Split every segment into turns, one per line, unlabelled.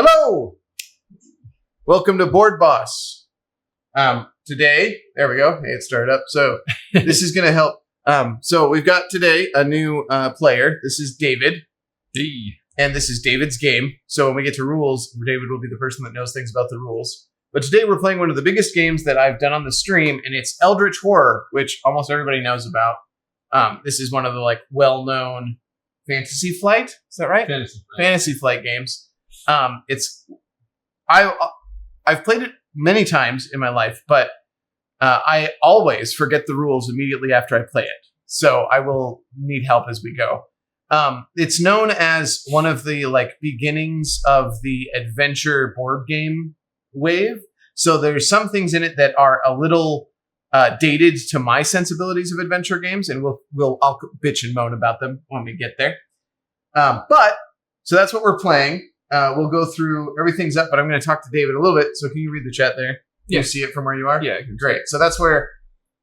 Hello! Welcome to Board Boss. Today, there we go. Hey, it started up. So this is going to help. So we've got today a new player. This is David. And this is David's game. So when we get to rules, David will be the person that knows things about the rules. But today we're playing one of the biggest games that I've done on the stream, and it's Eldritch Horror, which almost everybody knows about. This is one of the well-known Fantasy Flight. Is that right? Fantasy Flight games. I've played it many times in my life, but I always forget the rules immediately after I play it. So I will need help as we go. It's known as one of the beginnings of the adventure board game wave. So there's some things in it that are a little dated to my sensibilities of adventure games, and I'll bitch and moan about them when we get there. So that's what we're playing. We'll go through everything's up, but I'm going to talk to David a little bit. So can you read the chat there?
Yeah.
You see it from where you are?
Yeah.
Great. So that's where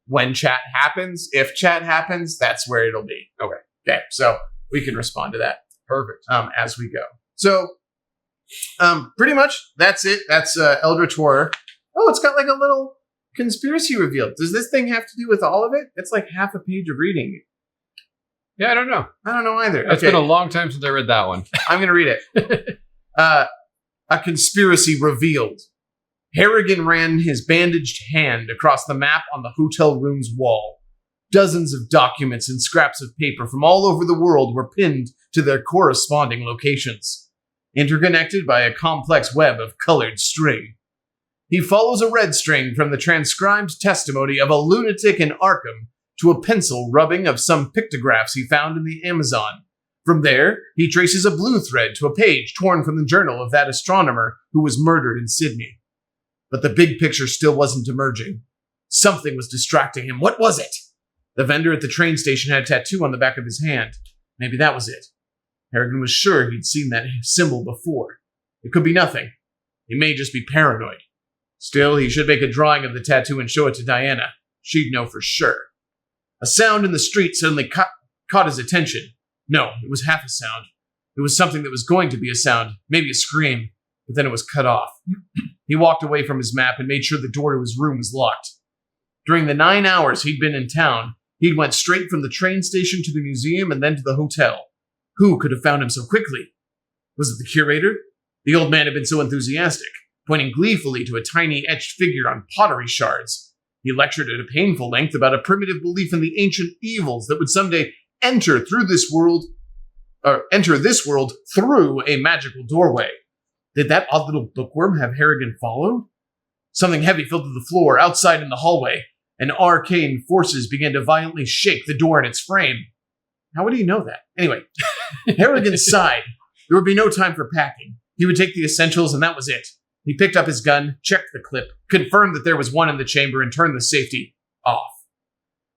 when chat happens, if chat happens, that's where it'll be. Okay. So we can respond to that.
Perfect.
As we go. So pretty much that's it. That's Eldritch Horror. Oh, it's got a little conspiracy revealed. Does this thing have to do with all of it? It's half a page of reading.
Yeah, I don't know.
I don't know either.
It's been a long time since I read that one.
I'm going to read it. A conspiracy revealed. Harrigan ran his bandaged hand across the map on the hotel room's wall. Dozens of documents and scraps of paper from all over the world were pinned to their corresponding locations, interconnected by a complex web of colored string. He follows a red string from the transcribed testimony of a lunatic in Arkham to a pencil rubbing of some pictographs he found in the Amazon. From there, he traces a blue thread to a page torn from the journal of that astronomer who was murdered in Sydney. But the big picture still wasn't emerging. Something was distracting him. What was it? The vendor at the train station had a tattoo on the back of his hand. Maybe that was it. Harrigan was sure he'd seen that symbol before. It could be nothing. He may just be paranoid. Still, he should make a drawing of the tattoo and show it to Diana. She'd know for sure. A sound in the street suddenly caught his attention. No, it was half a sound. It was something that was going to be a sound, maybe a scream, but then it was cut off. He walked away from his map and made sure the door to his room was locked. During the 9 hours he'd been in town, he'd went straight from the train station to the museum and then to the hotel. Who could have found him so quickly? Was it the curator? The old man had been so enthusiastic, pointing gleefully to a tiny etched figure on pottery shards. He lectured at a painful length about a primitive belief in the ancient evils that would someday enter this world through a magical doorway. Did that odd little bookworm have Harrigan followed? Something heavy fell to the floor outside in the hallway, and arcane forces began to violently shake the door in its frame. How would he know that? Anyway, Harrigan sighed. There would be no time for packing. He would take the essentials, and that was it. He picked up his gun, checked the clip, confirmed that there was one in the chamber, and turned the safety off.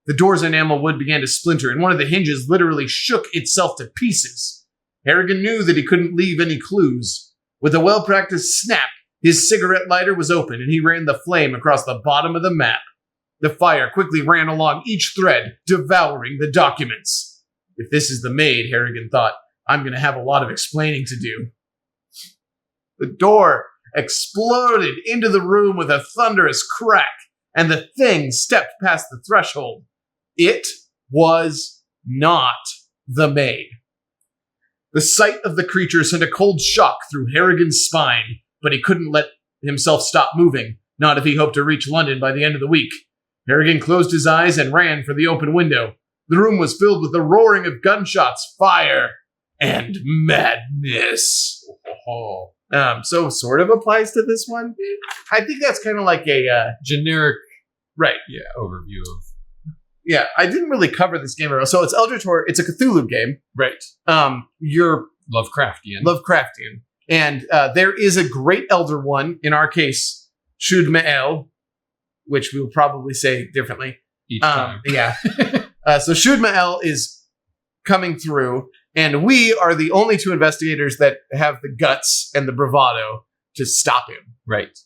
The door's enamel wood began to splinter, and one of the hinges literally shook itself to pieces. Harrigan knew that he couldn't leave any clues. With a well-practiced snap, his cigarette lighter was open, and he ran the flame across the bottom of the map. The fire quickly ran along each thread, devouring the documents. If this is the maid, Harrigan thought, I'm going to have a lot of explaining to do. The door exploded into the room with a thunderous crack, and the thing stepped past the threshold. It was not the maid. The sight of the creature sent a cold shock through Harrigan's spine, but he couldn't let himself stop moving, not if he hoped to reach London by the end of the week. Harrigan closed his eyes and ran for the open window. The room was filled with the roaring of gunshots, fire, and madness. So sort of applies to this one. I think that's kind of like a
generic,
right?
Yeah, overview of.
Yeah, I didn't really cover this game at all. So it's Eldritch Horror. It's a Cthulhu game,
right?
You're
Lovecraftian,
and there is a great elder one. In our case, Shud Ma'el, which we'll probably say differently
each time.
Yeah. So Shud Ma'el is coming through, and we are the only two investigators that have the guts and the bravado to stop him.
Right.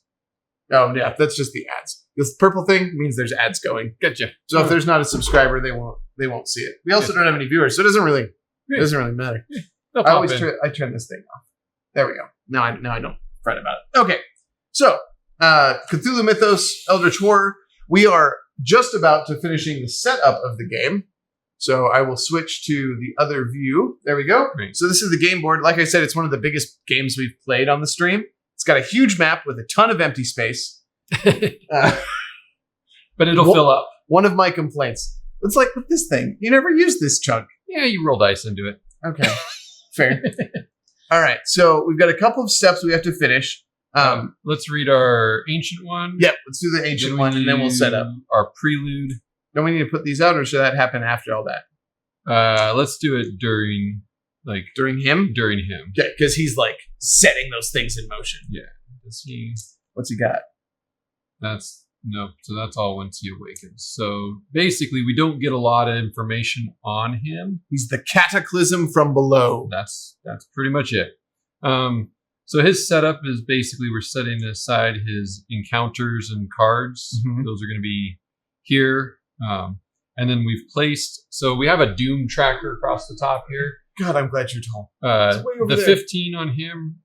Oh yeah, that's just the ads. This purple thing means there's ads going.
Gotcha.
So if there's not a subscriber, they won't see it. We also don't have any viewers, so it doesn't really matter.
They'll
I
pop
always
in.
turn this thing off. There we go. No, I don't. fret about it. Okay, so Cthulhu Mythos, Eldritch Horror. We are just about to finishing the setup of the game. So I will switch to the other view. There we go.
Great.
So this is the game board. Like I said, it's one of the biggest games we've played on the stream. It's got a huge map with a ton of empty space.
But it'll fill up.
One of my complaints. It's like with this thing, you never use this chunk.
Yeah, you roll dice into it.
Okay, fair. All right, so we've got a couple of steps we have to finish.
Let's read our ancient one.
Yep, let's do the ancient one, and then we'll set up
our prelude.
Don't we need to put these out, or should that happen after all that?
Let's do it during
him.
During him.
Okay, because he's like setting those things in motion.
Yeah. Does he?
What's he got?
So that's all once he awakens. So basically, we don't get a lot of information on him.
He's the cataclysm from below.
That's pretty much it. So his setup is basically we're setting aside his encounters and cards.
Mhm.
Those are going to be here. And then we've placed, so we have a Doom tracker across the top here.
God, I'm glad you're tall.
The 15 on him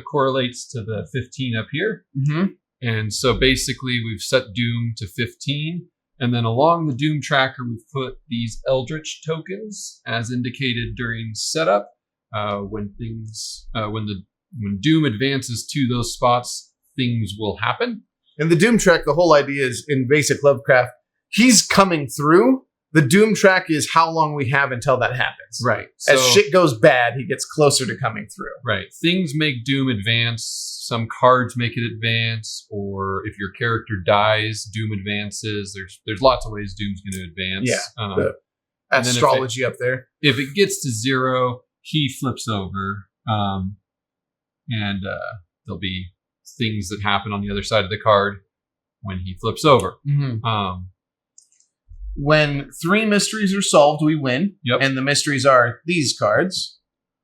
correlates to the 15 up here.
Mm-hmm.
And so basically we've set Doom to 15. And then along the Doom tracker, we've put these Eldritch tokens as indicated during setup. When Doom advances to those spots, things will happen.
And the Doom track, the whole idea is in basic Lovecraft, he's coming through. The Doom track is how long we have until that happens.
Right.
As shit goes bad, he gets closer to coming through.
Right. Things make Doom advance. Some cards make it advance, or if your character dies, Doom advances. There's lots of ways Doom's going to advance.
Yeah. The astrology up there.
If it gets to 0, he flips over, and there'll be things that happen on the other side of the card when he flips over.
Mm-hmm. When 3 mysteries are solved, we win.
Yep.
And the mysteries are these cards.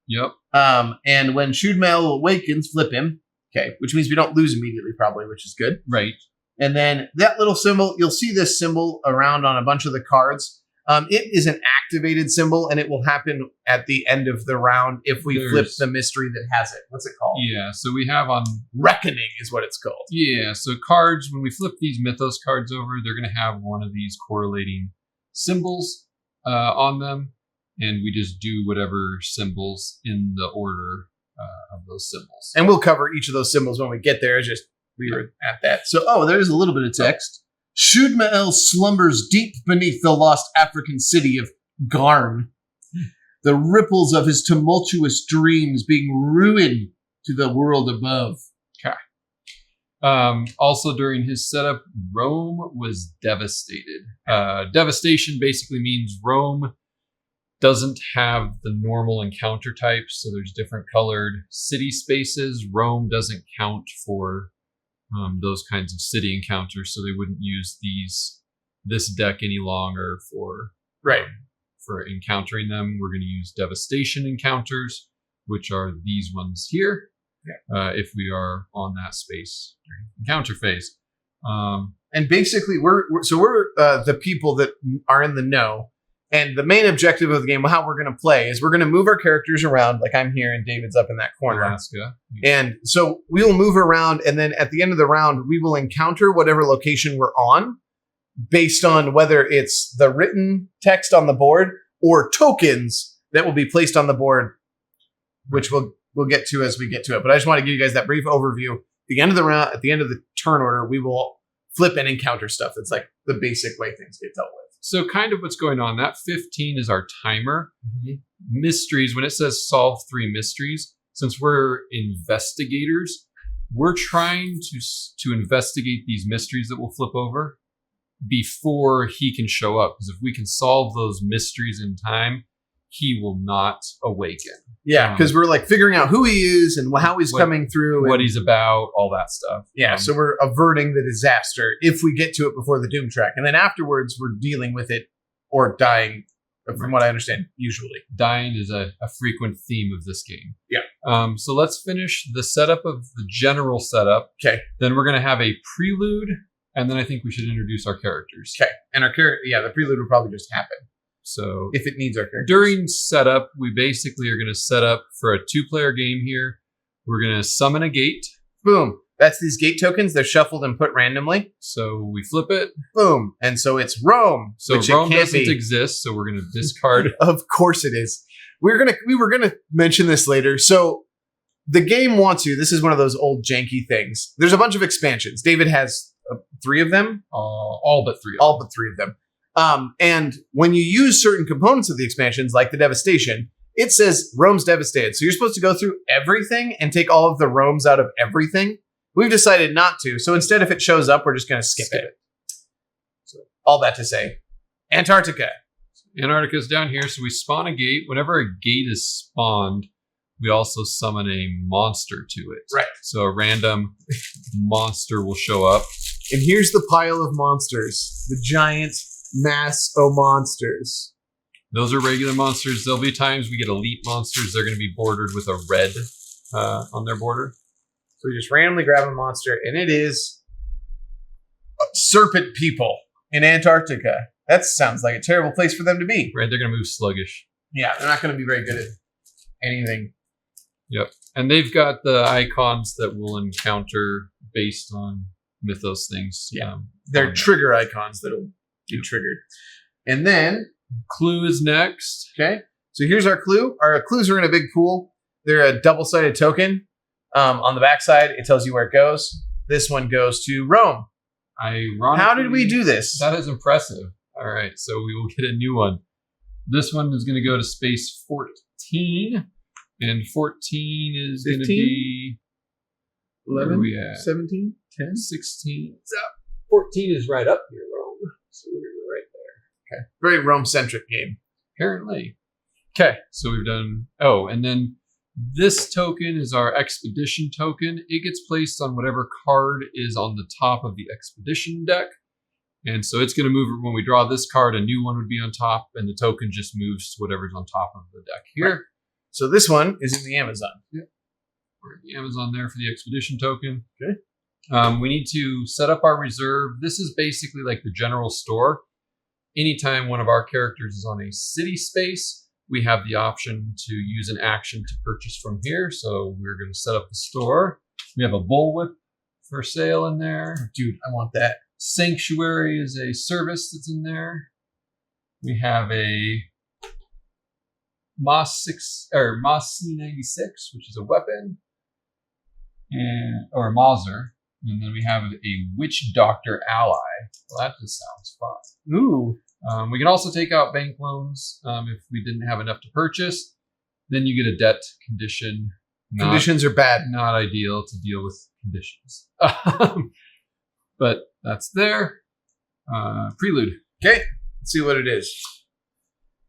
Yep.
And when Shudmail awakens, flip him. Okay. Which means we don't lose immediately, probably, which is good.
Right.
And then that little symbol, you'll see this symbol around on a bunch of the cards. It is an activated symbol, and it will happen at the end of the round if we flip the mystery that has it. What's it called?
Yeah, so we have on...
Reckoning is what it's called.
Yeah, so cards, when we flip these Mythos cards over, they're going to have one of these correlating symbols on them, and we just do whatever symbols in the order of those symbols.
And we'll cover each of those symbols when we get there. It's just we were at that. So, there's a little bit of text. Shudmael slumbers deep beneath the lost African city of Garn. The ripples of his tumultuous dreams being ruined to the world above.
Okay. Also, during his setup, Rome was devastated. Devastation basically means Rome doesn't have the normal encounter types, so there's different colored city spaces. Rome doesn't count for those kinds of city encounters, so they wouldn't use this deck any longer for encountering them. We're going to use devastation encounters, which are these ones here. Yeah. If we are on that space during encounter phase,
and basically we're the people that are in the know. And the main objective of the game, how we're going to play, is we're going to move our characters around. Like I'm here and David's up in that corner.
Alaska.
And so we'll move around, and then at the end of the round, we will encounter whatever location we're on based on whether it's the written text on the board or tokens that will be placed on the board, which we'll get to as we get to it. But I just want to give you guys that brief overview. At the end of the round, at the end of the turn order, we will flip and encounter stuff. That's like the basic way things get dealt with.
So kind of what's going on, that 15 is our timer.
Mm-hmm.
Mysteries, when it says solve 3 mysteries, since we're investigators, we're trying to investigate these mysteries that we'll flip over before he can show up. Because if we can solve those mysteries in time, he will not awaken.
Yeah, because we're like figuring out who he is and how he's coming through.
What he's about, all that stuff.
Yeah, so we're averting the disaster if we get to it before the Doom track. And then afterwards, we're dealing with it or dying, from what I understand, usually.
Dying is a frequent theme of this game.
Yeah.
So let's finish the setup of the general setup.
Okay.
Then we're going to have a prelude, and then I think we should introduce our characters.
Okay. And our the prelude will probably just happen.
So
if it needs our characters.
During setup, we basically are going to set up for a 2-player game here. We're going to summon a gate.
Boom. That's these gate tokens. They're shuffled and put randomly.
So we flip it.
Boom. And so it's Rome.
So
which
Rome
it can't
doesn't
be.
exist, so we're going to discard.
Of course it is. We were gonna mention this later. So the game wants you. This is one of those old janky things. There's a bunch of expansions. David has 3 of them.
All but 3 of them.
All but 3 of them. And when you use certain components of the expansions, like the devastation, it says Rome's devastated. So you're supposed to go through everything and take all of the Romes out of everything. We've decided not to. So instead, if it shows up, we're just going to skip it. So all that to say, Antarctica.
Antarctica's down here. So we spawn a gate. Whenever a gate is spawned, we also summon a monster to it.
Right.
So a random monster will show up.
And here's the pile of monsters. The giant mass of monsters.
Those are regular monsters. There'll be times we get elite monsters. They're going to be bordered with a red on their border.
So we just randomly grab a monster, and it is serpent people in Antarctica. That sounds like a terrible place for them to be.
Right, they're going to move sluggish.
Yeah, they're not going to be very good at anything.
Yep. And they've got the icons that we'll encounter based on mythos things.
Yeah. They're trigger icons that'll get triggered. And then...
Clue is next.
Okay. So here's our clue. Our clues are in a big pool. They're a double-sided token. On the backside, it tells you where it goes. This one goes to Rome.
Ironically,
how did we do this?
That is impressive. All right, so we will get a new one. This one is going to go to space 14, and 14 is going to be
11, 17, 10,
16. 14 is right up here, Rome. So we're going to go right there.
Okay, very Rome-centric game.
Apparently. Okay, so we've done... Oh, and then this token is our expedition token. It gets placed on whatever card is on the top of the expedition deck. And so it's going to move when we draw this card, a new one would be on top, and the token just moves to whatever's on top of the deck here.
Right. So this one is in the Amazon.
Yep. We're in the Amazon there for the expedition token.
Okay.
We need to set up our reserve. This is basically like the general store. Anytime one of our characters is on a city space, we have the option to use an action to purchase from here. So we're going to set up the store. We have a bullwhip for sale in there.
Dude, I want that.
Sanctuary is a service that's in there. We have a Moss C96, which is a weapon, or a Mauser. And then we have a Witch Doctor ally. Well, that just sounds fun.
Ooh.
We can also take out bank loans if we didn't have enough to purchase. Then you get a debt condition.
Conditions are bad.
Not ideal to deal with conditions. But that's there. Prelude.
Okay, let's see what it is.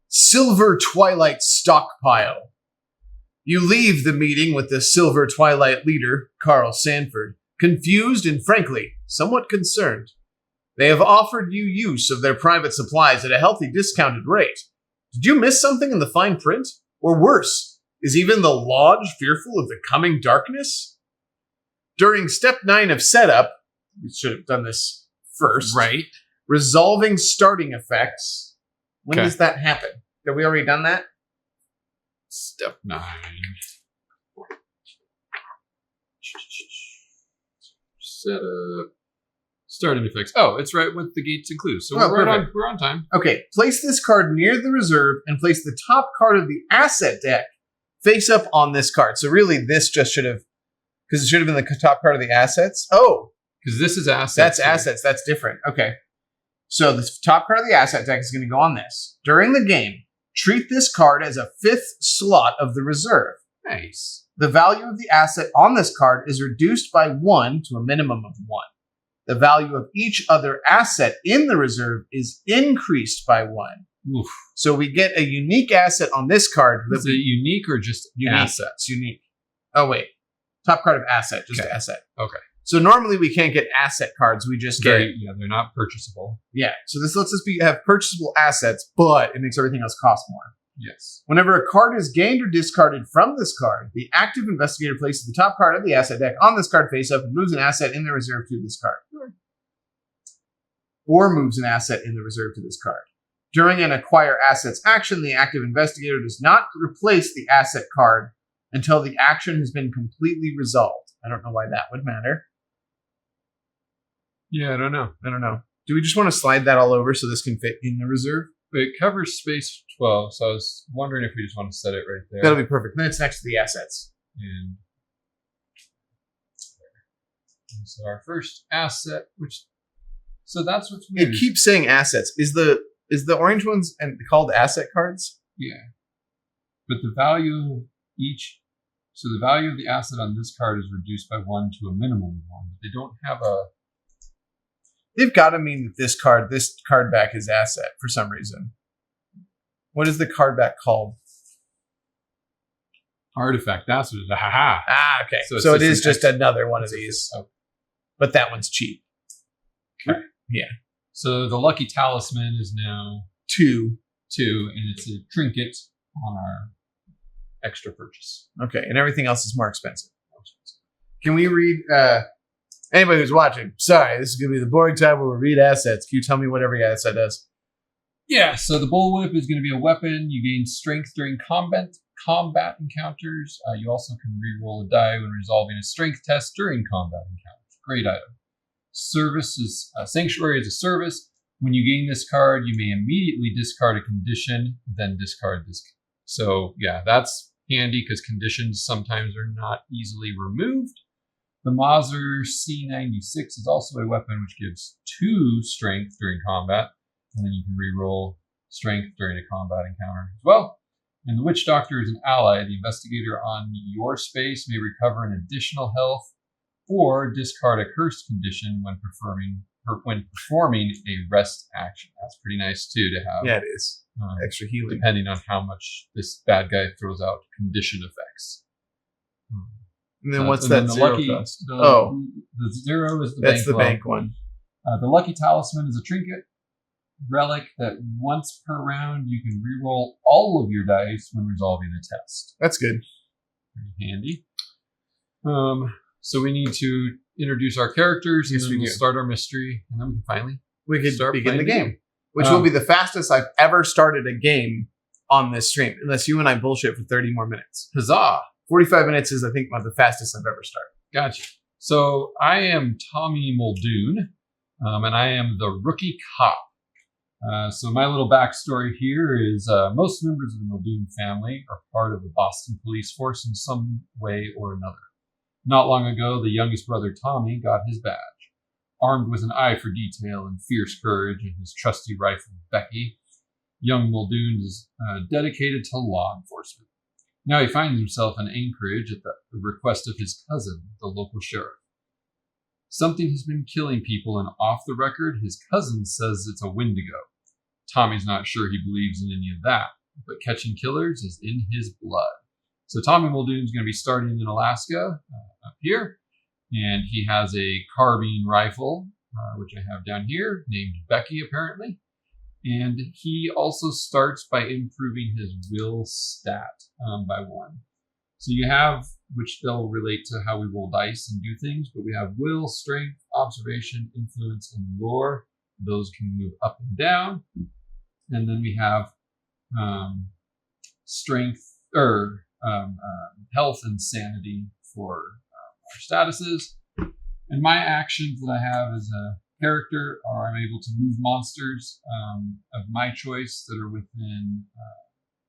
Silver Twilight Stockpile. You leave the meeting with the Silver Twilight leader, Carl Sanford, confused and frankly, somewhat concerned. They have offered you use of their private supplies at a healthy discounted rate. Did you miss something in the fine print? Or worse, is even the Lodge fearful of the coming darkness? During step 9 of setup, we should have done this first.
Right.
Resolving starting effects. When does that happen? Have we already done that?
Step 9. Setup. Starting effects. Oh, it's right with the gates and clues. So we're on time.
Okay, place this card near the reserve and place the top card of the asset deck face up on this card. So really, this just should have, because it should have been the top card of the assets. Oh,
because this is assets.
That's assets. That's different. Okay. So the top card of the asset deck is going to go on this. During the game, treat this card as a 5th slot of the reserve.
Nice.
The value of the asset on this card is reduced by 1 to a minimum of 1. The value of each other asset in the reserve is increased by 1.
Oof.
So we get a unique asset on this card.
Is it unique or just
unique?
Asset?
It's unique. Oh, wait. Top card of asset, just
okay.
asset.
Okay.
So normally we can't get asset cards. We just get...
Yeah, they're not purchasable.
Yeah. So this lets us have purchasable assets, but it makes everything else cost more.
Yes.
Whenever a card is gained or discarded from this card, the active investigator places the top card of the asset deck on this card face up and moves an asset in the reserve to this card.
Sure.
Or moves an asset in the reserve to this card. During an acquire assets action, the active investigator does not replace the asset card until the action has been completely resolved. I don't know why that would matter.
Yeah, I don't know.
Do we just want to slide that all over so this can fit in the reserve?
It covers space 12, so I was wondering if we just want to set it right there.
That'll be perfect. Then it's next to the assets.
And so our first asset, so that's what's weird.
It keeps saying assets. Is the orange ones called asset cards?
Yeah. But the value of the value of the asset on this card is reduced by 1 to a minimum of 1. But they don't have a...
They've got to mean that this card back is asset for some reason. What is the card back called?
Artifact. That's what it is. Ha.
Ah, okay. So it is just another one of these.
Okay.
But that one's cheap.
Okay.
Yeah.
So the lucky talisman is now
2,
and it's a trinket on our extra purchase.
Okay, and everything else is more expensive. Can we read? Anybody who's watching, sorry, this is going to be the boring time where we read assets. Can you tell me what every asset does?
Yeah, so the bullwhip is going to be a weapon. You gain strength during combat encounters. You also can reroll a die when resolving a strength test during combat encounters. Great item. Service is Sanctuary is a service. When you gain this card, you may immediately discard a condition, then discard this. So yeah, that's handy because conditions sometimes are not easily removed. The Mauser C96 is also a weapon which gives 2 strength during combat, and then you can reroll strength during a combat encounter as well. And the Witch Doctor is an ally. The investigator on your space may recover an additional health or discard a cursed condition when performing a rest action. That's pretty nice too to have.
Yeah, it is. Extra healing.
Depending on how much this bad guy throws out condition effects.
And then what's that zero cost?
The 0 is the bank.
That's the bank one.
The Lucky Talisman is a trinket relic that once per round you can reroll all of your dice when resolving a test.
That's good.
Pretty handy. So we need to introduce our characters, and then we'll start our mystery, and then we can
start begin the game. Which will be the fastest I've ever started a game on this stream, unless you and I bullshit for 30 more minutes.
Huzzah!
45 minutes is, I think, the fastest I've ever started.
Gotcha. So I am Tommy Muldoon, and I am the rookie cop. So my little backstory here is most members of the Muldoon family are part of the Boston police force in some way or another. Not long ago, the youngest brother Tommy got his badge. Armed with an eye for detail and fierce courage and his trusty rifle, Becky, young Muldoon is dedicated to law enforcement. Now he finds himself in Anchorage at the request of his cousin, the local sheriff. Something has been killing people, and off the record, his cousin says it's a Wendigo. Tommy's not sure he believes in any of that, but catching killers is in his blood. So Tommy Muldoon's going to be starting in Alaska, up here. And he has a carbine rifle, which I have down here, named Becky, apparently. And he also starts by improving his will stat by 1. So you have, which they'll relate to how we roll dice and do things, but we have will, strength, observation, influence, and lore. Those can move up and down. And then we have strength, or health and sanity for our statuses. And my actions that I have as a character are I'm able to move monsters of my choice that are within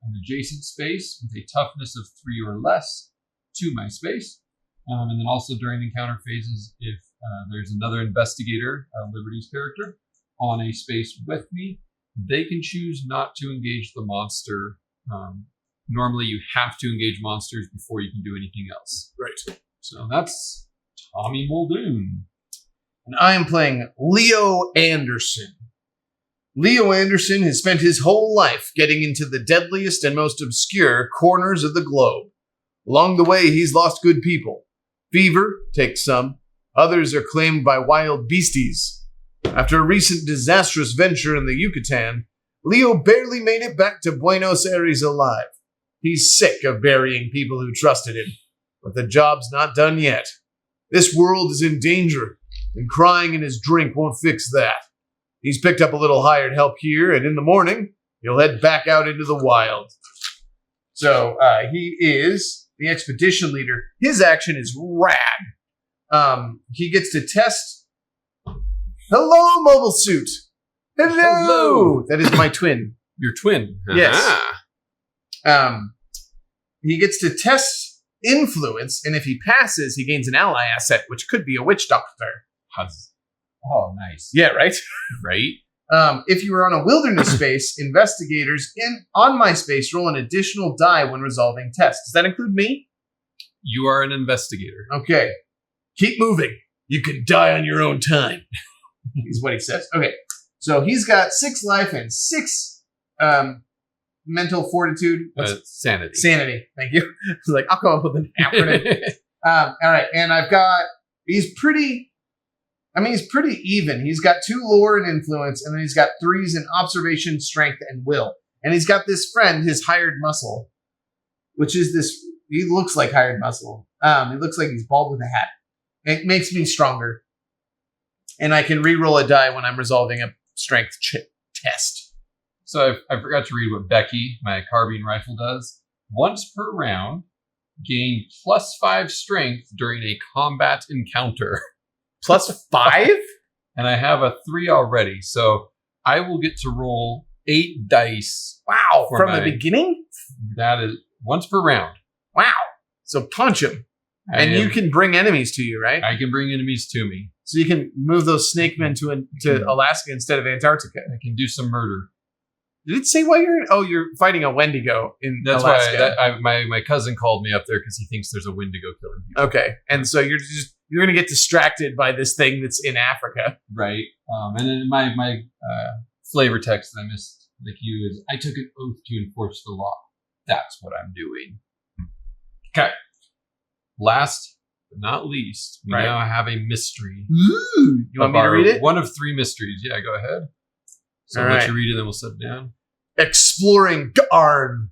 an adjacent space with a toughness of 3 or less to my space. And then also during encounter phases, if there's another investigator, Liberty's character, on a space with me, they can choose not to engage the monster. Normally you have to engage monsters before you can do anything else.
Right.
So that's Tommy Muldoon.
And I am playing Leo Anderson. Leo Anderson has spent his whole life getting into the deadliest and most obscure corners of the globe. Along the way, he's lost good people. Fever takes some. Others are claimed by wild beasties. After a recent disastrous venture in the Yucatan, Leo barely made it back to Buenos Aires alive. He's sick of burying people who trusted him, but the job's not done yet. This world is in danger, and crying in his drink won't fix that. He's picked up a little hired help here, and in the morning, he'll head back out into the wild. So, he is the expedition leader. His action is rad. He gets to test. Hello, mobile suit. Hello. That is my twin.
Your twin.
Yes. He gets to test influence, and if he passes, he gains an ally asset, which could be a witch doctor.
Oh, nice.
Yeah, right?
Right?
If you are on a wilderness space, investigators on my space roll an additional die when resolving tests. Does that include me?
You are an investigator.
Okay. Keep moving. You can die on your own time, is what he says. Okay. So he's got 6 life and 6 mental fortitude.
Sanity.
Sanity. Thank you. I was like, I'll come up with an acronym. All right. And he's pretty even. He's got 2 lore and influence, and then he's got 3s in observation, strength, and will. And he's got this friend, his hired muscle, which is this. He looks like hired muscle. He looks like he's bald with a hat. It makes me stronger. And I can re-roll a die when I'm resolving a strength test.
So I forgot to read what Becky, my carbine rifle, does. Once per round, gain +5 strength during a combat encounter.
+5?
And I have a 3 already, so I will get to roll 8 dice.
Wow, from the beginning?
That is once per round.
Wow. So punch him. And you can bring enemies to you, right?
I can bring enemies to me.
So you can move those snake men to Alaska instead of Antarctica.
I can do some murder.
Did it say why you're fighting a Wendigo in
That's
Alaska?
why my cousin called me up there because he thinks there's a Wendigo killing people.
Okay. And so you're going to get distracted by this thing that's in Africa.
Right. And then my flavor text that I missed, like you, is I took an oath to enforce the law. That's what I'm doing. Okay. Last but not least, we now have a mystery.
Ooh, you want me to read it?
One of 3 mysteries. Yeah, go ahead. So I'll let you read it, then we'll sit down.
Exploring Garn.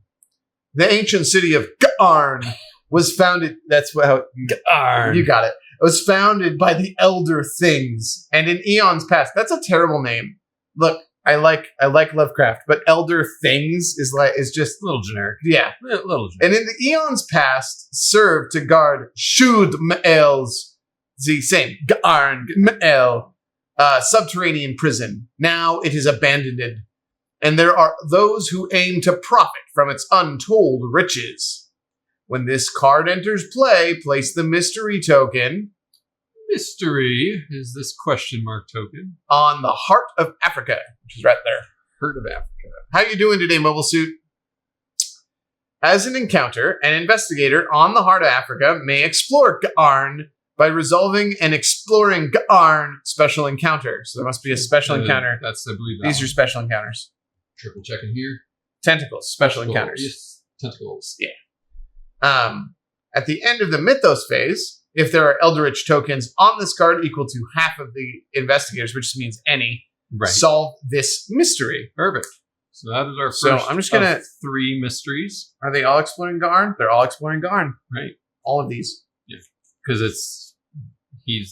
The ancient city of Garn was founded. That's how
Garn.
You got it. It was founded by the Elder Things, and in eons past. That's a terrible name. Look, I like Lovecraft, but Elder Things is just
a little generic.
Yeah,
a little generic.
And in the eons past, served to guard Shud Ma'el's the same Garn Ma'el subterranean prison. Now it is abandoned, and there are those who aim to profit from its untold riches. When this card enters play, place the mystery token.
Mystery is this question mark token
on the Heart of Africa, which is right there.
Heart of Africa.
How you doing today, Mobile Suit? As an encounter, an investigator on the Heart of Africa may explore Garn by resolving and exploring Garn special encounter. So there must be a special encounter.
That's, I believe,
these are special encounters.
Triple checking here.
Tentacles, special encounters.
Yes, tentacles.
Yeah. At the end of the Mythos phase, if there are Eldritch tokens on this card equal to half of the investigators, which means any, solve this mystery.
Perfect. So that is our first.
So I'm just gonna
3 mysteries.
Are they all exploring Garn? They're all exploring Garn.
Right.
All of these.
Yeah. Because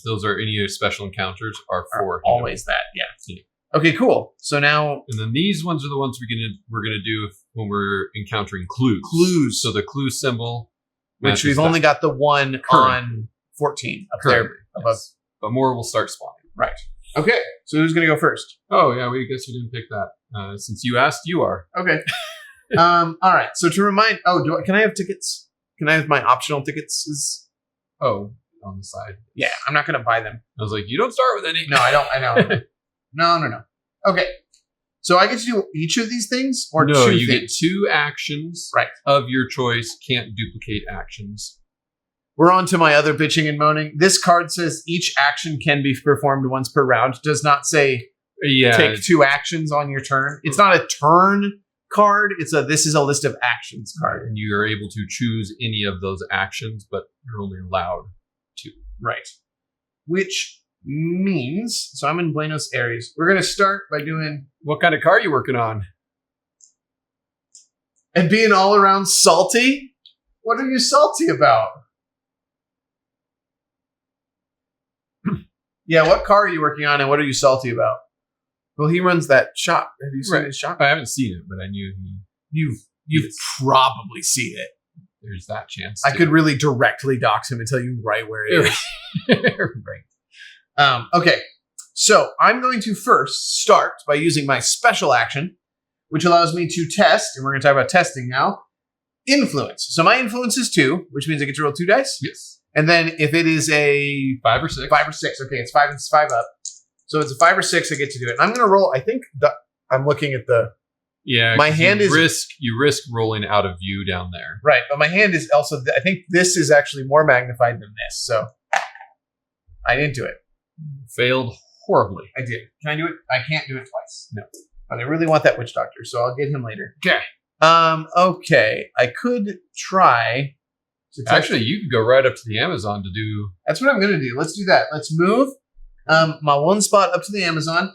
those are any other special encounters are for
always that. Yeah. Okay, cool. So now,
and then these ones are the ones we're gonna do when we're encountering clues.
Clues.
So the clue symbol,
which we've only got the one on 14 up there above.
Yes. But more will start spawning.
Right. Okay. So who's gonna go first?
Oh yeah, we guess we didn't pick that. Since you asked, you are.
Okay. All right. So to remind, can I have tickets? Can I have my optional tickets?
On the side.
Yeah, I'm not gonna buy them.
I was like, you don't start with any.
No, I don't. I know. No. Okay. So I get to do each of these things, or
no?
You
get 2 actions, of your choice. Can't duplicate actions.
We're on to my other bitching and moaning. This card says each action can be performed once per round. It does not say take 2 actions on your turn. It's not a turn card. This is a list of actions card,
and you are able to choose any of those actions, but you're only allowed 2.
Right. Which means, so I'm in Buenos Aires. We're going to start by doing...
What kind of car are you working on?
And being all around salty? What are you salty about? Yeah, what car are you working on and what are you salty about? Well, he runs that shop. Have you seen his shop?
I haven't seen it, but I knew
You've probably seen it.
there's that chance.
I could really directly dox him and tell you right where it is.
Right.
Okay, so I'm going to first start by using my special action, which allows me to test, and we're going to talk about testing now, influence. So my influence is 2, which means I get to roll 2 dice.
Yes.
And then if it is a
5 or 6.
5 or 6, okay, it's 5 and it's 5 up. So it's a 5 or 6, I get to do it. And I'm going to roll, I think, I'm looking at the...
Yeah,
my hand
you risk rolling out of view down there.
Right, but my hand is also, I think this is actually more magnified than this, so I didn't do it.
Failed horribly.
I did. Can I do it? I can't do it twice.
No.
But I really want that witch doctor, so I'll get him later.
Okay.
Okay. I could try to
Actually, you could go right up to the Amazon to do...
That's what I'm going to do. Let's do that. Let's move my one spot up to the Amazon,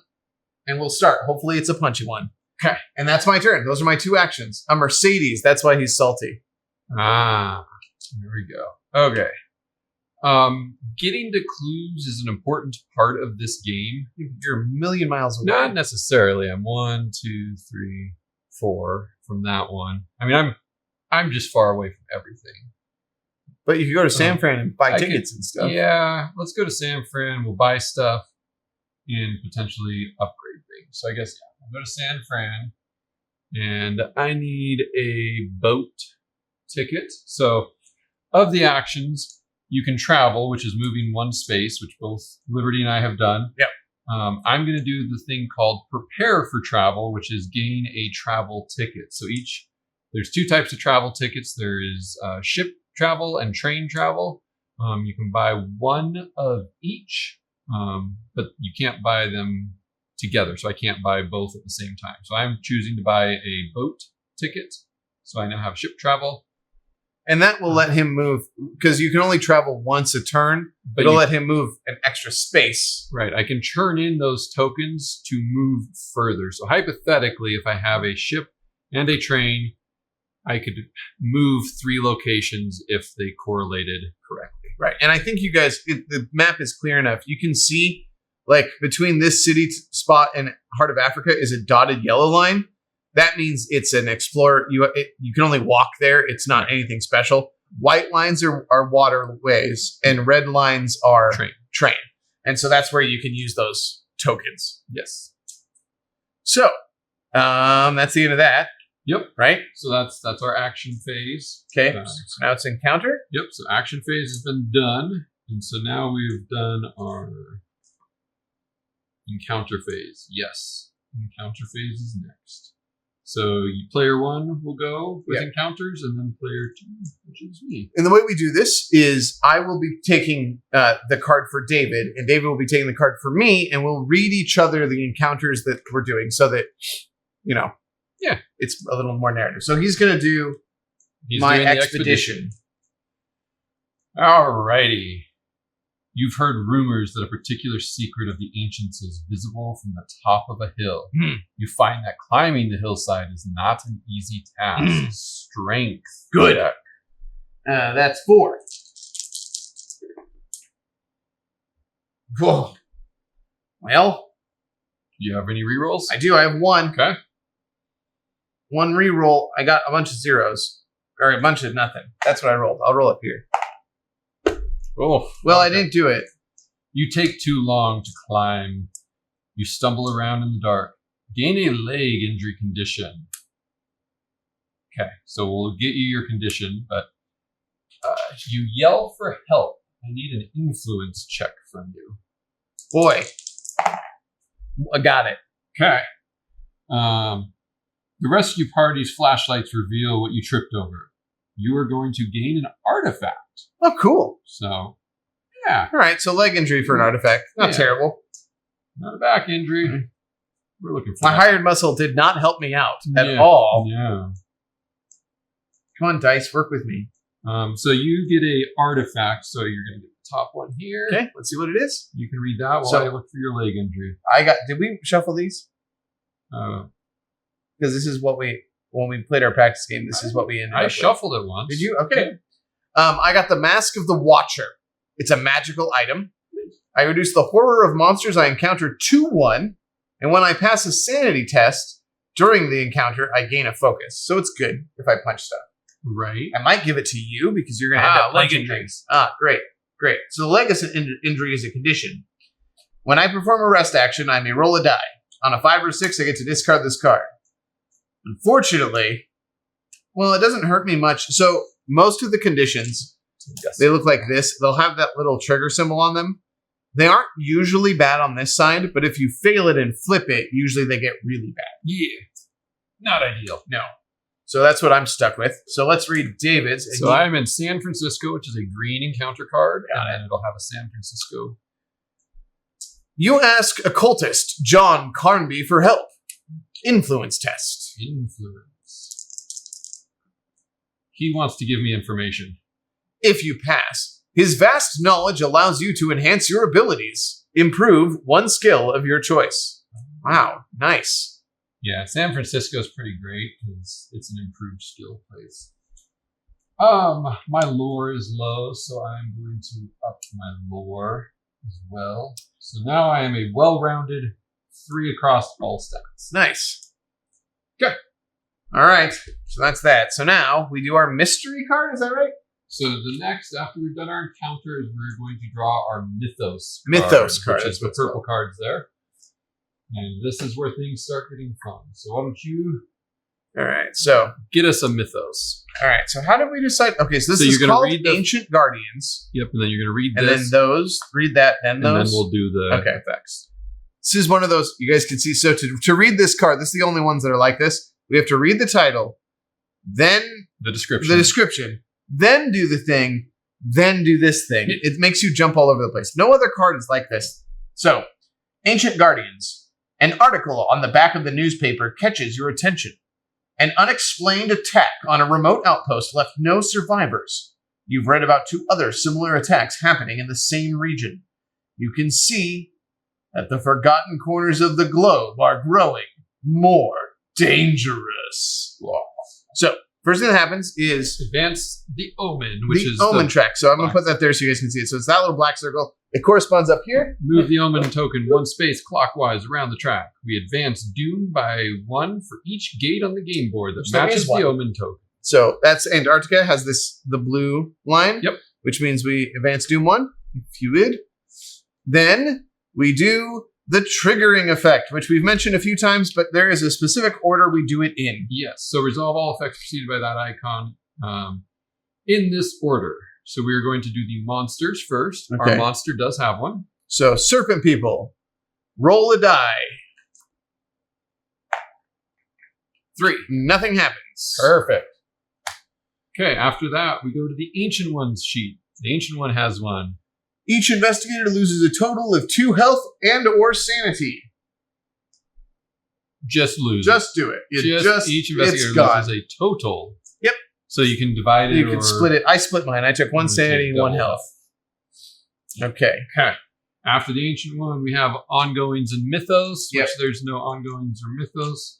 and we'll start. Hopefully it's a punchy one.
Okay.
And that's my turn. Those are my 2 actions. A Mercedes. That's why he's salty.
Ah, there we go. Okay. Getting to clues is an important part of this game.
You're a million miles away.
Not necessarily. I'm 1, 2, 3, 4 from that one. I mean, I'm just far away from everything.
But you could go to San Fran and buy tickets and stuff.
Yeah, let's go to San Fran. We'll buy stuff and potentially upgrade things. So I guess I'll go to San Fran, and I need a boat ticket. So of the actions, you can travel, which is moving 1 space, which both Liberty and I have done.
Yep.
I'm going to do the thing called prepare for travel, which is gain a travel ticket. So there's 2 types of travel tickets. There is ship travel and train travel. You can buy 1 of each, but you can't buy them together. So I can't buy both at the same time. So I'm choosing to buy a boat ticket. So I now have ship travel.
And that will let him move, because you can only travel once a turn, but it'll let him move an extra space.
Right. I can churn in those tokens to move further. So hypothetically, if I have a ship and a train, I could move 3 locations if they correlated correctly.
Right. And I think you guys, the map is clear enough. You can see, like, between this city spot and Heart of Africa is a dotted yellow line. That means it's an explorer. You can only walk there. It's not anything special. White lines are waterways, and red lines are train. And so that's where you can use those tokens.
Yes.
So that's the end of that.
Yep.
Right?
So that's our action phase.
Okay. So now it's encounter.
Yep. So action phase has been done. And so now we've done our encounter phase. Yes. Encounter phase is next. So player 1 will go with encounters, and then player 2, which is me.
And the way we do this is I will be taking the card for David, and David will be taking the card for me, and we'll read each other the encounters that we're doing so that, it's a little more narrative. So he's going to do my expedition.
Alrighty. You've heard rumors that a particular secret of the ancients is visible from the top of a hill. You find that climbing the hillside is not an easy task. Strength.
Good. That's 4. Whoa. Well,
do you have any rerolls?
I do. I have 1.
Okay.
1 reroll. I got a bunch of zeros. Or a bunch of nothing. That's what I rolled. I'll roll up here.
Oh,
well, okay. I didn't do it.
You take too long to climb. You stumble around in the dark. Gain a leg injury condition. Okay, so we'll get you your condition, but you yell for help. I need an influence check from you.
Boy, I got it.
Okay. The rescue party's flashlights reveal what you tripped over. You are going to gain an artifact.
Oh, cool.
So, yeah.
All right, so leg injury for an artifact. Not terrible.
Not a back injury. Mm-hmm. We're looking for
my hired muscle did not help me out at all.
Yeah.
Come on, dice, work with me.
So you get a artifact, so you're going to get the top one here.
Okay, let's see what it is.
You can read that while I look for your leg injury.
Did we shuffle these? Because this is what when we played our practice game, this is what we ended up with.
I shuffled it once.
Did you? Okay. I got the Mask of the Watcher. It's a magical item. I reduce the horror of monsters I encounter to 1. And when I pass a sanity test during the encounter, I gain a focus. So it's good if I punch stuff.
Right.
I might give it to you because you're going to end up
leg
punching
injuries.
things. Great. So the leg injury is a condition. When I perform a rest action, I may roll a die. On a 5 or 6, I get to discard this card. Unfortunately, well, it doesn't hurt me much. So most of the conditions, they look like this. They'll have that little trigger symbol on them. They aren't usually bad on this side, but if you fail it and flip it, usually they get really bad.
Yeah. Not ideal.
No. So that's what I'm stuck with. So let's read David's.
So I'm in San Francisco, which is a green encounter card, and then it'll have a San Francisco.
You ask occultist John Carnby for help. Influence test.
Influence. He wants to give me information.
If you pass, his vast knowledge allows you to enhance your abilities. Improve one skill of your choice. Wow, nice.
Yeah, San Francisco is pretty great because it's an improved skill place. My lore is low, so I'm going to up my lore as well. So now I am a well-rounded 3 across all stats.
Nice. Okay. All right. So that's that. So now we do our mystery card. Is that right?
So the next, after we've done our encounter, is we're going to draw our Mythos
card.
Which is the purple cards there. And this is where things start getting fun. So why don't you...
All right. So
get us a Mythos.
All right. So how did we decide? Okay. So this is called Ancient Guardians.
Yep. And then you're going to read
this.
And
then those. Read that. Then those.
And then we'll do the effects.
This is one of those you guys can see. So to read this card, this is the only ones that are like this. We have to read the title, then
the description,
then do the thing, then do this thing. It makes you jump all over the place. No other card is like this. So, Ancient Guardians. An article on the back of the newspaper catches your attention. An unexplained attack on a remote outpost left no survivors. You've read about 2 other similar attacks happening in the same region. You can see that the forgotten corners of the globe are growing more dangerous. So, first thing that happens is
advance the Omen, which is
the Omen track. So I'm going to put that there so you guys can see it. So it's that little black circle. It corresponds up here.
Move the Omen token 1 space clockwise around the track. We advance Doom by 1 for each gate on the game board that matches the Omen token.
So that's Antarctica has the blue line.
Yep.
Which means we advance Doom 1, if you would. Then we do the triggering effect, which we've mentioned a few times, but there is a specific order we do it in.
Yes. So resolve all effects preceded by that icon in this order. So we are going to do the monsters first. Okay. Our monster does have one.
So Serpent People, roll a die. 3. Nothing happens.
Perfect. Okay, after that, we go to the Ancient Ones sheet. The Ancient One has one.
Each investigator loses a total of 2 health and or sanity.
Just lose.
Just do it.
Each investigator loses a total.
Yep.
So you can divide it.
You can split it. I split mine. I took 1 sanity and 1 health. Okay.
After the Ancient One, we have ongoings and mythos, which there's no ongoings or mythos.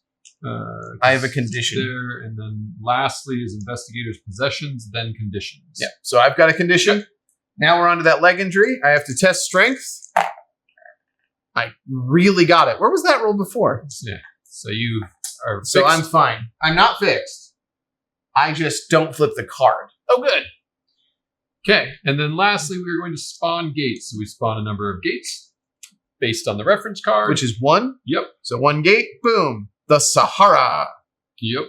I have a condition
there, and then lastly is investigators' possessions, then conditions.
Yeah. So I've got a condition. Yep. Now we're on to that leg injury. I have to test strength. I really got it. Where was that roll before?
Yeah. So you are fixed.
So I'm fine. I'm not fixed. I just don't flip the card. Oh, good.
Okay. And then lastly, we're going to spawn gates. So we spawn a number of gates based on the reference card.
Which is 1?
Yep.
So 1 gate. Boom. The Sahara.
Yep.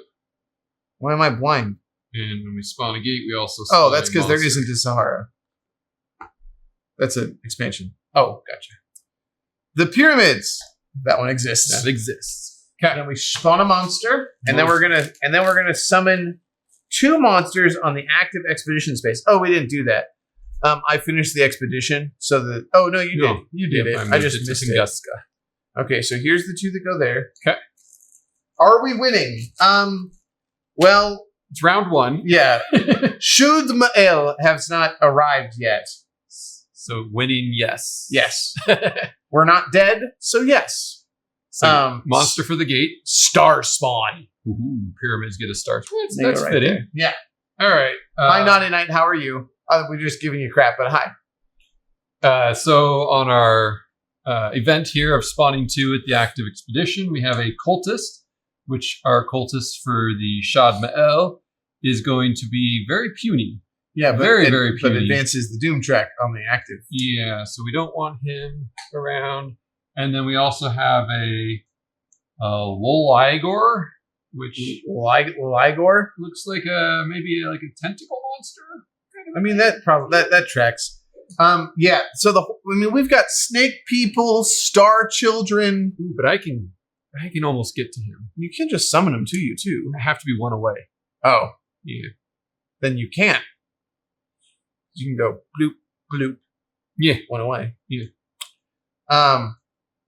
Why am I blind?
And when we spawn a gate, we also spawn
that's because there isn't a Sahara. That's an expansion. Oh, gotcha. The pyramids. That one exists.
That exists.
Okay. And then we spawn a monster, and then we're gonna summon 2 monsters on the active expedition space. Oh, we didn't do that. I finished the expedition, so that. Oh no, you did. You did it. I just missed it. Okay, so here's the 2 that go there.
Okay.
Are we winning? Well,
it's round 1.
Yeah. Shud Ma'el has not arrived yet.
So winning, yes.
Yes. We're not dead, so yes.
So monster for the gate.
Star spawn.
Ooh, pyramids get a star spawn. That's right fitting.
There. Yeah.
All right.
Hi, Naughty Night. How are you? We're just giving you crap, but hi.
So on our event here of spawning 2 at the active expedition, we have a cultist, which are cultists for the Shad Ma'el. is going to be very puny.
Yeah, but
very
but
puny.
advances the Doom track on the active.
Yeah, so we don't want him around. And then we also have a Woligor, which
Ligor?
looks like maybe like a tentacle monster.
I mean, that tracks. Yeah. So we've got snake people, star children.
Ooh, but I can almost get to him.
You can just summon them to you too.
I have to be one away.
Oh,
Yeah.
then you can't. You can go bloop bloop.
Yeah.
One away.
Yeah.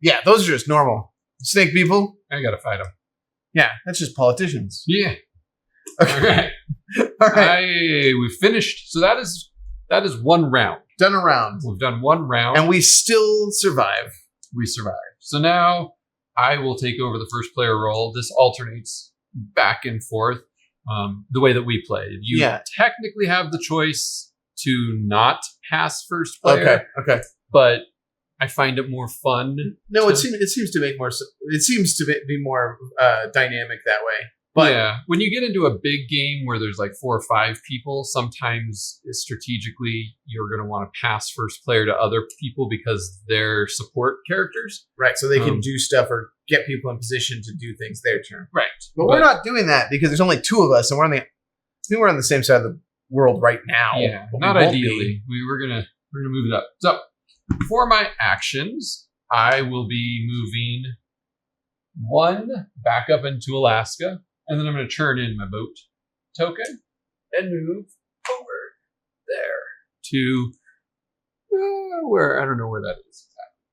Yeah. Those are just normal snake people.
I gotta fight him.
Yeah, that's just politicians.
Yeah.
Okay.
All right. We've finished. So that is one round.
Done a round.
We've done one round.
And we still survive.
We survived. So now I will take over the first player role. This alternates back and forth the way that we play. You technically have the choice to not pass first player.
Okay.
But I find it more fun.
No, it seems to make more. It seems to be more dynamic that way. But
yeah, when you get into a big game where there's like 4 or 5 people, sometimes strategically you're going to want to pass first player to other people because they're support characters.
Right, so they can do stuff or get people in position to do things their turn.
Right.
But we're not doing that because there's only 2 of us and I think we're on the same side of the world right now.
Yeah, not ideally. We're gonna move it up. So for my actions, I will be moving 1 back up into Alaska. And then I'm going to turn in my boat token and move over there to where I don't know where that is exactly.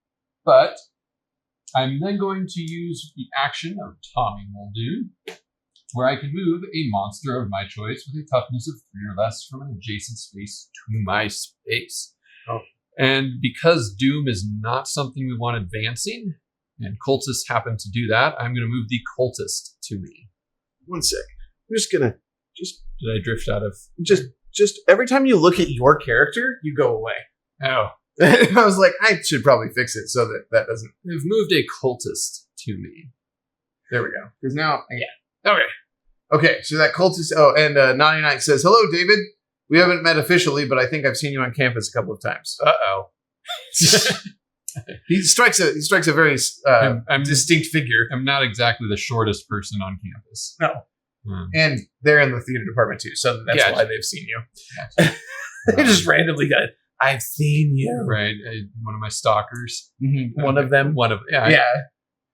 But I'm then going to use the action of Tommy Muldoon, where I can move a monster of my choice with a toughness of 3 or less from an adjacent space to my space.
Oh. And
because Doom is not something we want advancing, and cultists happen to do that, I'm going to move the cultist to me.
1 sec. I'm just gonna
Did I drift out of
just every time you look at your character, you go away.
Oh.
I was like, I should probably fix it so that doesn't.
We've moved a cultist to me.
There we go. Because now, yeah. Okay. So that cultist. Oh, and Naughty Night says, "Hello, David. We haven't met officially, but I think I've seen you on campus a couple of times."
Uh-oh.
He strikes a very distinct figure.
I'm not exactly the shortest person on campus.
No. And they're in the theater department too, so that's why they've seen you. They just randomly got, I've seen you.
Right. One of my stalkers.
Mm-hmm. One of them?
Yeah.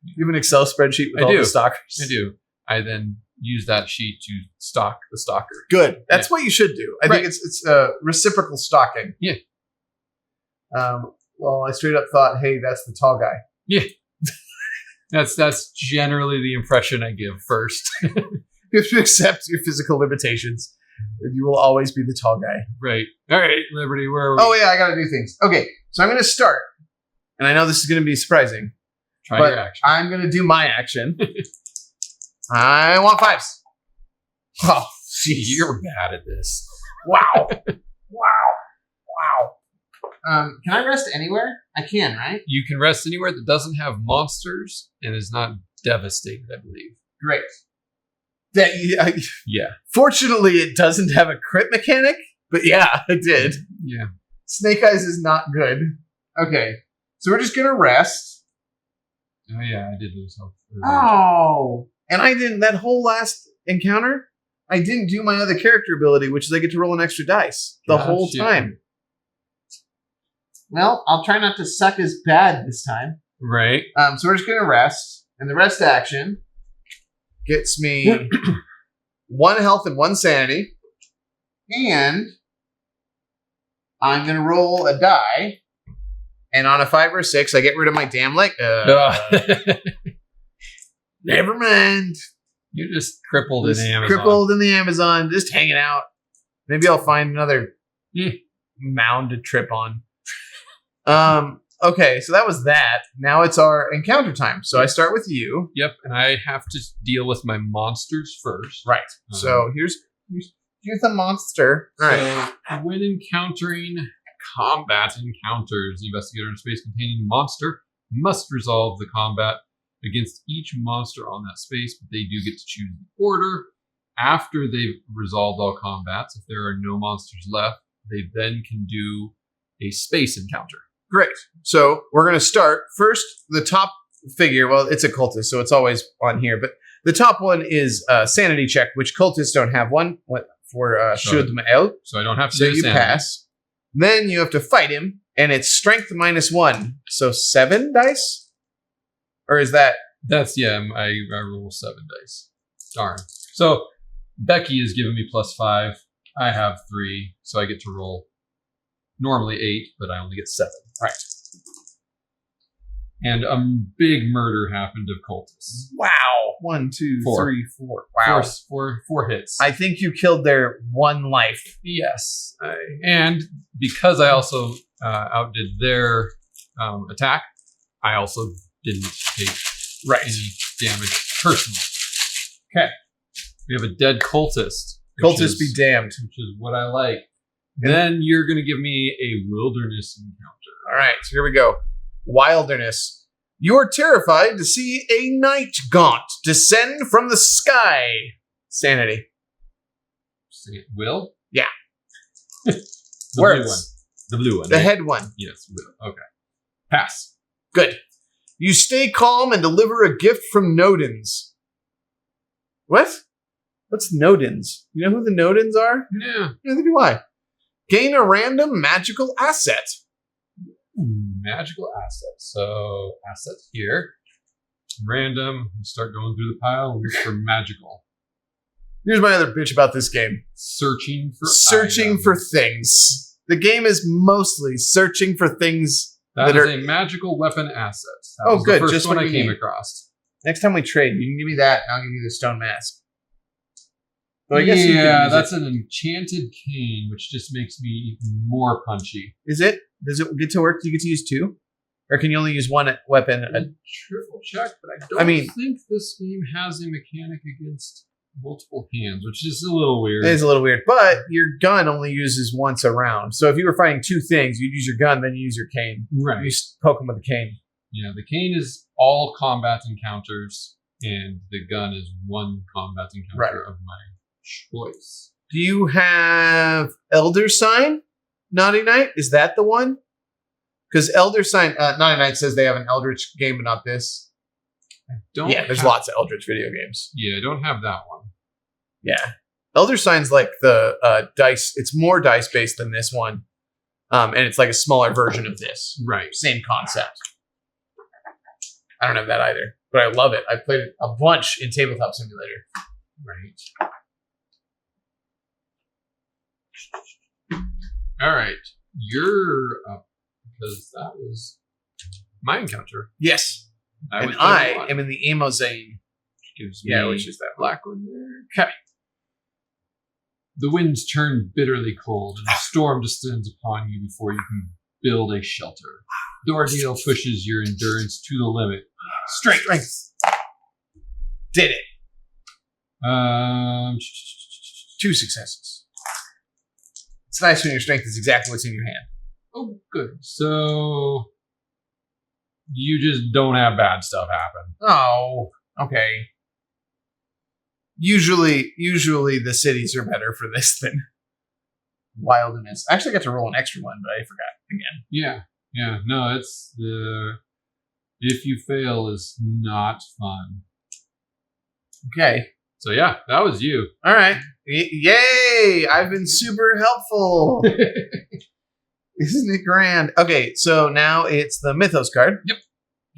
You have an Excel spreadsheet with all the stalkers?
I do. I then use that sheet to stalk the stalker.
Good. That's what you should do. I think it's reciprocal stalking.
Yeah.
Well, I straight up thought, hey, that's the tall guy.
Yeah. That's generally the impression I give first.
You have to accept your physical limitations. You will always be the tall guy.
Right. All right, Liberty, where are we?
Oh, yeah, I got to do things. Okay, so I'm going to start. And I know this is going to be surprising.
Try your action.
I'm going to do my action. I want 5s. Oh, jeez.
You're bad at this.
Wow. Can I rest anywhere? I can, right?
You can rest anywhere that doesn't have monsters and is not devastated, I believe.
Great.
Yeah.
Fortunately, it doesn't have a crit mechanic, but yeah, it did.
Yeah.
Snake Eyes is not good. Okay, so we're just going to rest.
Oh, yeah, I did lose health.
Oh, and I didn't, that whole last encounter, I didn't do my other character ability, which is I get to roll an extra dice the whole time. Well, I'll try not to suck as bad this time.
Right.
So we're just going to rest. And the rest action gets me 1 health and 1 sanity. And I'm going to roll a die. And on a 5 or 6, I get rid of my damn leg. Never mind.
You're just crippled in the Amazon.
Crippled in the Amazon, just hanging out. Maybe I'll find another mound to trip on. Okay, so that was that. Now it's our encounter time. So I start with you.
Yep, and I have to deal with my monsters first.
Right. So here's the monster. All right.
So when encountering combat encounters, the investigator in a space containing a monster must resolve the combat against each monster on that space, but they do get to choose the order. After they've resolved all combats, if there are no monsters left, they then can do a space encounter.
Great. So we're going to start first. The top figure, well, it's a cultist, so it's always on here. But the top one is a sanity check, which cultists don't have one for Shudmael.
So I don't have to
So
do
you
sanity.
pass. Then you have to fight him, and it's strength -1. So 7 dice? Or is that...
That's, I roll 7 dice. Darn. So Becky is giving me +5. I have 3, so I get to roll normally 8, but I only get 7.
Right.
And a big murder happened of cultists.
Wow. 1, 2,
4.
3, 4. Wow.
Four hits.
I think you killed their one life.
Yes. And because I also outdid their attack, I also didn't take any damage personally. Okay. We have a dead cultist.
Cultists be damned.
Which is what I like. Then you're going to give me a wilderness encounter.
All right, so here we go. Wilderness. You're terrified to see a night gaunt descend from the sky. Sanity.
Say it, Will?
Yeah.
The
Words.
blue one. The blue one.
The
right?
head one.
Yes, Will. Okay. Pass.
Good. You stay calm and deliver a gift from Nodens. What? What's Nodens? You know who the Nodens are?
Yeah.
Neither do I. Gain a random magical asset.
Magical asset. So, asset here. Random. Start going through the pile. Look for magical.
Here's my other bitch about this game.
Searching for
things. The game is mostly searching for things
that
are...
is a magical weapon asset. That
Oh,
was
good.
The first
Just
one
what
I
you
came
need.
across.
Next time we trade, you can give me that, and I'll give you the stone mask. Well, I guess you can use
that's
it.
an enchanted cane, which just makes me even more punchy.
Is it? Does it get to work? Do you get to use 2? Or can you only use one weapon?
Triple check, but I don't think this game has a mechanic against multiple hands, which is a little weird.
It is a little weird, but your gun only uses once a round. So if you were fighting 2 things, you'd use your gun, then you use your cane.
Right.
You poke them with the cane.
Yeah, the cane is all combat encounters, and the gun is one combat encounter of my choice.
Do you have Elder Sign, Naughty Knight? Is that the one? Because Elder Sign, Naughty Knight says they have an Eldritch game, but not this.
I don't.
Yeah, there's lots of Eldritch video games.
Yeah, I don't have that one.
Yeah. Elder Sign's like the dice. It's more dice based than this one. And it's like a smaller version of this.
Right.
Same concept. I don't have that either, but I love it. I've played it a bunch in Tabletop Simulator.
Right. All right. You're up because that was my encounter.
Yes. And I am in the Amozane.
Gives me
which is that
black one there. Okay. The winds turn bitterly cold, and a storm descends upon you before you can build a shelter. The ordeal pushes your endurance to the limit.
Strength. Did it. 2 successes. It's nice when your strength is exactly what's in your hand.
Oh, good. So you just don't have bad stuff happen.
Oh, okay. Usually the cities are better for this than wilderness. I actually got to roll an extra one, but I forgot again.
Yeah. No, it's the if you fail is not fun.
Okay.
So yeah, that was you.
All right. Yay! I've been super helpful. Isn't it grand? Okay, so now it's the Mythos card.
Yep.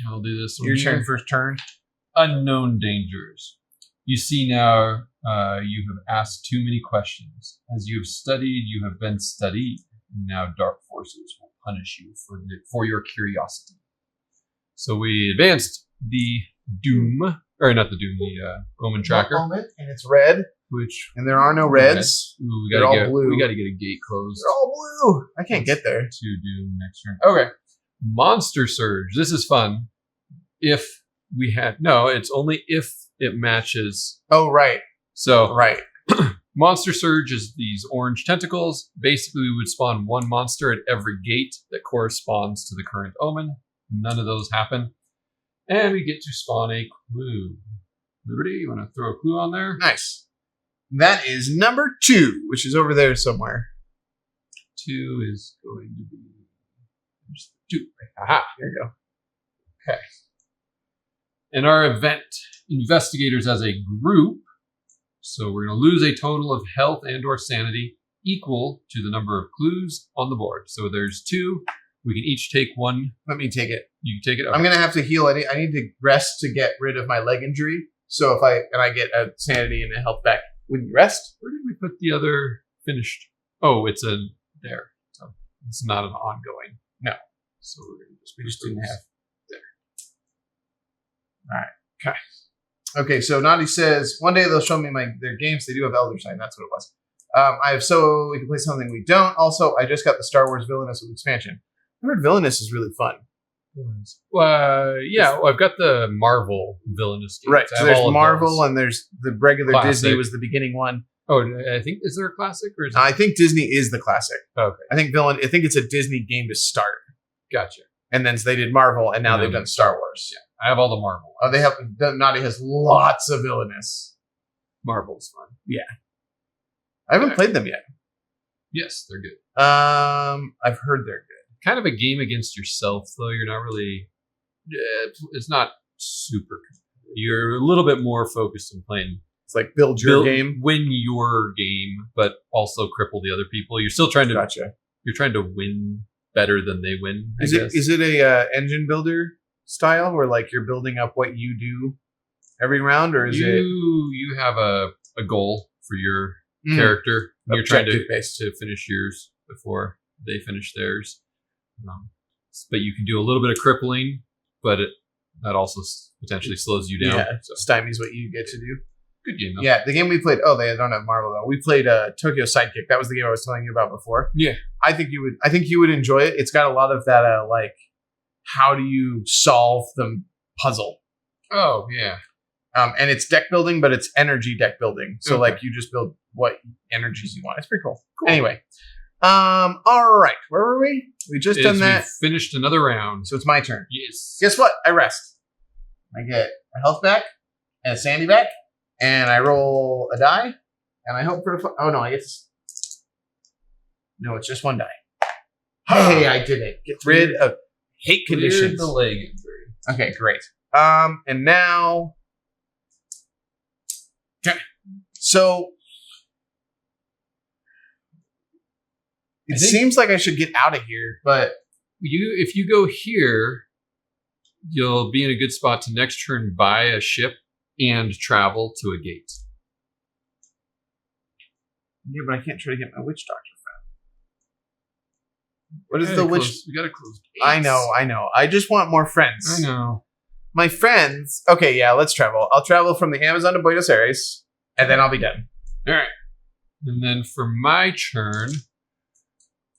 I'll do this one.
Your
here.
turn, first turn.
Unknown dangers. You see now you have asked too many questions. As you have studied, you have been studied. And now dark forces will punish you for your curiosity. So we advanced the Doom, or not the Doom, the Omen Tracker.
Omen, and it's red. And there are no reds.
Ooh,
They're all blue.
We gotta get a gate closed.
They're all blue. I can't get there.
To Doom next turn. Okay. Monster Surge. This is fun. If we had... No, it's only if it matches.
Oh, right.
So...
Right.
Monster Surge is these orange tentacles. Basically, we would spawn one monster at every gate that corresponds to the current omen. None of those happen. And we get to spawn a clue. Liberty, you want to throw a clue on there?
Nice. That is number 2, which is over there somewhere.
2 is going to be... There's 2. Aha.
There you go.
Okay. In our event, investigators as a group, so we're going to lose a total of health and or sanity equal to the number of clues on the board. So there's 2. We can each take 1.
Let me take it.
You can take it. Okay.
I'm going to have to heal. I need to rest to get rid of my leg injury. So if I get a sanity and a health back when you rest.
Where did we put the other finished? Oh, it's there. So it's not an ongoing.
No.
So
we just didn't have there. All right. Okay. Okay. So Naughty says one day they'll show me their games. They do have Eldritch. That's what it was. We can play something we don't. Also, I just got the Star Wars Villainous with expansion. I heard Villainous is really fun.
Yeah, I've got the Marvel Villainous games.
Right. So there's Marvel and there's the regular classic. Disney was the beginning one.
Oh, I think is there a classic or is
I think Disney is the classic.
Okay.
I think it's a Disney game to start.
Gotcha.
And then they did Marvel, and now they've done Star Wars.
Yeah, I have all the Marvel.
Oh, they have. Naughty has lots of Villainous.
Marvel's fun.
Yeah. I haven't played them yet.
Yes, they're good.
I've heard they're good.
Kind of a game against yourself, though. You're not really. It's not super. You're a little bit more focused on playing.
It's like build your game,
win your game, but also cripple the other people. You're still trying to.
Gotcha.
You're trying to win better than they win.
Is it a engine builder style where like you're building up what you do every round, or is
you have a goal for your character? And you're trying to finish yours before they finish theirs. But you can do a little bit of crippling, but that also potentially slows you down.
Yeah, so stymies what you get to do.
Good game, though.
Yeah, the game we played. Oh, they don't have Marvel though. We played Tokyo Sidekick. That was the game I was telling you about before.
Yeah,
I think you would enjoy it. It's got a lot of that like, how do you solve the puzzle?
Oh yeah.
And it's deck building, but it's energy deck building. So like you just build what energies you want. It's pretty cool. Anyway. All right. Where were we? We just done that.
We finished another round.
So it's my turn.
Yes.
Guess what? I rest. I get a health back and a sandy back, and I roll a die, and I hope for oh no, I get no, it's just one die. Hey, I did it. Get rid of hate conditions.
The leg injury.
Okay, great. And now, so. It seems like I should get out of here, but
if you go here, you'll be in a good spot to next turn buy a ship and travel to a gate.
Yeah, but I can't try to get my witch doctor friend. What is the witch?
We gotta close gates.
I know. I just want more friends.
I know.
My friends. Okay, yeah, let's travel. I'll travel from the Amazon to Buenos Aires, and then I'll be done.
All right. And then for my turn.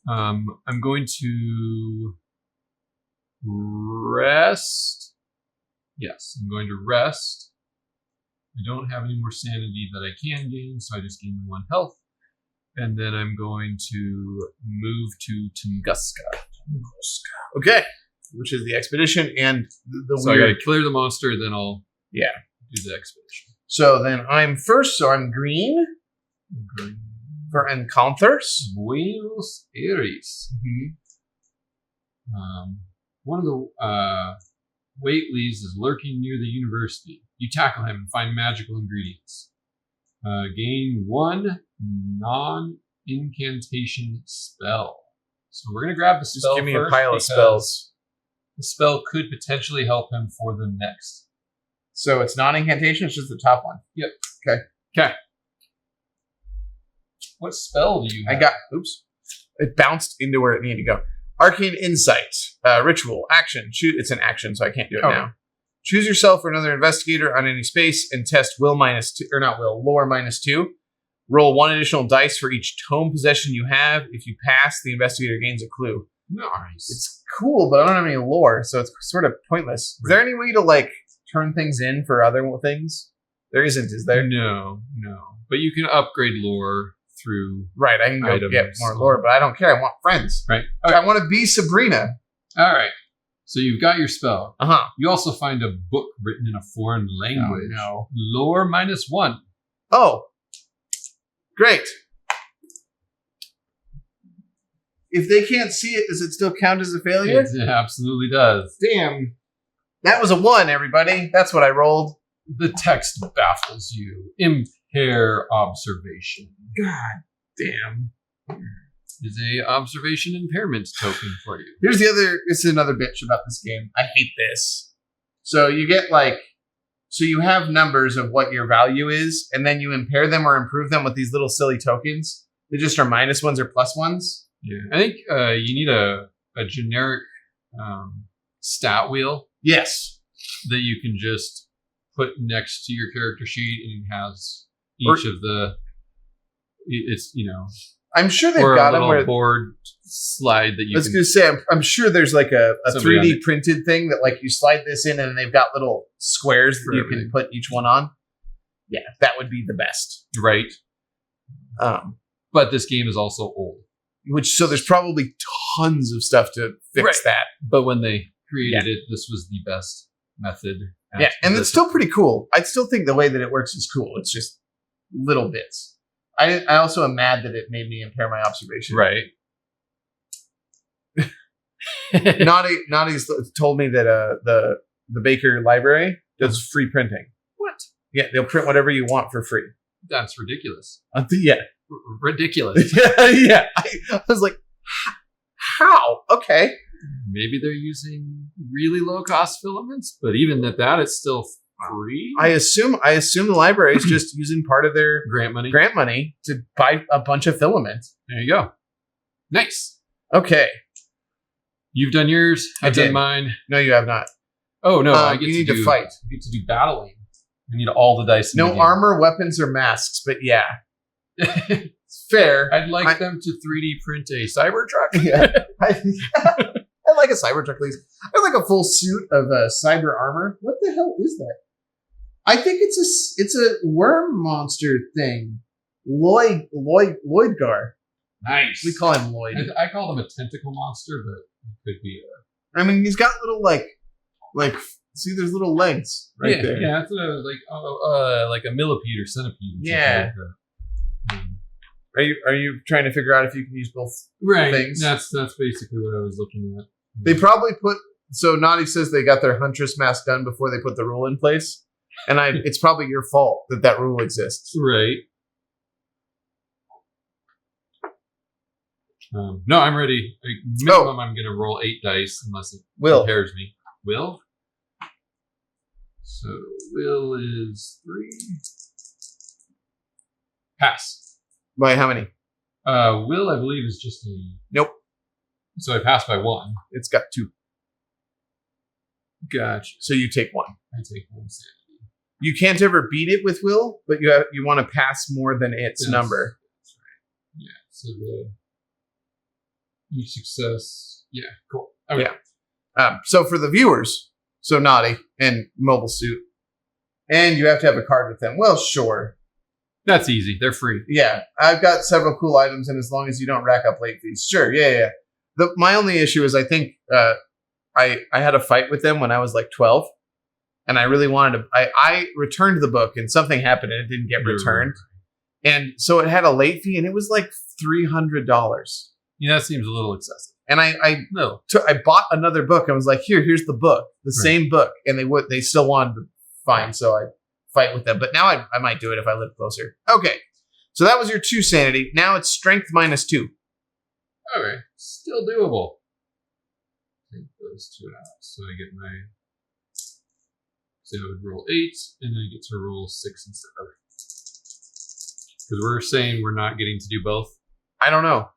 I'm going to rest. Yes, I'm going to rest. I don't have any more sanity that I can gain, so I just gain 1 health. And then I'm going to move to Tunguska.
Okay. Which is the expedition and the
So I gotta clear the monster, then I'll do the expedition.
So then I'm first, so I'm green.
Green.
For encounters.
Buenos Aires. One of the Whateleys is lurking near the university. You tackle him and find magical ingredients. Gain 1 non-incantation spell. So we're going to grab the spell.
Just give me a pile of spells.
The spell could potentially help him for the next.
So it's non-incantation, it's just the top one.
Yep.
Okay.
What spell do you have?
It bounced into where it needed to go. Arcane Insight. Ritual. Action. It's an action, so I can't do it now. Choose yourself or another investigator on any space and test lore -2. Roll 1 additional dice for each tome possession you have. If you pass, the investigator gains a clue.
Nice.
It's cool, but I don't have any lore, so it's sort of pointless. Is there any way to like turn things in for other things? There isn't, is there?
No. But you can upgrade lore through
I can go get more lore, but I don't care. I want friends.
Right.
Okay. I want to be Sabrina.
All right. So you've got your spell.
Uh-huh.
You also find a book written in a foreign language.
Oh, no.
Lore -1.
Oh. Great. If they can't see it, does it still count as a failure?
It absolutely does.
Damn. That was a 1, everybody. That's what I rolled.
The text baffles you. Impair observation.
God damn.
Is a observation impairment token for you.
Here's it's another bitch about this game. I hate this. So you get so you have numbers of what your value is, and then you impair them or improve them with these little silly tokens. They just are -1s or +1s.
Yeah, I think you need a generic stat wheel.
Yes.
That you can just put next to your character sheet, and it has each of the. It's
I'm sure they've
or
got
a
them
little
where.
board slide that you.
I was
can,
going to say, I'm sure there's like a
Somebody on
3D
it.
printed thing that you slide this in, and they've got little squares that
For
you
everything.
can put each one on. Yeah, that would be the best.
right,
But
this game is also old.
so there's probably tons of stuff to fix
Right.
that.
But when they created it, this was the best method.
Yeah, and it's still pretty cool. I still think the way that it works is cool. It's just little bits. I also am mad that it made me impair my observation.
right.
Naughty's told me that the Baker Library does free printing.
What?
Yeah, they'll print whatever you want for free.
That's ridiculous.
Yeah.
Ridiculous.
Yeah. I was like, how? Okay.
Maybe they're using really low cost filaments, but even at that, it's still free.
I assume the library is just using part of their
Grant money.
to buy a bunch of filament.
There you go. Nice.
Okay.
You've done yours.
I
I've
did.
done mine.
No, you have not.
Oh no! I get
you need to fight.
I get to do battling. I need all the dice. In
No
the game.
armor, weapons, or masks, but yeah. It's fair.
I'd like them to 3D print a Cybertruck.
Yeah. I like a Cybertruck, please. I like a full suit of cyber armor. What the hell is that? I think it's a worm monster thing. Lloydgar.
Nice.
We call him Lloyd.
I call him a tentacle monster, but it could be a.
I mean, he's got little see, there's little legs right there.
Yeah, it's like a millipede or centipede. Or
Yeah.
something like that.
Are you trying to figure out if you can use both
Right.
things?
That's basically what I was looking at.
They probably so Naughty says they got their Huntress mask done before they put the rule in place. And it's probably your fault that rule exists.
Right. No, I'm ready. Minimum, I'm going to roll 8 dice unless it compares me. Will? So, Will is 3. Pass.
By how many?
Will, I believe, is just a...
Nope.
So I passed by 1.
It's got 2.
Gotcha.
So you take 1.
I take 1 sanity.
You can't ever beat it with Will, but you want to pass more than its number.
That's right. Yeah. So each success. Yeah. Cool. Okay.
Yeah. So for the viewers, so Naughty and Mobile Suit, and you have to have a card with them. Well, sure.
That's easy. They're free.
Yeah. I've got several cool items, and as long as you don't rack up late fees. Sure. Yeah. My only issue is I think I had a fight with them when I was like 12. And I really wanted to. I returned the book, and something happened, and it didn't get returned. And so it had a late fee, and it was like $300.
Yeah, that seems a little excessive.
And I bought another book. I was like, here's the book, same book, and they still wanted the fine, so I fight with them. But now I might do it if I live closer. Okay, so that was your 2 sanity. Now it's strength -2.
Okay, still doable. Take those 2 out, so I get my. So I would roll 8, and then I get to roll 6 instead of it. Because we're saying we're not getting to do both.
I don't know.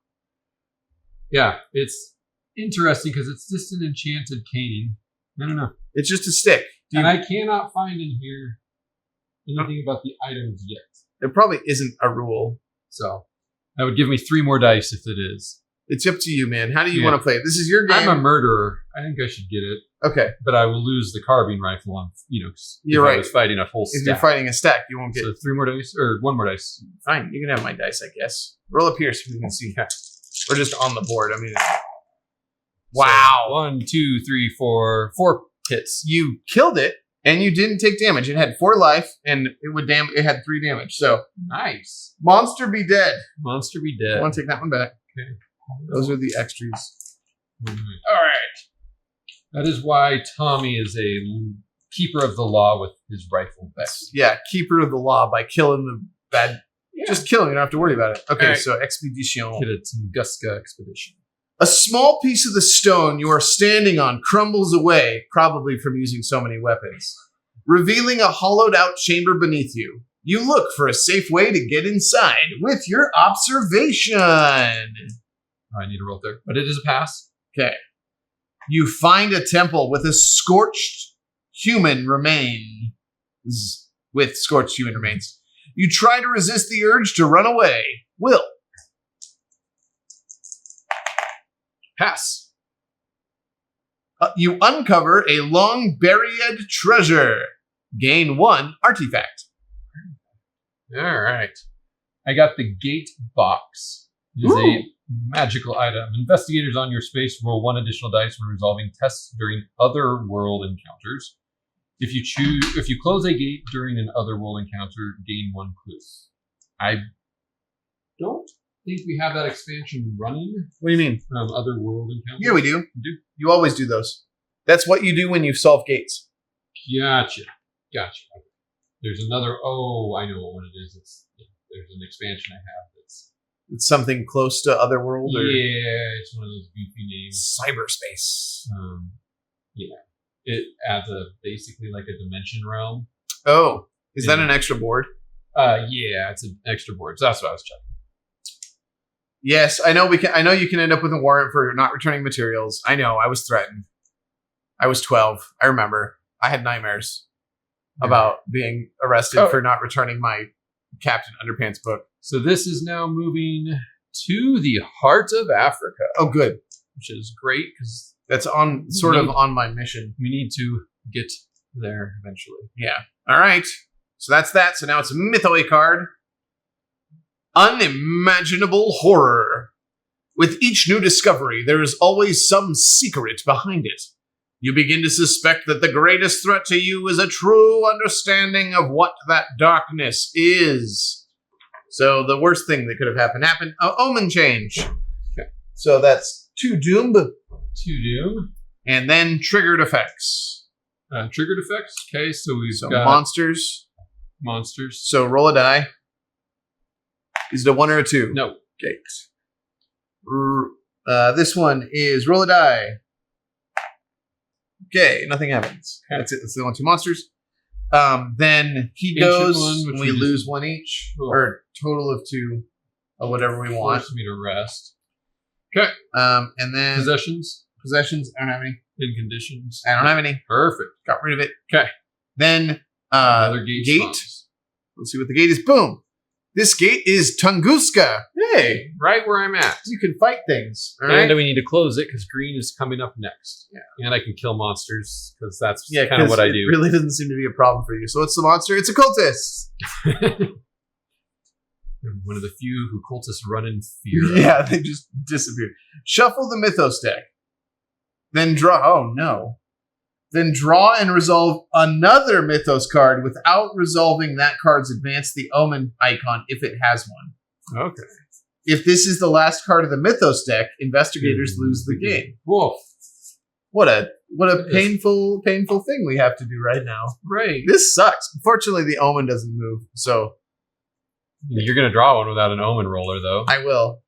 Yeah, it's interesting because it's just an enchanted cane. I don't know.
It's just a stick.
And I cannot find in here anything about the items yet.
There probably isn't a rule.
So that would give me 3 more dice if it is.
It's up to you, man. How do you want to play it? This is your game.
I'm a murderer. I think I should get it.
Okay.
But I will lose the carbine rifle on,
You're
if
right.
I was fighting a full
If
stack.
you're fighting a stack, you won't get...
So 3 more dice? Or 1 more dice.
Fine, you can have my dice, I guess. Roll up here so we can see. We're just on the board. I mean... Wow.
So 1, 2, 3, 4 hits.
You killed it, And you didn't take damage. It had 4 life, and it had 3 damage. So
nice.
monster be dead.
Monster be
I
dead.
want to take that one back.
Okay.
Those are the extras.
All right. That is why Tommy is a keeper of the law with his rifle vest.
Yeah, keeper of the law by killing the bad.
Yeah.
Just kill him. You don't have to worry about it. Okay,
Alright.
so expedition.
Get a Tunguska expedition.
A small piece of the stone you are standing on crumbles away, probably from using so many weapons, revealing a hollowed-out chamber beneath you. You look for a safe way to get inside with your observation.
I need to roll there, but it is a pass.
Okay. You find a temple with a scorched human remains. With scorched human remains. You try to resist the urge to run away. Will.
Pass.
You uncover a long buried treasure. Gain 1 artifact.
All right. I got the gate box. It is
Ooh.
a magical item. Investigators on your space roll 1 additional dice when resolving tests during other world encounters. If you close a gate during an other world encounter, gain 1 clue. I don't think we have that expansion running.
What do you mean?
Other world encounters.
Yeah, we do.
We do.
You always do those. That's what you do when you solve gates.
Gotcha. There's another. Oh, I know what one it is. There's an expansion I have that's.
It's something close to Otherworld or
Yeah, it's one of those goofy names.
cyberspace.
Yeah, it adds basically like a dimension realm.
Oh, is that
Yeah.
an extra board?
Yeah, it's an extra board. So that's what I was checking.
Yes, I know. I know you can end up with a warrant for not returning materials. I know. I was threatened. I was 12. I remember. I had nightmares about being arrested for not returning my Captain Underpants book.
So this is now moving to the heart of Africa.
Oh, good.
Which is great because
That's on on my mission.
we need to get there eventually.
Yeah. All right. So that's that. So now it's a Mythoe card. Unimaginable horror. With each new discovery, there is always some secret behind it. You begin to suspect that the greatest threat to you is a true understanding of what that darkness is. So the worst thing that could have happened. Omen change.
Okay.
So that's 2 doom.
2 doom.
And then triggered effects.
Triggered effects. Okay, so we've got
monsters.
monsters.
So roll a die. Is it a 1 or a 2?
No.
Okay. This one is roll a die. Okay, nothing happens.
Okay.
That's it. That's the only 2 monsters. Then he
Ancient
goes,
one,
and
which
we
we
lose
just-
1 each,
Cool.
or total of 2 of whatever we want.
Force me to rest. Okay.
And then
Possessions
possessions. I don't have any.
and conditions.
I don't have any.
Perfect.
Got rid of it.
Okay.
Then
Another gate.
gate.
spawns.
Let's see what the gate is. Boom. This gate is Tunguska. Hey,
Right where I'm at.
you can fight things. All right.
And we need to close it because green is coming up next.
Yeah.
And I can kill monsters because that's
Yeah,
kind of what I
it
do.
really doesn't seem to be a problem for you. So what's the monster? It's a cultist.
I'm one of the few who cultists run in fear.
Yeah, they just disappeared. Shuffle the Mythos deck. Then draw. Oh, no. Then draw and resolve another Mythos card without resolving that card's advance the Omen icon if it has one.
Okay.
If this is the last card of the Mythos deck, investigators lose the game.
Whoa.
What a painful thing we have to do right now.
Right.
This sucks. Unfortunately, the Omen doesn't move, so
You're going to draw one without an omen roller, though.
I will.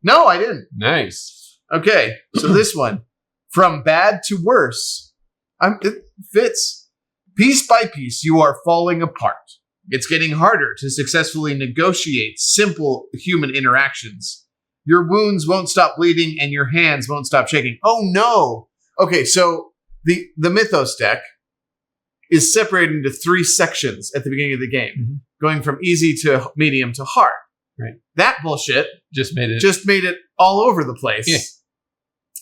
No, I didn't.
Nice.
Okay, so this one. From bad to worse. It fits. Piece by piece, you are falling apart. It's getting harder to successfully negotiate simple human interactions. Your wounds won't stop bleeding and your hands won't stop shaking. Oh no! Okay, so the Mythos deck is separated into 3 sections at the beginning of the game, going from easy to medium to hard.
Right.
That bullshit
Just made it.
all over the place.
Yeah.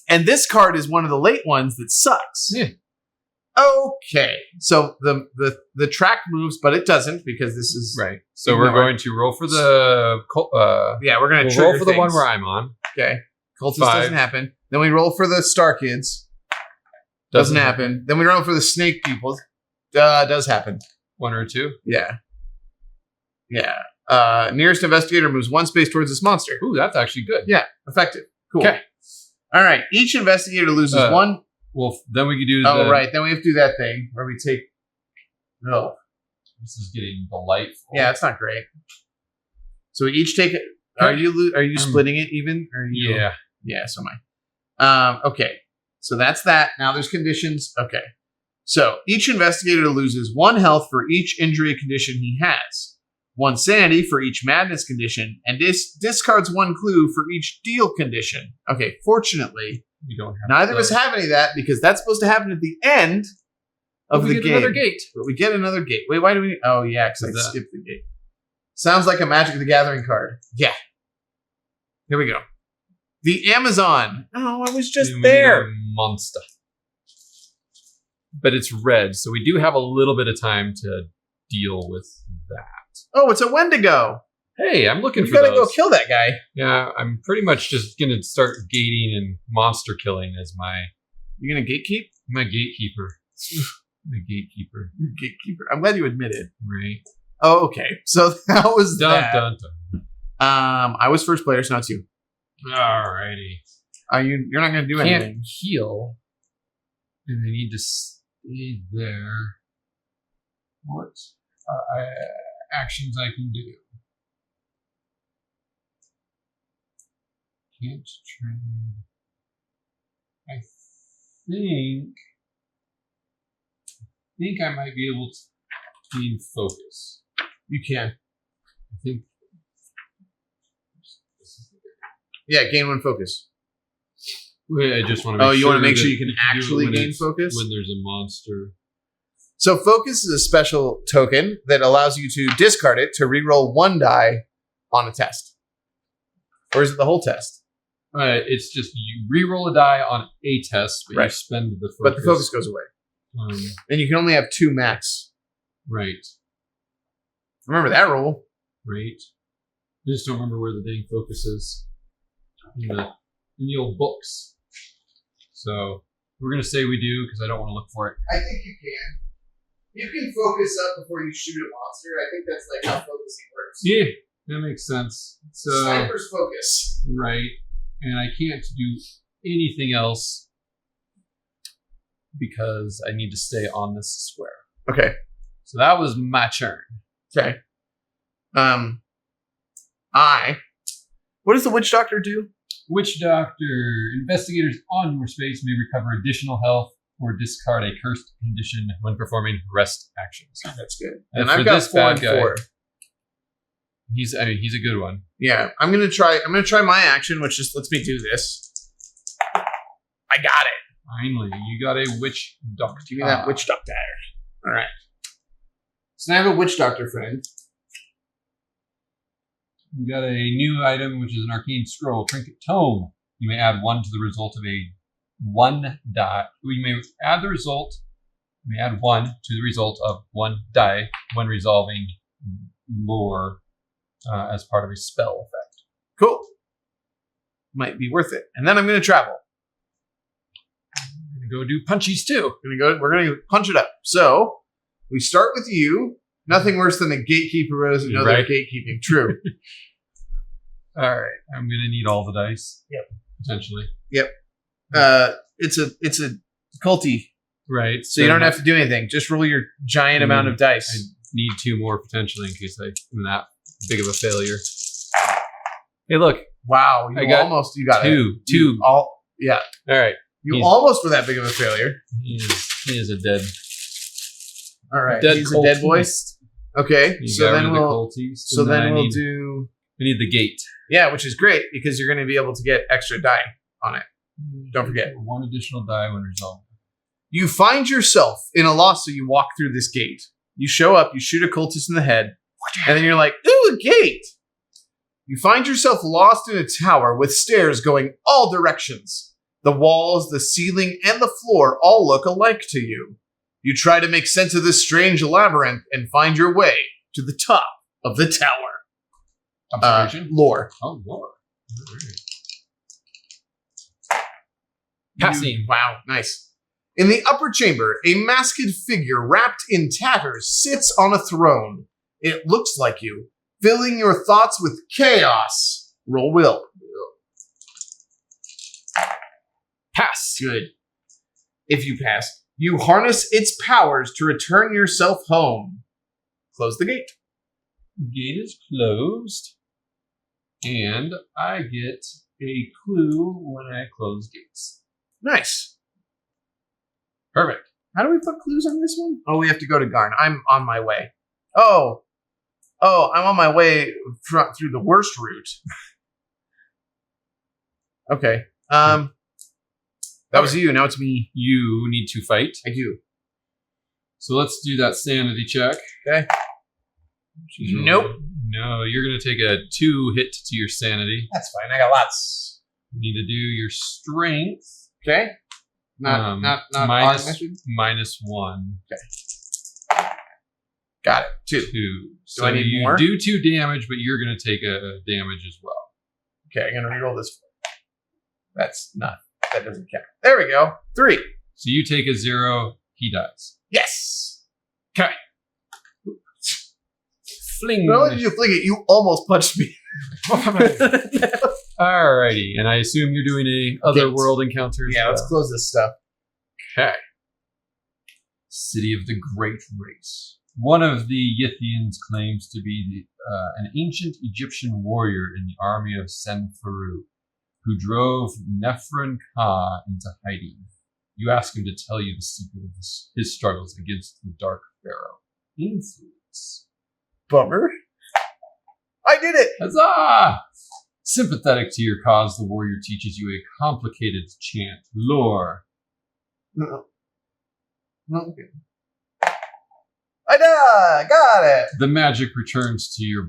And this card is one of the late ones that sucks.
Yeah.
Okay. So the track moves, but it doesn't because this is
Right. So we're going to roll for the.
yeah, we're gonna
We'll
trigger
roll for the one
things.
where I'm on.
Okay. Cultist
5.
doesn't happen. Then we roll for the Star Kids. Doesn't happen. Then we roll for the Snake People. Does happen.
1 or 2?
Yeah. Nearest investigator moves 1 space towards this monster.
Ooh, that's actually good.
Yeah, effective. Cool.
Okay.
All right. Each investigator loses 1.
Well, then we can do
right. Then we have to do that thing where we take... No.
This is getting delightful.
Yeah, it's not great. So we each take it. Are you splitting it even? Or
Yeah.
Yeah, so am I. Okay. So that's that. Now there's conditions. Okay. So each investigator loses 1 health for each injury condition he has, 1 sanity for each madness condition, and discards 1 clue for each deal condition. Okay, fortunately,
we don't have
neither of us have any of that because that's supposed to happen at the end of the game.
Another gate.
But we get another gate. Wait, why do we? Oh, yeah, because I skipped the gate. Sounds like a Magic the Gathering card. Yeah. Here we go. The Amazon. Oh, I was just there.
Monster. But it's red, so we do have a little bit of time to deal with that.
Oh, it's a Wendigo.
Hey, I'm looking for
You gotta
those.
go kill that guy.
Yeah, I'm pretty much just gonna start gating and monster killing as
You gonna gatekeep?
my gatekeeper. My gatekeeper.
Gatekeeper. I'm glad you admit it.
Right.
Oh, okay. So that was that.
Dun.
I was first player, so not you.
Alrighty.
You're not gonna do
Can't
anything.
heal. And I need to stay there. What actions I can do? Can't trade. I think I might be able to gain focus.
You can.
I think.
Yeah, gain 1 focus.
Wait, I just want to.
You want to make sure you can actually gain focus
when there's a monster.
So focus is a special token that allows you to discard it to reroll 1 die on a test. Or is it the whole test?
It's just you reroll a die on a test, but you spend the focus.
But the focus goes away. And you can only have 2 max.
Right.
Remember that rule.
Right. I just don't remember where the dang focus is in the old books. So we're going to say we do because I don't want to look for it.
I think you can. You can focus up before you shoot a monster. I think that's like how focusing works.
Yeah, that makes sense. So,
Sniper's focus.
Right. And I can't do anything else because I need to stay on this square.
Okay.
So that was my turn.
Okay. What does the Witch Doctor do?
Witch Doctor. Investigators on your space may recover additional health or discard a cursed condition when performing rest actions.
That's good.
And
I've got 4 and 4.
He's a good one.
Yeah, I'm gonna try my action, which just lets me do this. I got it.
Finally, you got a Witch Doctor.
Give me that Witch Doctor. All right. So now I have a Witch Doctor friend.
We got a new item, which is an arcane scroll, Trinket Tome. You may add 1 to the result of a 1 die. You may add 1 to the result of 1 die when resolving lore as part of a spell effect.
Cool. Might be worth it. And then I'm going to travel.
I'm going to go do punchies too.
We're going to punch it up. So we start with you. Nothing worse than a gatekeeper who doesn't know they're gatekeeping. True.
All right. I'm going to need all the dice.
Yep.
Potentially.
Yep. It's a culty.
Right.
So you don't have to do anything. Just roll your giant amount of dice.
I need 2 more potentially in case I'm that big of a failure. Hey, look.
Wow. You got
2.
it. 2. All
right.
You almost were that big of a failure.
He is a dead.
All right.
He's
a dead boy. Okay.
So then we'll
do.
We need the gate.
Yeah, which is great because you're going to be able to get extra die on it. Don't forget.
1 additional die when resolved.
You find yourself in a loss, so you walk through this gate. You show up, you shoot a cultist in the head, and then you're like, ooh, a gate! You find yourself lost in a tower with stairs going all directions. The walls, the ceiling, and the floor all look alike to you. You try to make sense of this strange labyrinth and find your way to the top of the tower.
Observation?
Lore.
Oh, lore. Passing.
Wow, nice. In the upper chamber, a masked figure wrapped in tatters sits on a throne. It looks like you, filling your thoughts with chaos. Roll will.
Pass.
Good. If you pass, you harness its powers to return yourself home. Close the gate.
Gate is closed. And I get a clue when I close gates.
Nice.
Perfect.
How do we put clues on this one? Oh, we have to go to Garn. I'm on my way. Oh, I'm on my way through the worst route. Okay. That was you. Now it's me.
You need to fight.
I do.
So let's do that sanity check.
Okay. Nope.
No, you're going to take a 2 hit to your sanity.
That's fine. I got lots.
You need to do your strength.
Okay. Not
-1.
Okay. Got it. 2.
2.
Do I need
you
more?
do 2 damage, but you're going to take a damage as well.
Okay, I'm going to reroll this. That doesn't count. There we go. 3.
So you take a 0, he dies.
Yes.
Okay. Fling.
Not only did you fling it, you almost punched me.
Alrighty, and I assume you're doing other world encounters.
Yeah, let's close this stuff.
Okay. City of the Great Race. One of the Yithians claims to be an ancient Egyptian warrior in the army of Senferu, who drove Nephron Ka into hiding. You ask him to tell you the secret of his struggles against the Dark Pharaoh. Influence.
Bummer. I did it!
Huzzah! Sympathetic to your cause, the warrior teaches you a complicated chant, lore.
No. Okay. I got it!
The magic returns to your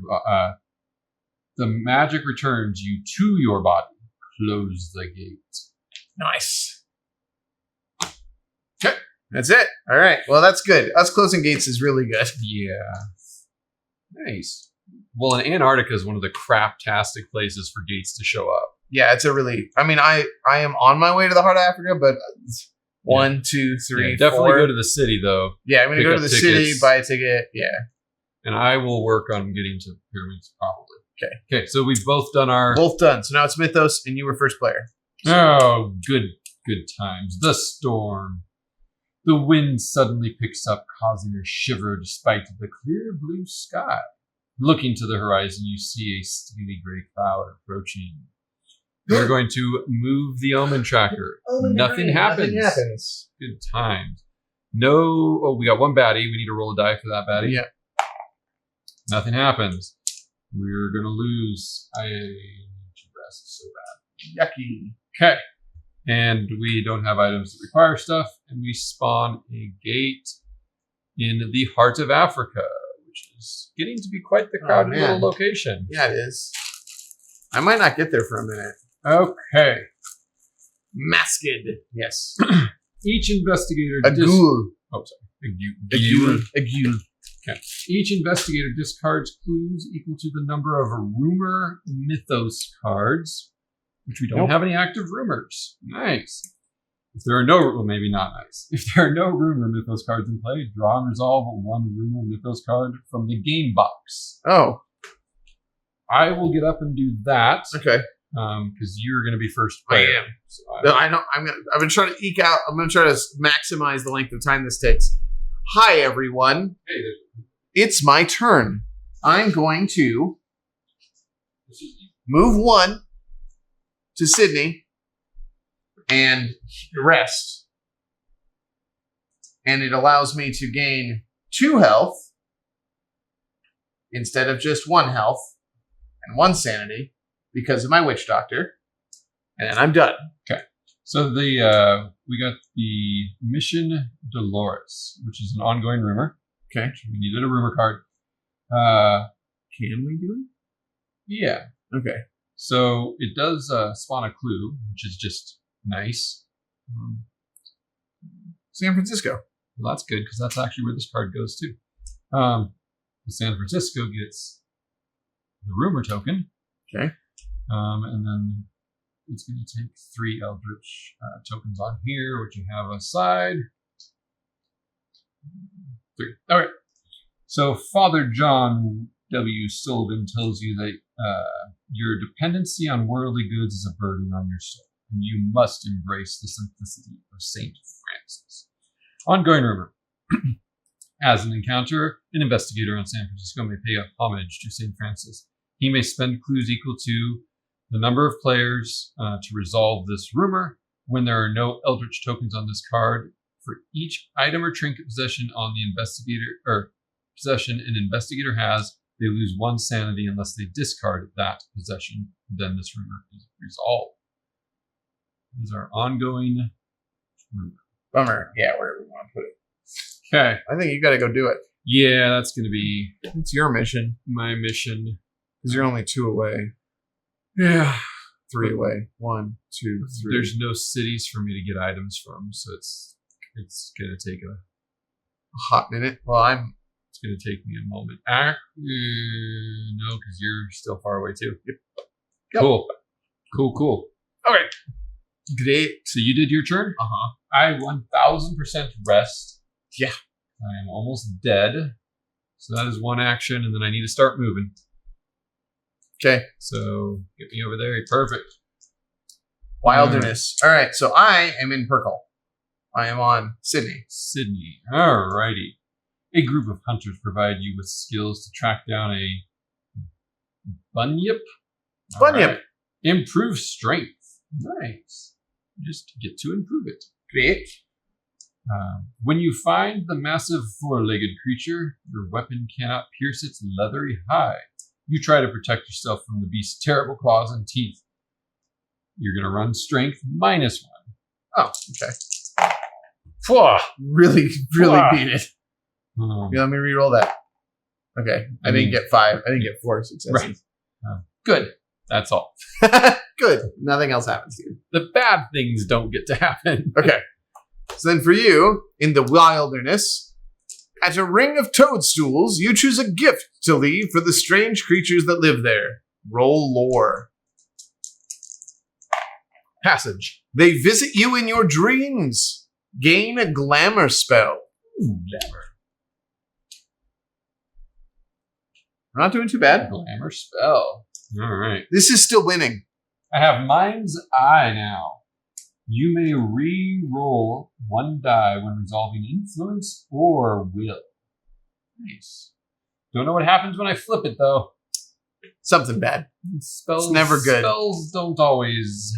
you to your body. Close the gate.
Nice. Okay. That's it. All right. Well, that's good. Us closing gates is really good.
Yeah. Nice. Well, and Antarctica is one of the craptastic places for gates to show up.
Yeah, it's a really... I mean, I am on my way to the heart of Africa, but 1, 2, 3,
yeah, definitely
4.
go to the city, though.
Yeah, I'm going to go to the city, buy a ticket. Yeah.
And I will work on getting to the pyramids, probably.
Okay.
Okay, so we've both done our...
Both done. So now it's Mythos, and you were first player.
Oh, good times. The storm. The wind suddenly picks up, causing a shiver despite the clear blue sky. Looking to the horizon, you see a steely gray cloud approaching. We're going to move the omen tracker. Nothing happens.
Nothing happens.
Good times. No... Oh, we got one baddie. We need to roll a die for that baddie.
Yeah.
Nothing happens. We're going to lose. I need to rest so bad.
Yucky.
Okay. And we don't have items that require stuff. And we spawn a gate in the heart of Africa, which is getting to be quite the crowded little location.
Yeah, it is. I might not get there for a minute.
Okay.
Masked. Yes.
Each investigator...
A ghoul.
Oh, sorry.
A ghoul. A ghoul.
Okay. Each investigator discards clues equal to the number of rumor mythos cards, which we don't have any active rumors. Nice. If there are no, well, maybe not nice. If there are no rumor mythos cards in play, draw and resolve one rumor mythos card from the game box.
Oh.
I will get up and do that.
Okay.
Because you're going to be first player.
I am. So I know. I've been trying to eke out. I'm going to try to maximize the length of time this takes. Hi, everyone.
Hey,
it's my turn. I'm going to move 1 to Sydney and rest. And it allows me to gain 2 health instead of just 1 health and 1 sanity because of my witch doctor. And then I'm done.
Okay. So we got the Mission Dolores, which is an ongoing rumor.
Okay.
We needed a rumor card.
Can we do it?
Yeah.
Okay.
So it does spawn a clue, which is just nice.
San Francisco.
Well, that's good because that's actually where this card goes to. San Francisco gets the rumor token.
Okay.
And then it's going to take 3 Eldritch tokens on here, which you have aside. 3. All right. So Father John W. Sullivan tells you that your dependency on worldly goods is a burden on your soul, and you must embrace the simplicity of Saint Francis. Ongoing rumor. As an encounterer, an investigator on San Francisco may pay homage to Saint Francis. He may spend clues equal to the number of players to resolve this rumor. When there are no Eldritch tokens on this card, for each item or trinket possession on the investigator or possession an investigator has, they lose 1 sanity unless they discard that possession. Then this rumor is resolved. These are ongoing rumor.
Bummer. Yeah, wherever we want to put it.
Okay.
I think you got to go do it.
Yeah, that's going to be
It's your mission.
my mission.
Because you're only 2 away.
Yeah.
3 away. 1, 2, 3.
There's no cities for me to get items from, so it's going to take a
hot minute. Well,
It's going to take me a moment. No, because you're still far away too.
Yep.
Cool.
Okay. Great.
So you did your turn?
Uh-huh.
I 1000% rest.
Yeah.
I am almost dead. So that is 1 action, and then I need to start moving.
Okay.
So get me over there. Perfect.
Wilderness. All right. So I am in Perkle. I am on Sydney.
Sydney. Alrighty. A group of hunters provide you with skills to track down a bunyip.
Bunyip.
Right. Improve strength. Nice. Just get to improve it.
Great.
When you find the massive 4-legged creature, your weapon cannot pierce its leathery hide. You try to protect yourself from the beast's terrible claws and teeth. You're going to run strength -1.
Oh, okay. Really beat it. Yeah, let me re-roll that. Okay. I didn't get 5. I didn't get 4 successes.
Right. Good. That's all.
Good. Nothing else happens to you.
The bad things don't get to happen.
Okay. So then for you, in the wilderness, at a ring of toadstools, you choose a gift to leave for the strange creatures that live there. Roll lore.
Passage.
They visit you in your dreams. Gain a glamour spell.
Glamour.
We're not doing too bad.
Glamour spell. All right.
This is still winning.
I have Mind's Eye now. You may re-roll 1 die when resolving influence or will. Nice. Don't know what happens when I flip it, though.
Something bad.
Spells,
It's never good.
Spells don't always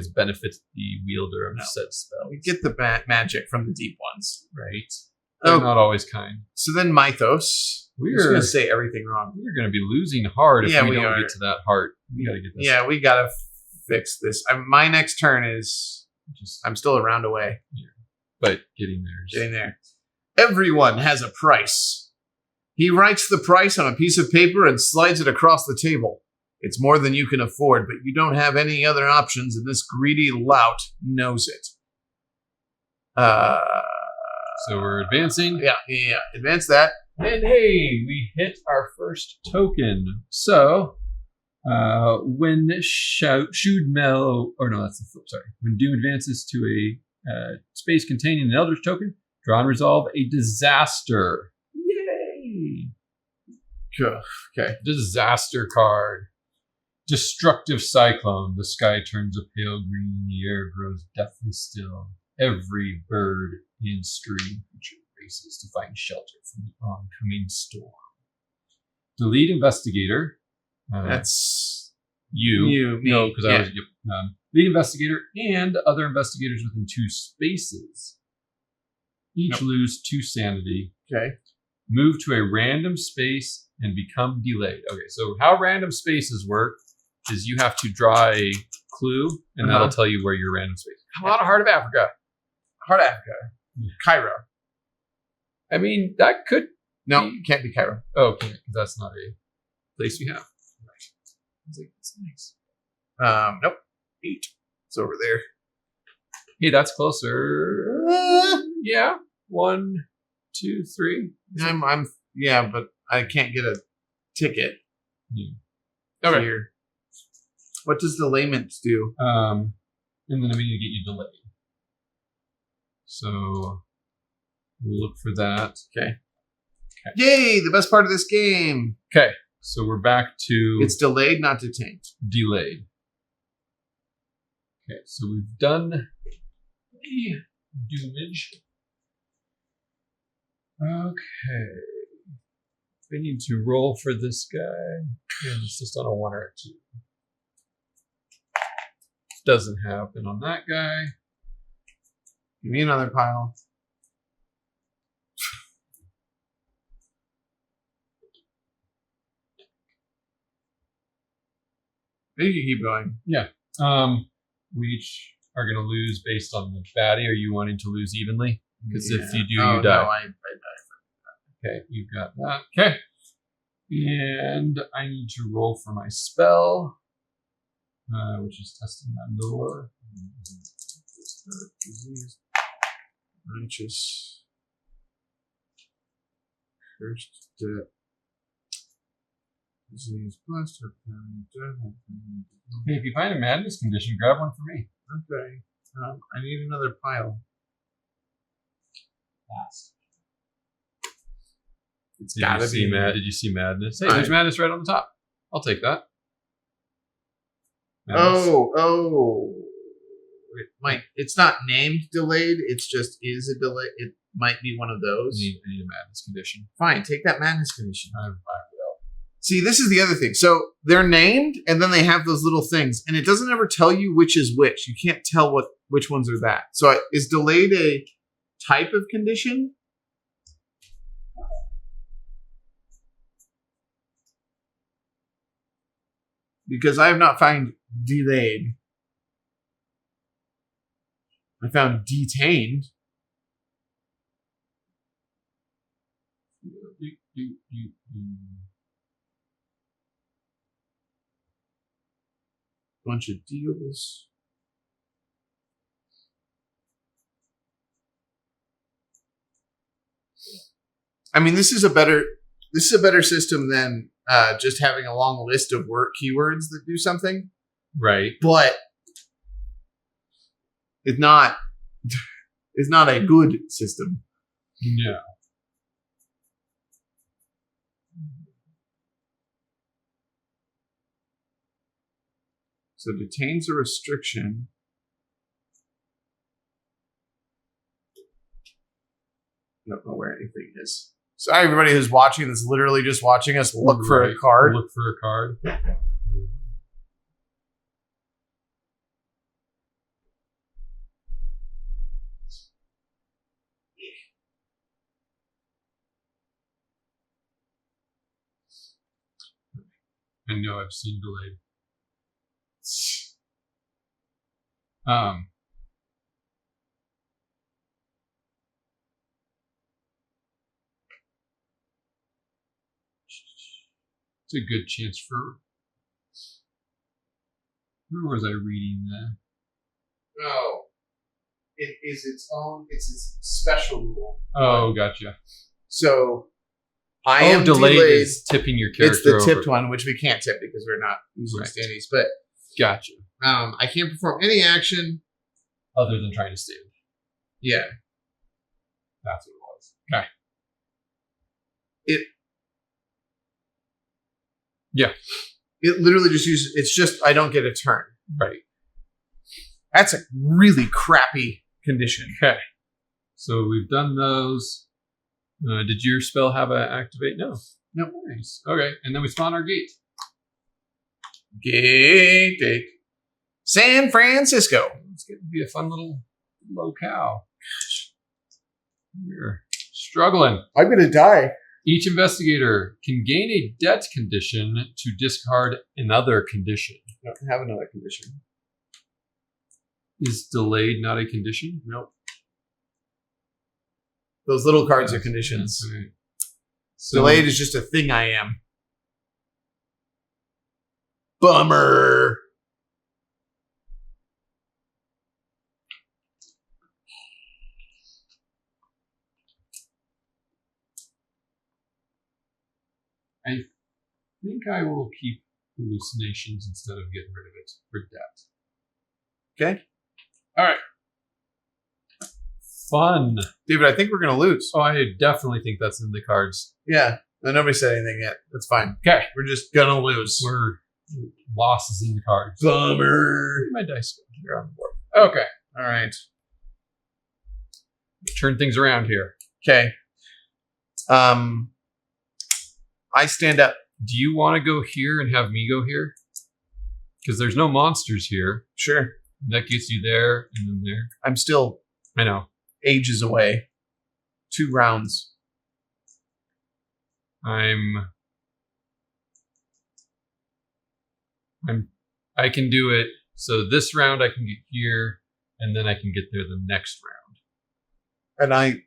benefit the wielder of said spell.
We get the magic from the deep ones.
Right. They're not always kind.
So then Mythos. I'm just going to say everything wrong.
We're going to be losing hard if we don't
are.
get to that heart. We got to get this.
Yeah, we got to fix this. My next turn is... I'm still a round away.
Yeah. But getting there.
Getting there. Everyone has a price. He writes the price on a piece of paper and slides it across the table. It's more than you can afford, but you don't have any other options, and this greedy lout knows it.
So we're advancing.
Yeah. Advance that.
And hey, we hit our first token. So, when when Doom advances to a space containing an Eldritch token, draw and resolve a disaster. Yay!
Okay.
Disaster card. Destructive cyclone. The sky turns a pale green. The air grows deathly still. Every bird and stream creature races to find shelter from the oncoming storm. The lead investigator.
That's
you.
Me.
No, because I was lead investigator and other investigators within 2 spaces. Each lose 2 sanity.
Okay.
Move to a random space and become delayed. Okay, so how random spaces work is you have to draw a clue, and that'll tell you where your random space is. How about Heart of Africa?
Heart of Africa. Cairo.
I mean, that could...
No, can't be Cairo.
Oh, okay, because that's not a place we have. Right. I was like, that's nice.
Nope. 8. It's over there.
Hey, that's closer. Yeah. 1, 2, 3.
Yeah, but I can't get a ticket.
Okay.
Here. What does delayment do?
And then we need to get you delayed. So we'll look for that.
Okay. Yay! The best part of this game.
Okay. So we're back to
It's delayed, not detained.
delayed. Okay. So we've done the doomage. Okay. We need to roll for this guy. And it's just on a 1 or a 2. Doesn't happen on that guy.
Give me another pile. Maybe you keep going.
Yeah. We each are going to lose based on the baddie. Are you wanting to lose evenly? Because if you do, you die.
No, I die.
Okay, you've got that. Okay. And I need to roll for my spell, which is testing my lore.
Disease. Righteous. Cursed death. Disease. Blessed.
Hey, if you find a madness condition, grab one for me.
Okay. I need another pile.
Fast.
It's
Did
gotta
you see
be.
Did you see madness? Hey, there's madness right on the top. I'll take that. Madness.
Oh. It's not named delayed. It's just is a delay. It might be one of
I
those.
need a madness condition.
Fine, take that madness condition.
I will.
See, this is the other thing. So they're named, and then they have those little things, and it doesn't ever tell you which is which. You can't tell which ones are that. So is delayed a type of condition? Because I have not found delayed. I found detained. Bunch of deals. I mean, this is a better system than just having a long list of word keywords that do something.
Right.
But it's not a good system.
No.
So detains a restriction. I don't know where anything is. Sorry, everybody who's watching that's literally just watching us look for a card.
Look for a card. I know I've seen delayed. It's a good chance for. Where was I reading that?
No. It is it's its special rule.
Oh, gotcha.
So I am
delayed
delayed.
is tipping your character
It's the
over.
tipped one, which we can't tip because we're not using
Right.
standees. But
Gotcha.
I can't perform any action.
Other than trying to stay.
Yeah.
That's what it was. Okay.
It literally just uses. It's just I don't get a turn.
Right.
That's a really crappy condition.
Okay. So we've done those. Did your spell have a activate? No.
Nope.
Nice. Okay. And then we spawn our gate.
Gate. San Francisco.
It's going to be a fun little locale. We're struggling.
I'm gonna die.
Each investigator can gain a debt condition to discard another condition.
I don't have another condition.
Is delayed not a condition?
Nope. Those little cards are conditions.
That's right. So,
Delayed is just a thing I am. Bummer.
I think I will keep hallucinations instead of getting rid of it for debt.
Okay.
All right. Fun.
David, I think we're going to lose.
Oh, I definitely think that's in the cards.
Yeah. Nobody said anything yet. That's fine.
Okay.
We're just going to lose.
Loss is in the cards.
Bummer.
My dice here on the board. Okay.
All right.
Turn things around here.
Okay. I stand up.
Do you want to go here and have me go here? Because there's no monsters here.
Sure.
That gets you there and then there.
I'm still
I know.
ages away. 2 rounds.
I can do it. So this round I can get here, and then I can get there the next round.
And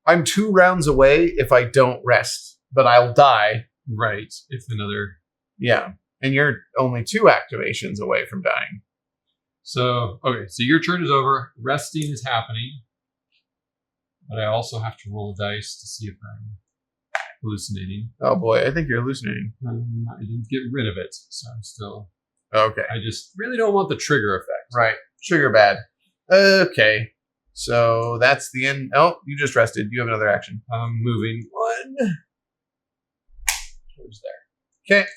I'm 2 rounds away if I don't rest, but I'll die.
Right. If another.
Yeah. And you're only 2 activations away from dying.
So, okay. So your turn is over. Resting is happening. But I also have to roll dice to see if I'm hallucinating.
Oh boy, I think you're hallucinating.
I didn't get rid of it, so I'm still.
Okay.
I just really don't want the trigger effect.
Right. Trigger bad. Okay. So that's the end. Oh, you just rested. You have another action.
I'm moving 1 towards there.
Okay.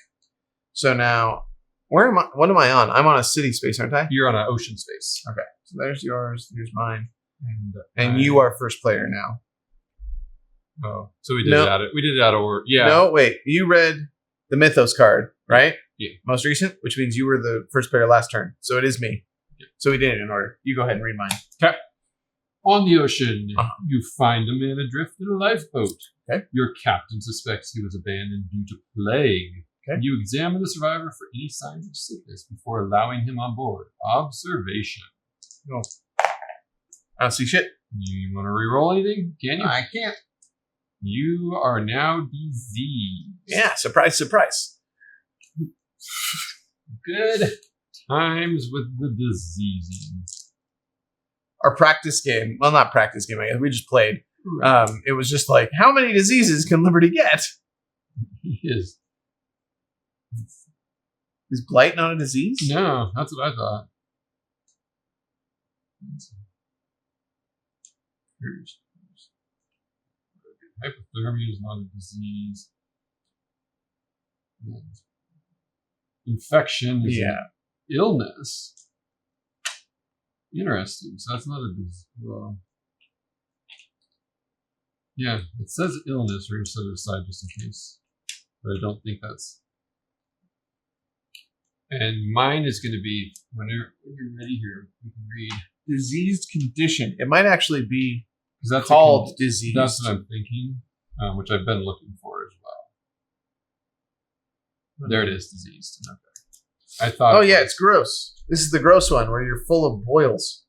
So now, where am I? What am I on? I'm on a city space, aren't I?
You're on an ocean space.
Okay. So there's yours. There's mine.
And
You are first player now.
Oh, so we did it out of order. Yeah.
No, wait. You read the Mythos card, right?
Yeah.
Most recent, which means you were the first player last turn. So it is me.
Yeah.
So we did it in order. You go ahead and read mine.
Okay. On the ocean, you find a man adrift in a lifeboat.
Okay.
Your captain suspects he was abandoned due to plague.
Okay.
You examine the survivor for any signs of sickness before allowing him on board. Observation.
Oh. I don't see shit.
You want to reroll anything? Can you?
I can't.
You are now diseased.
Yeah, surprise, surprise.
Good times with the diseasing.
Our practice game, well, not practice game, I guess, we just played. It was just like, how many diseases can Liberty get?
He is.
Is blight not a disease?
No, that's what I thought. Hypothermia is not a disease. Infection is an illness. Interesting. So that's not a disease. Well, yeah, it says illness. We're going to set it aside just in case. But I don't think that's. And mine is going to be, when you're ready here, we can read.
Diseased condition. It might actually be
that's
called disease.
That's what I'm thinking, which I've been looking for as well. There it is, diseased. Okay. I thought.
Oh yeah, it's gross. This is the gross one where you're full of boils.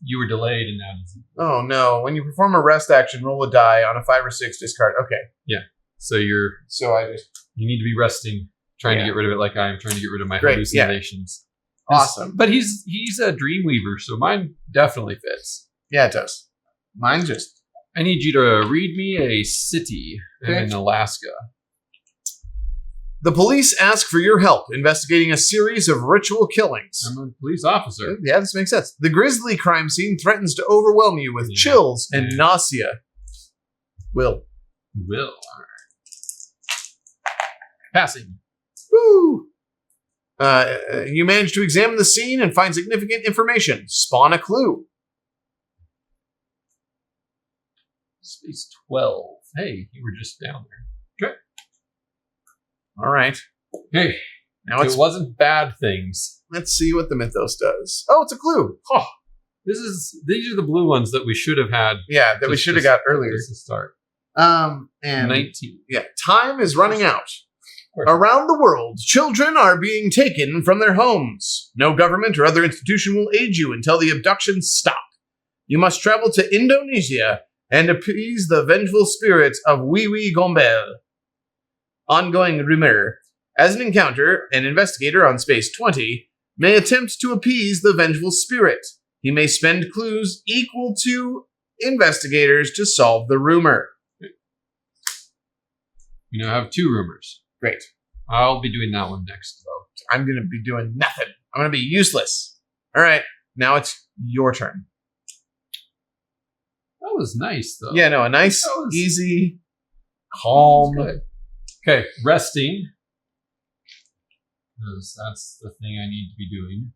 You were delayed and now diseased.
Oh no! When you perform a rest action, roll a die on a 5 or 6 discard. Okay.
Yeah. So you need to be resting, trying to get rid of it, like I am trying to get rid of my hallucinations.
Yeah. Awesome.
But he's a dreamweaver, so mine definitely fits.
Yeah, it does. Mine just.
I need you to read me a city in Alaska.
The police ask for your help investigating a series of ritual killings.
I'm a police officer.
Yeah, this makes sense. The grisly crime scene threatens to overwhelm you with chills and nausea. Will.
All right. Passing.
Woo! You manage to examine the scene and find significant information. Spawn a clue.
Space 12. Hey, you were just down there. Okay.
All right.
Hey, now it wasn't bad things.
Let's see what the Mythos does. Oh, it's a clue.
Oh, these are the blue ones that we should have had.
Yeah, that we should have got earlier.
Just to start.
And
19.
Yeah, time is running out. Around the world, children are being taken from their homes. No government or other institution will aid you until the abductions stop. You must travel to Indonesia and appease the vengeful spirits of Wiwi Gombel. Ongoing rumor. As an encounter, an investigator on Space 20 may attempt to appease the vengeful spirit. He may spend clues equal to investigators to solve the rumor.
We now have 2 rumors.
Great.
I'll be doing that one next, though.
I'm going to be doing nothing. I'm going to be useless. All right. Now it's your turn.
That was nice, though.
Yeah, no, a nice, easy, calm.
Okay, resting. Because that's the thing I need to be doing.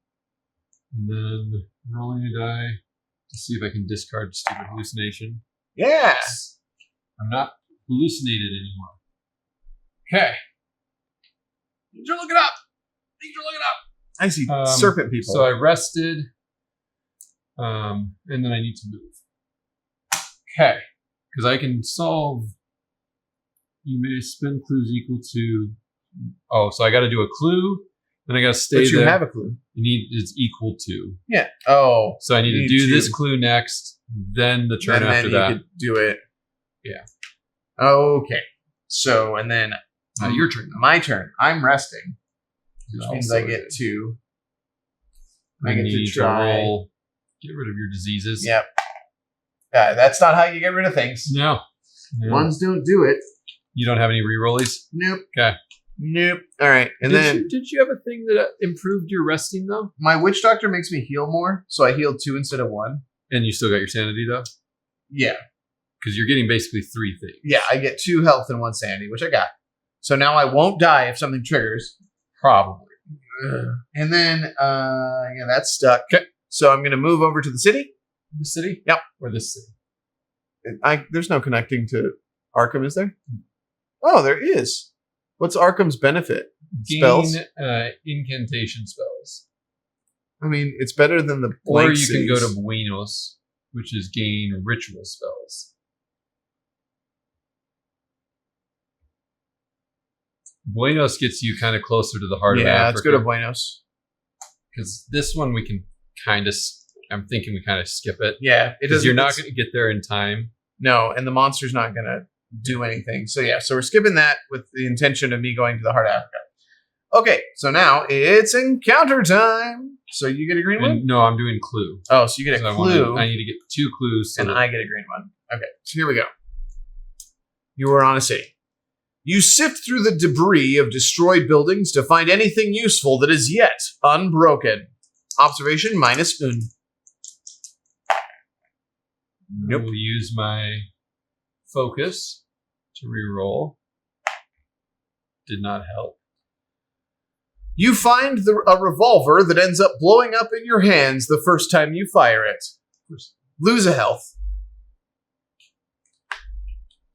And then rolling a die to see if I can discard stupid hallucination.
Yeah.
I'm not hallucinated anymore. Okay. Need to look it up.
I see serpent people.
So I rested. And then I need to move. Okay. Because I can solve. You may spend clues equal to. Oh, so I got to do a clue. Then I got to stay there.
But you have a clue.
It's equal to.
Yeah. Oh.
So I need to do this clue next. Then the turn after that.
You could do it.
Yeah.
Okay. So, and then
your turn.
My turn. I'm resting. Which means I get to. I get to try.
Roll, get rid of your diseases.
Yep. That's not how you get rid of things.
No.
Ones don't do it.
You don't have any rerollies?
Nope.
Okay.
Nope. All right. And
did you have a thing that improved your resting, though?
My witch doctor makes me heal more, so I healed 2 instead of 1.
And you still got your sanity, though?
Yeah.
Because you're getting basically 3 things.
Yeah, I get 2 health and 1 sanity, which I got. So now I won't die if something triggers.
Probably.
And then, yeah, that's stuck.
Okay.
So I'm going to move over to the city.
The city?
Yep.
Or this city?
There's no connecting to Arkham, is there? Oh, there is. What's Arkham's benefit? Spells?
Incantation spells.
I mean, it's better than the
Or
blank
you can
cities.
go to Buenos, which is gain ritual spells. Buenos gets you kind of closer to the heart of Africa.
Yeah, let's go to Buenos.
Because this one we can kind of, I'm thinking we kind of skip it.
Yeah, it doesn't.
You're not going to get there in time.
No, and the monster's not going to do anything. So yeah, so we're skipping that with the intention of me going to the heart of Africa. Okay, so now it's encounter time. So you get a green one?
No, I'm doing clue.
Oh, so you get a clue.
I need to get 2 clues.
And I get a green one. Okay, so here we go. You are on a city. You sift through the debris of destroyed buildings to find anything useful that is yet unbroken. Observation -1.
Nope. I will use my focus to reroll. Did not help.
You find a revolver that ends up blowing up in your hands the first time you fire it. Lose a health.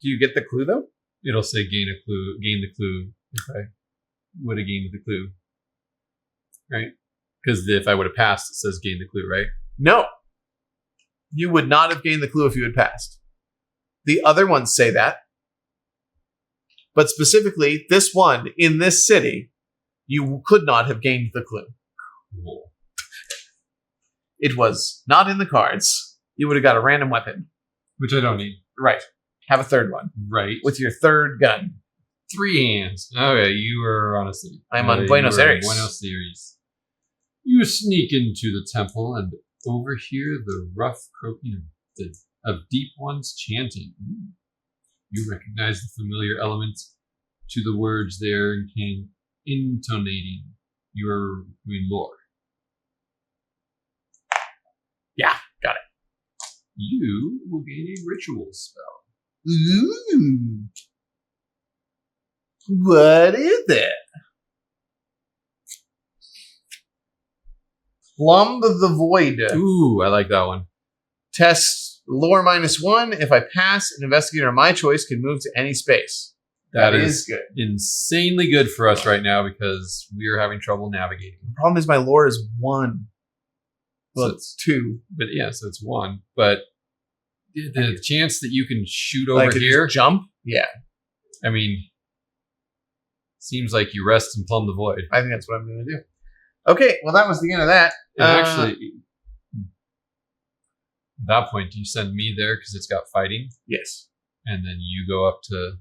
Do you get the clue, though?
It'll say gain the clue if I would have gained the clue. Right? Because if I would have passed, it says gain the clue, right?
No. You would not have gained the clue if you had passed. The other ones say that. But specifically, this one, in this city, you could not have gained the clue.
Cool.
It was not in the cards. You would have got a random weapon.
Which I don't need.
Right. Have a third one.
Right.
With your third gun.
3 hands. Okay, you are on a city.
I'm on Buenos Aires.
Buenos Aires. You sneak into the temple and overhear the rough croaking of deep ones chanting. You recognize the familiar elements to the words there and can intonating. You are doing lore.
Yeah, got it.
You will gain a ritual spell.
Ooh. What is it? Plumb the Void.
Ooh, I like that one.
Test lore -1. If I pass, an investigator of my choice can move to any space. That is good.
Insanely good for us right now because we are having trouble navigating.
The problem is my lore is 1. Well,
So
it's 2.
But yeah, so it's 1. But the chance that you can shoot over
Like
here,
jump? Yeah.
I mean, seems like you rest and plumb the void.
I think that's what I'm going to do. Okay, well, that was the end of that.
And actually, at that point, do you send me there because it's got fighting?
Yes.
And then you go up to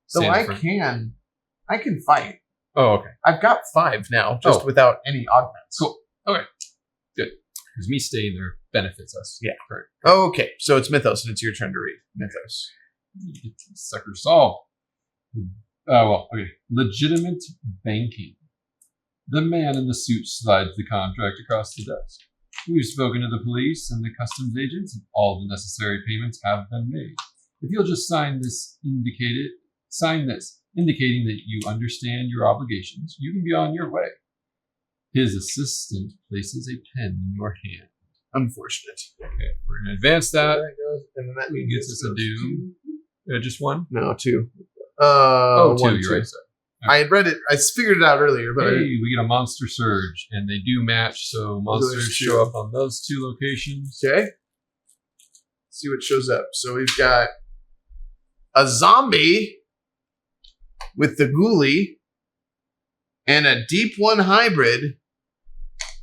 So I can fight.
Oh, okay.
I've got 5 now, just without any augments.
Cool. Okay. Good. Because me staying there benefits us.
Yeah. Okay, so it's Mythos, and it's your turn to read Mythos.
Get these suckers solved. Legitimate banking. The man in the suit slides the contract across the desk. We've spoken to the police and the customs agents, and all the necessary payments have been made. If you'll just sign this, indicating that you understand your obligations, you can be on your way. His assistant places a pen in your hand.
Unfortunate.
Okay, we're going to advance that.
And then that
It gets us a doom. Just one?
No, 2.
Two,
One,
you're right. Sorry.
I had read it. I figured it out earlier, but
Hey, we get a monster surge, and they do match, so monsters show up on those 2 locations.
okay. Let's see what shows up. So we've got a zombie with the ghoulie and a deep one hybrid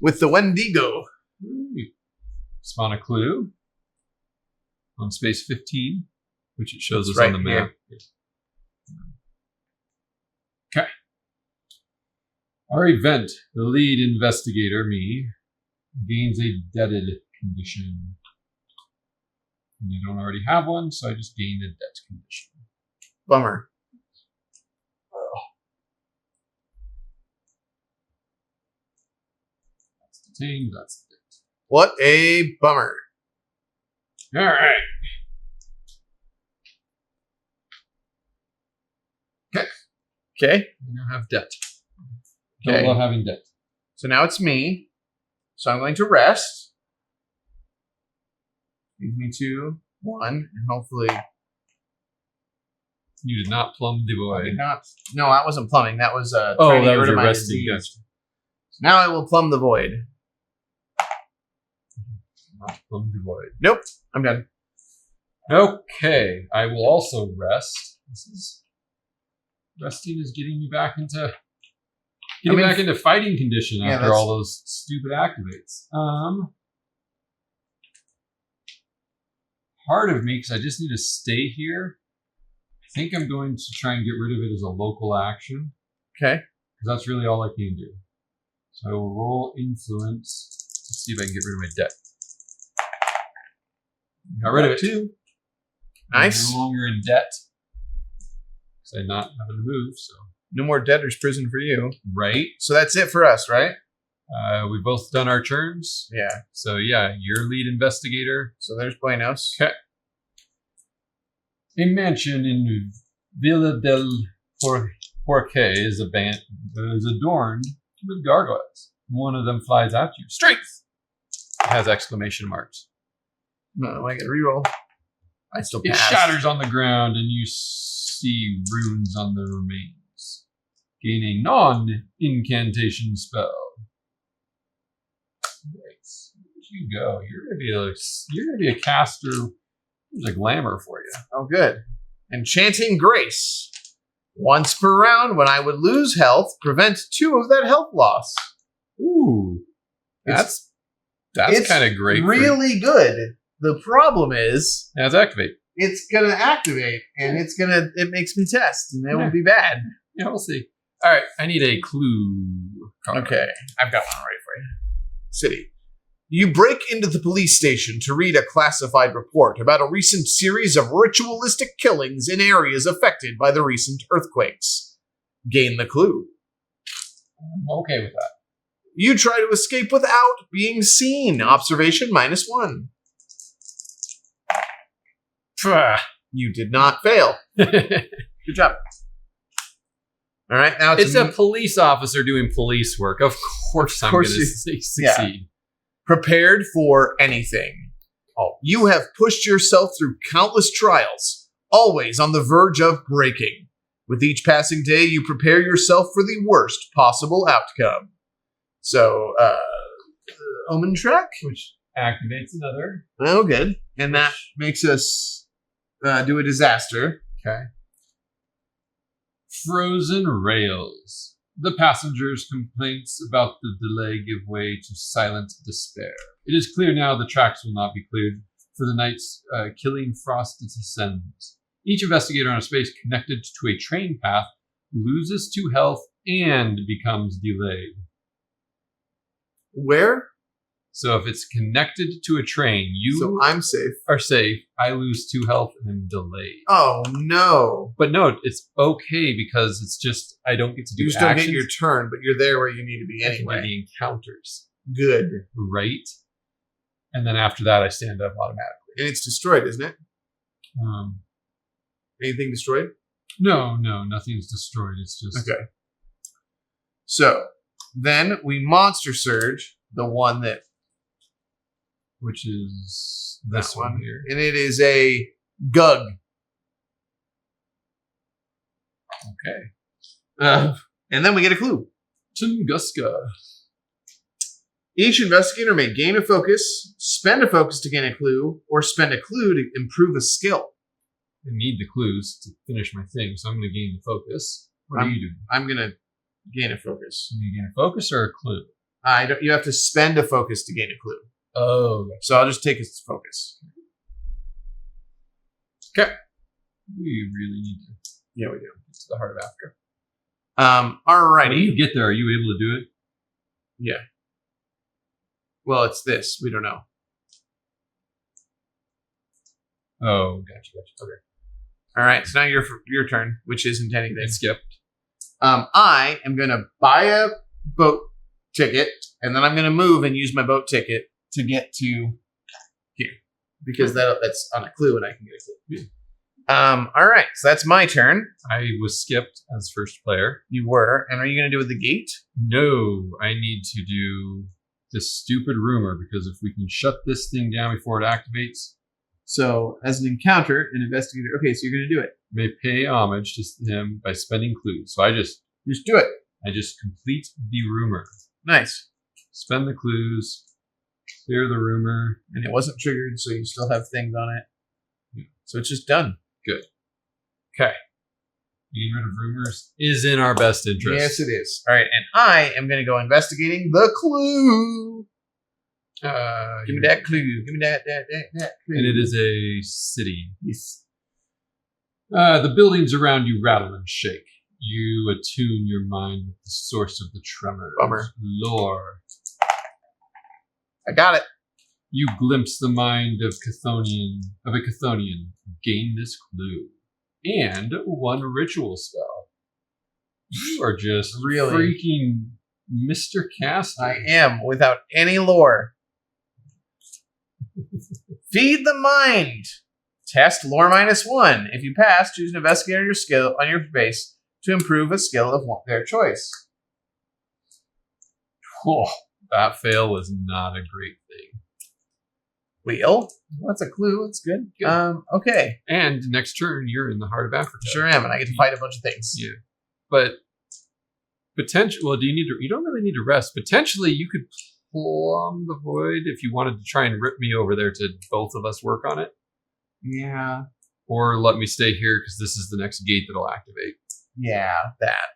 with the Wendigo.
Spawn a clue on space 15, which it shows us
Right
on the map. Okay. Our event, the lead investigator, me, gains a deaded condition. And I don't already have one, so I just gain a debt condition.
Bummer.
That's detained, that's the debt.
What a bummer.
All right.
Okay.
I now have debt.
Okay.
Don't love having debt.
So now it's me. So I'm going to rest. Leave me 2, 1, and hopefully.
You did not plumb the
I
void.
did not. No, that wasn't plumbing. That was
Oh,
trying to
that
get
was
rid of
your
my
resting.
disease.
Gotcha.
So now I will plumb the void.
Not plumb the void.
Nope. I'm done.
Okay, I will also rest. Resting is getting me back into fighting condition
Yeah,
after all those stupid activates. Part of me, because I just need to stay here, I think I'm going to try and get rid of it as a local action,
Okay.
because that's really all I can do. So I will roll influence to see if I can get rid of my debt. Got rid of it too.
Nice.
I'm no longer in debt. Because I'm not having to move, so.
No more debtor's prison for you.
Right.
So that's it for us, right?
We've both done our turns.
Yeah.
So yeah, you're lead investigator.
So there's Buenos.
Okay. A mansion in Villa del Porque is adorned with gargoyles. One of them flies at you. Strength! It has exclamation marks.
No, I get a reroll. I still
It
pass.
shatters on the ground and you see runes on the remains. Gain a non-incantation spell. Nice. Where'd you go? You're gonna be a caster. There's a glamour for you.
Oh, good. Enchanting Grace. Once per round, when I would lose health, prevent 2 of that health loss.
Ooh, that's kind of great.
Really good. The problem is,
Now it's activate.
it's gonna activate, and it makes me test, and it
Yeah.
would be bad.
Yeah, we'll see. All right, I need a clue card.
Okay, I've got one ready for you. City. You break into the police station to read a classified report about a recent series of ritualistic killings in areas affected by the recent earthquakes. Gain the clue.
I'm okay with that.
You try to escape without being seen. Observation -1. You did not fail. Good job. All right, now
It's a police officer doing police work. Of course I'm going to succeed.
Yeah. Prepared for anything.
Oh.
You have pushed yourself through countless trials, always on the verge of breaking. With each passing day, you prepare yourself for the worst possible outcome. So, Omen Track?
Which activates another.
Oh, good. And that makes us do a disaster.
Okay. Frozen rails. The passengers' complaints about the delay give way to silent despair. It is clear now the tracks will not be cleared, for the night's killing frost descends. Each investigator on a space connected to a train path loses 2 health and becomes delayed.
Where?
So if it's connected to a train,
So I'm safe.
are safe. I lose 2 health and am delayed.
Oh no!
But no, it's okay because it's just I don't get to do
You just don't
actions.
get your turn, but you're there where you need to be
I can do
anyway.
the encounters,
Good.
right? And then after that, I stand up automatically.
And it's destroyed, isn't it? Anything destroyed?
No, nothing's destroyed. It's just
Okay. So then we monster surge the one that
which is
that
this one here.
and it is a Gug.
Okay.
And then we get a clue.
Tunguska.
Each investigator may gain a focus, spend a focus to gain a clue, or spend a clue to improve a skill.
I need the clues to finish my thing, so I'm going to gain the focus. What are you doing?
I'm gonna gain a focus.
You gain a focus or a clue?
You have to spend a focus to gain a clue.
Oh,
So I'll just take its focus.
okay. We really need to
Yeah, we do.
get to the heart of Africa.
Alrighty.
When you get there, are you able to do it?
Yeah. Well, it's this. We don't know.
Oh, gotcha. Okay.
All right. So now your turn, which isn't anything.
I skipped.
I am gonna buy a boat ticket, and then I'm gonna move and use my boat ticket to get to here because that's on a clue, and I can get a clue. All right. So that's my turn.
I was skipped as first player.
You were, and are you gonna do with the gate?
No, I need to do this stupid rumor because if we can shut this thing down before it activates,
So as an encounter, an investigator. Okay, so you're gonna do it.
may pay homage to him by spending clues. So I just
do it.
complete the rumor.
Nice.
Spend the clues, clear the rumor.
And it wasn't triggered, so you still have things on it. So it's just done.
Good. Okay. Getting rid of rumors is in our best interest.
Yes, it is. All right, and I am going to go investigating the clue. Give me that clue. Give me that clue.
And it is a city.
Yes.
The buildings around you rattle and shake. You attune your mind with the source of the tremors.
Bummer.
Lore.
I got it.
You glimpse the mind of a Chthonian. Gain this clue. And one ritual spell. You are just
Really?
freaking Mr. Caster.
I am, without any lore. Feed the mind. Test lore -1. If you pass, choose an investigator on your skill on your base to improve a skill of their choice.
Oh, that fail was not a great thing.
Wheel? That's a clue. It's good.
Good.
Okay.
And next turn, you're in the heart of Africa.
Sure am, and I get to fight a bunch of things.
Yeah. But potential. Well, you don't really need to rest. Potentially, you could plumb the void if you wanted to try and rip me over there to both of us work on it.
Yeah.
Or let me stay here because this is the next gate that'll activate.
Yeah, that.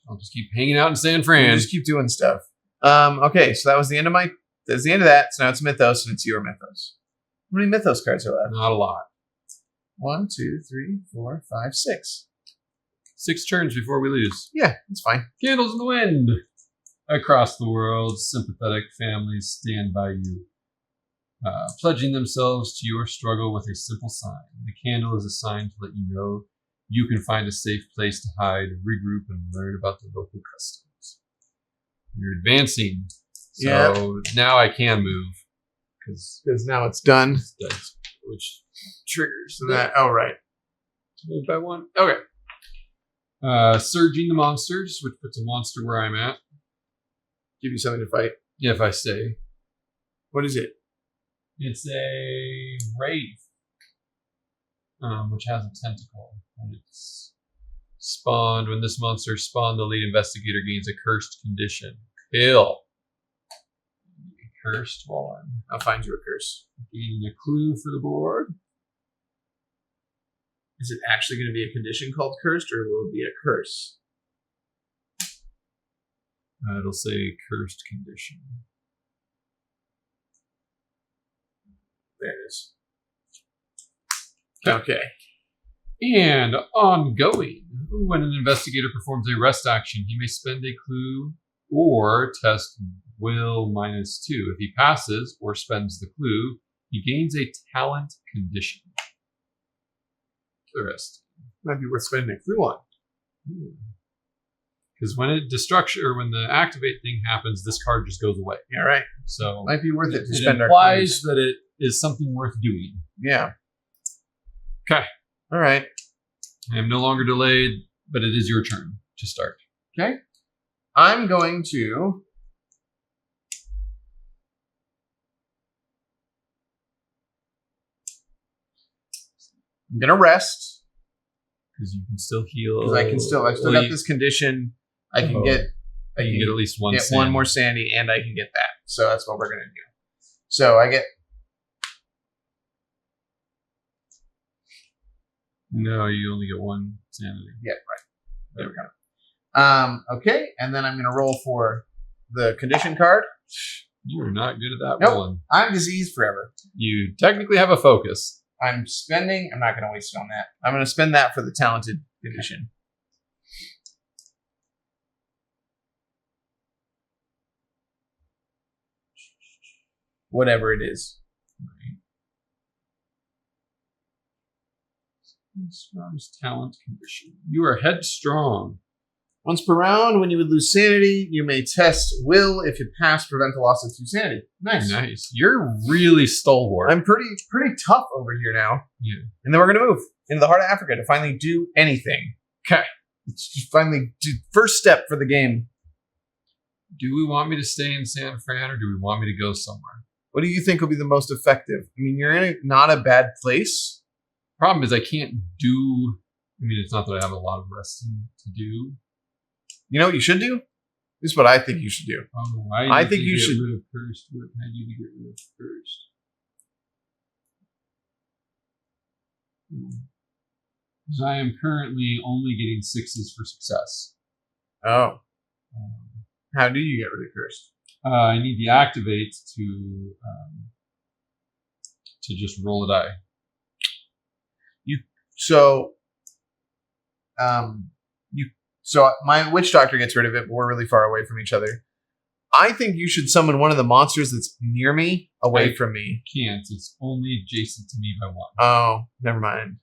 I'll just keep hanging out in San Fran.
Just keep doing stuff. Okay, so that was the end of that's the end of that. So now it's Mythos, and it's your Mythos. How many Mythos cards are left?
Not a lot.
1, 2, 3, 4, 5, 6.
6 turns before we lose.
Yeah, it's fine.
Candles in the wind. Across the world, sympathetic families stand by you, pledging themselves to your struggle with a simple sign. The candle is a sign to let you know you can find a safe place to hide, regroup, and learn about the local customs. You're advancing, so now I can move because
now it's done.
that's which
Triggers. That. Oh, right.
move by 1. Okay. Surging the monsters, which puts a monster where I'm at.
Give you something to fight.
If I say
What is it?
it's a wraith, which has a tentacle. And it's spawned. When this monster is spawned, the lead investigator gains a cursed condition. Kill. Cursed one.
I'll find you a curse.
Gaining a clue for the board.
Is it actually going to be a condition called cursed, or will it be a curse?
It'll say cursed condition.
There it is. Okay.
And ongoing. When an investigator performs a rest action, he may spend a clue or test will -2. If he passes or spends the clue, he gains a talent condition. Interesting.
Might be worth spending a clue on.
Because when when the activate thing happens, this card just goes away.
Yeah, right.
So
might be worth it to
it
spend
implies that it is something worth doing.
Yeah.
Okay.
All right.
I am no longer delayed, but it is your turn to start.
Okay. I'm going to... I'm going to rest.
Because you can still heal.
Because I still got this condition. I can get
at least one
get
sanity.
one more sanity, and I can get that. So that's what we're going to do. So I get...
No, you only get one sanity.
Yeah, right. There we go. Okay, and then I'm going to roll for the condition card.
You are not good at that
Nope.
rolling.
I'm diseased forever.
You technically have a focus.
I'm not going to waste it on that. I'm going to spend that for the talented condition. Whatever it is.
Strong's talent condition. You are headstrong.
Once per round, when you would lose sanity, you may test will. If you pass, prevent the loss of 2 sanity.
Nice. You're really stalwart.
I'm pretty tough over here now.
Yeah.
And then we're going to move into the heart of Africa to finally do anything.
Okay.
It's just finally first step for the game.
Do we want me to stay in San Fran or do we want me to go somewhere?
What do you think will be the most effective? I mean, you're in not a bad place.
Problem is I can't do... I mean, it's not that I have a lot of resting to do.
You know what you should do? This is what I think you should do.
Oh,
I think you should
get rid of first. What had you to get rid of first? Because I am currently only getting 6s for success.
Oh. How do you get rid of cursed?
I need the activate to just roll a die.
So my witch doctor gets rid of it, but we're really far away from each other. I think you should summon one of the monsters that's near me away from me.
Can't. It's only adjacent to me by 1.
Oh, never mind.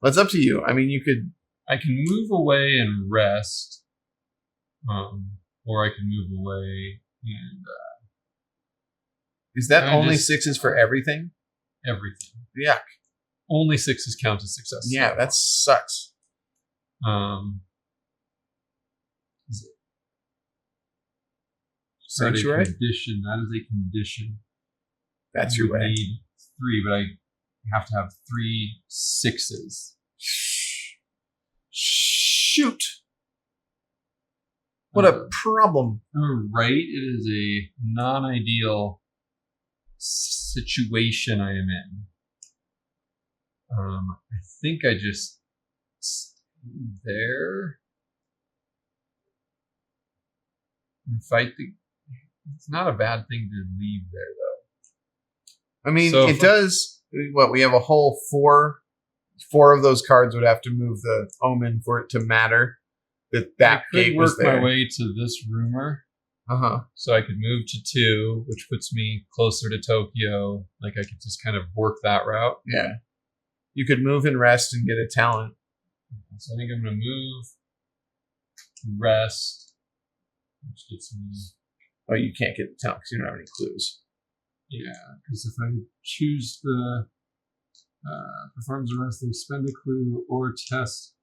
Well, it's up to you. I mean, you could...
I can move away and rest. Or I can move away and...
Is that only 6s for everything?
Everything.
Yeah.
Only 6s count as success.
Yeah, that sucks.
Is it
Sanctuary?
Condition. That is a condition.
That's your way.
I need 3, but I have to have 3 6s.
Shoot. What a problem.
Right. It is a non-ideal situation I am in. I think I just there and fight the... It's not a bad thing to leave there, though.
I mean,
So
it does... What, we have a whole 4 of those cards would have to move the omen for it to matter that gate was there.
I could work my way to this rumor. So I could move to 2, which puts me closer to Tokyo. Like, I could just kind of work that route.
Yeah. You could move and rest and get a talent.
So I think I'm going to move, rest, which gets me...
Oh, you can't get the talent because you don't have any clues.
Yeah, because if I choose the performs a rest, they spend a clue or test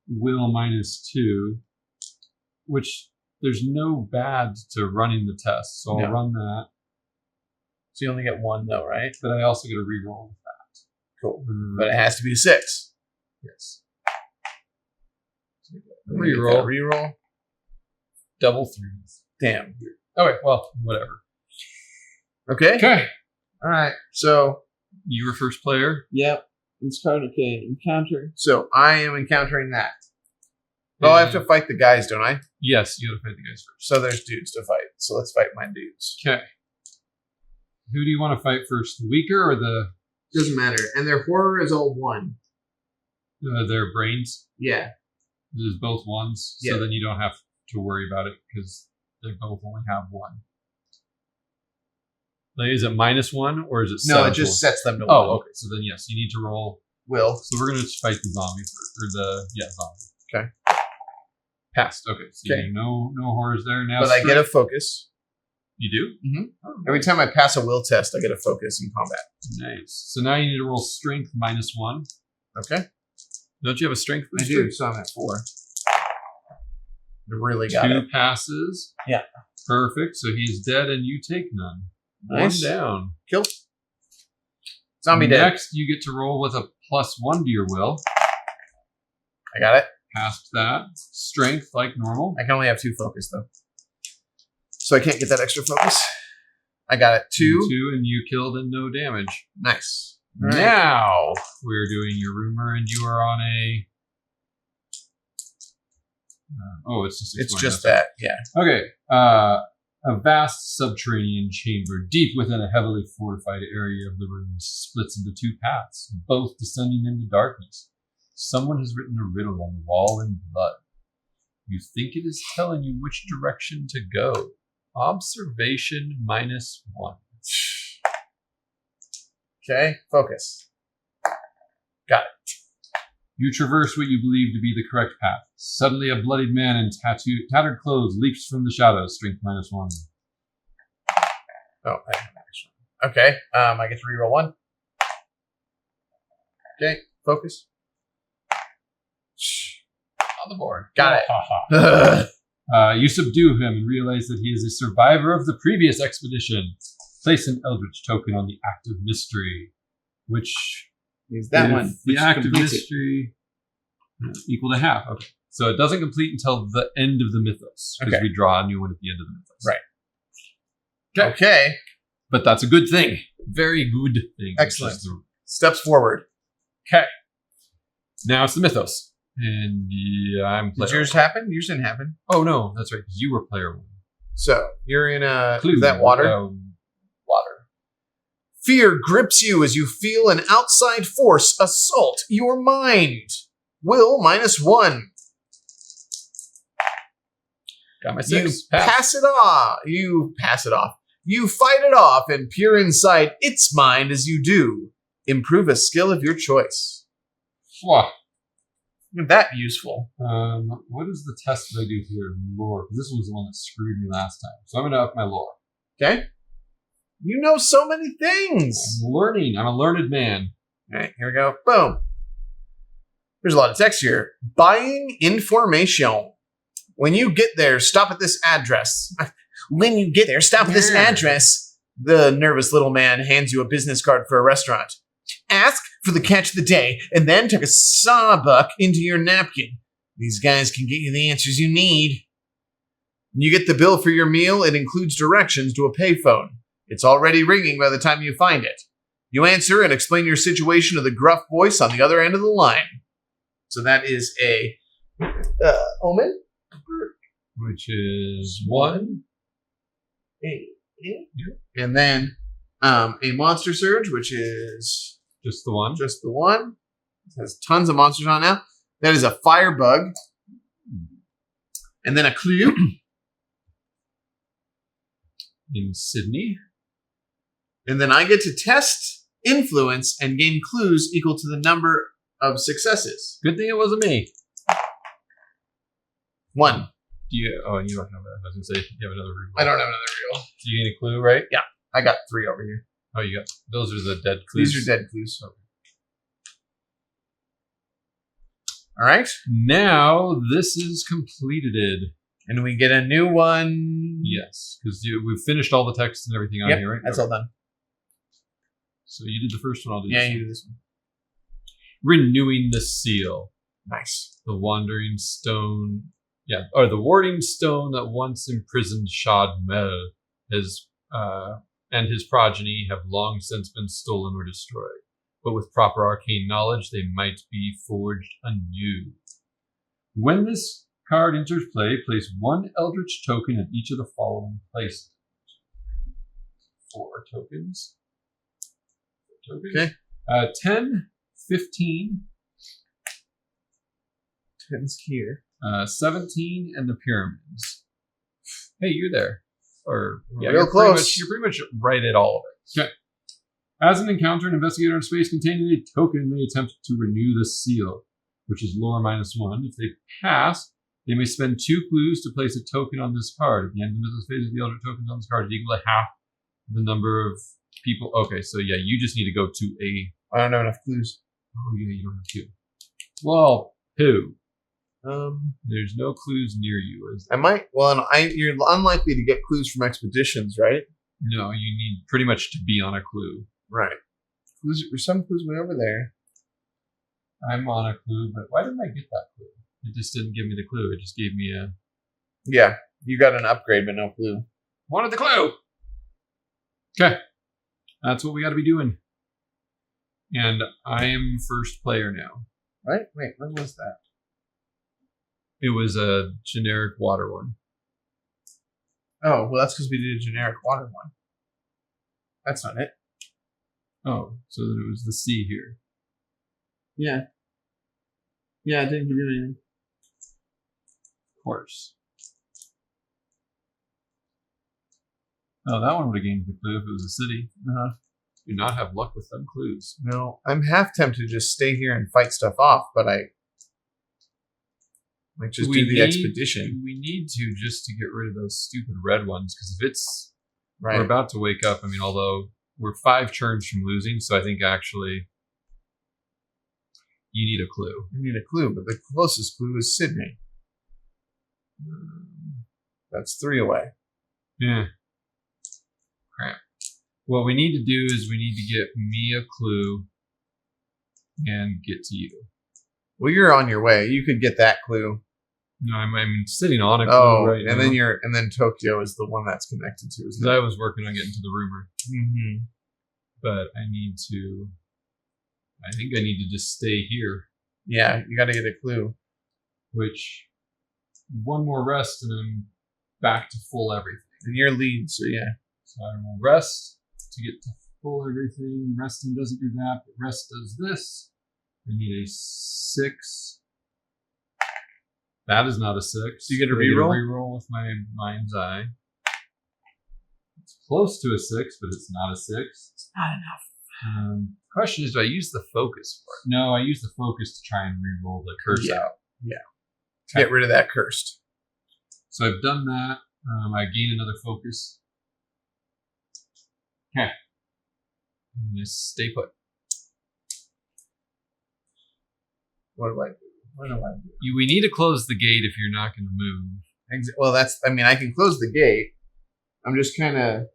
will -2, which there's no bad to running the test. So I'll run that.
So you only get 1 though, right?
But I also get a reroll with that.
Cool. But it has to be a 6.
Yes. Reroll.
Reroll.
Double 3s.
Damn.
Okay, well, whatever.
Okay.
Okay.
All right. So
you were first player.
Yep. It's card. Okay. Encounter. So I am encountering that. Well, I have to fight the guys, don't I?
Yes, you have to fight the guys first.
So there's dudes to fight. So let's fight my dudes.
Okay. Who do you want to fight first? The weaker or the...
Doesn't matter. And their horror is all 1.
Their brains?
Yeah.
There's both 1s.
Yeah.
So then you don't have to worry about it because they both only have one. Like, is it -1 or is it
No,
7?
it just sets them to
Oh,
1.
okay. So then yes, you need to roll.
Will.
So we're gonna just fight the zombie zombie.
Okay.
Passed. Okay. So
Okay.
no horrors there now.
But I get a focus.
You do?
Mm-hmm.
Oh,
Every time I pass a will test, I get a focus in combat.
nice. So now you need to roll strength -1.
Okay.
Don't you have a strength
I
booster?
do, so I'm at 4. I really got
2
it.
passes.
Yeah.
Perfect. So he's dead and you take none.
Nice.
1 down.
Kill. Zombie dead.
Next, you get to roll with a +1 to your will.
I got it.
Passed that. Strength, like normal.
I can only have 2 focus, though. So I can't get that extra focus. I got it. 2.
2, and you killed and no damage.
Nice. All right.
Now, we're doing your rumor, and you are on a... it's just...
It's just that, yeah.
Okay. A vast subterranean chamber, deep within a heavily fortified area of the rooms, splits into 2 paths, both descending into darkness. Someone has written a riddle on the wall in blood. You think it is telling you which direction to go. Observation -1.
Okay, focus. Got it.
You traverse what you believe to be the correct path. Suddenly, a bloodied man in tattered clothes leaps from the shadows. Strength -1.
Oh, I have an extra one. Okay, I get to reroll 1. Okay, focus.
On the board.
Got
it. You subdue him and realize that he is a survivor of the previous expedition. Place an Eldritch token on the active mystery, which
Use that
if
one.
The
which
active
completes it.
mystery equal to half. Okay, so it doesn't complete until the end of the mythos because
Okay.
we draw a new one at the end of the mythos.
Right. Okay.
But that's a good thing. Very good thing.
Excellent. Steps forward.
Okay. Now it's the mythos. And yeah, I'm player.
Did yours happen? Yours didn't happen.
Oh, no, that's right. 'Cause you were player 1.
So, you're in a...
Clue.
Is that water?
Water.
Fear grips you as you feel an outside force assault your mind. Will -1.
Got my
You
6.
pass it off. You pass it off. You fight it off and peer inside its mind as you do. Improve a skill of your choice.
Wow.
Isn't that useful?
What is the test that I do here? Lore. Because this was the one that screwed me last time. So I'm going to up my lore.
Okay. You know so many things.
I'm learning. I'm a learned man.
All right, here we go. Boom. There's a lot of text here. Buying information. When you get there, stop at this address. When you get there, stop at this address. The nervous little man hands you a business card for a restaurant. Ask for the catch of the day, and then tuck a sawbuck into your napkin. These guys can get you the answers you need. When you get the bill for your meal, it includes directions to a payphone. It's already ringing by the time you find it. You answer and explain your situation to the gruff voice on the other end of the line. So that is a omen,
Which is 1.
and then a monster surge, which is
Just the 1.
just the one. It has tons of monsters on now. That is a firebug, and then a clue.
In Sydney.
And then I get to test influence and gain clues equal to the number of successes.
Good thing it wasn't me.
1.
Do you? Oh, and you don't have that. I was going to say, you have another reroll.
I don't have another reroll.
Do you get a clue, right?
I got 3 over here.
Oh, you got. Those are the dead clues.
These are dead clues. All right.
Now, this is completed.
And we get a new one.
Yes, because we've finished all the text and everything on
Yep,
here, right?
that's
Okay.
all done.
So you did the first one, I'll do
Yeah,
this
you
one.
do this one.
Renewing the seal.
Nice.
The wandering stone. Yeah, or the warding stone that once imprisoned Shad Mel and his progeny have long since been stolen or destroyed. But with proper arcane knowledge, they might be forged anew. When this card enters play, place 1 Eldritch token at each of the following places. 4 tokens.
Okay.
10, 15,
10's here.
17, and the pyramids. Hey, you're there. Or
Real
you're
close.
You're pretty much right at all of it. Okay. As an encounter, an investigator in space containing a token may attempt to renew the seal, which is lore -1. If they pass, they may spend 2 clues to place a token on this card. At the end of this phase of the Eldritch tokens on this card is equal to half the number of people. Okay, so yeah, you just need to go to a...
I don't have enough clues.
Oh, yeah, you don't have 2. Well, who?
Um,
There's no clues near you. Is
I might. Well, you're unlikely to get clues from expeditions, right?
No, you need pretty much to be on a clue.
Right. There's some clues way over there.
I'm on a clue, but why didn't I get that clue? It just didn't give me the clue. It just gave me a...
Yeah, you got an upgrade, but no clue.
Wanted the clue! Okay. That's what we got to be doing. And I am first player now.
Right? Wait, when was that?
It was a generic water one.
Oh, well, that's because we did a generic water one. That's not it.
Oh, so then it was the C here.
Yeah. Yeah, it didn't give you anything.
Of course. Oh, that one would have gained the clue if it was a city.
Uh-huh.
Do not have luck with them clues.
No, I'm half tempted to just stay here and fight stuff off, but I might just do the expedition.
We need to just to get rid of those stupid red ones, because if it's...
Right.
We're about to wake up. I mean, although we're 5 turns from losing, so I think actually you need a clue.
I need a clue, but the closest clue is Sydney. That's 3 away.
Yeah. Crap. What we need to do is we need to get me a clue and get to you.
Well, you're on your way. You could get that clue.
No, I'm sitting on a clue right now.
And then Tokyo is the one that's connected to.
Because I was working on getting to the rumor.
Mm-hmm.
But I think I need to just stay here.
Yeah, you got to get a clue.
Which, one more rest and I'm back to full everything.
And you're lead, so yeah.
So I will rest to get to full everything. Resting doesn't do that, but rest does this. I need a 6. That is not a 6.
So you get a reroll?
Reroll with my mind's eye. It's close to a 6, but it's not a 6.
It's not enough.
Question is, do I use the focus for it? No, I use the focus to try and reroll the curse out.
Yeah.
Okay.
Get rid of that cursed.
So I've done that. I gain another focus. Okay. I'm going to stay put.
What do I do?
We need to close the gate if you're not going to move.
Well, I can close the gate. I'm just kind of...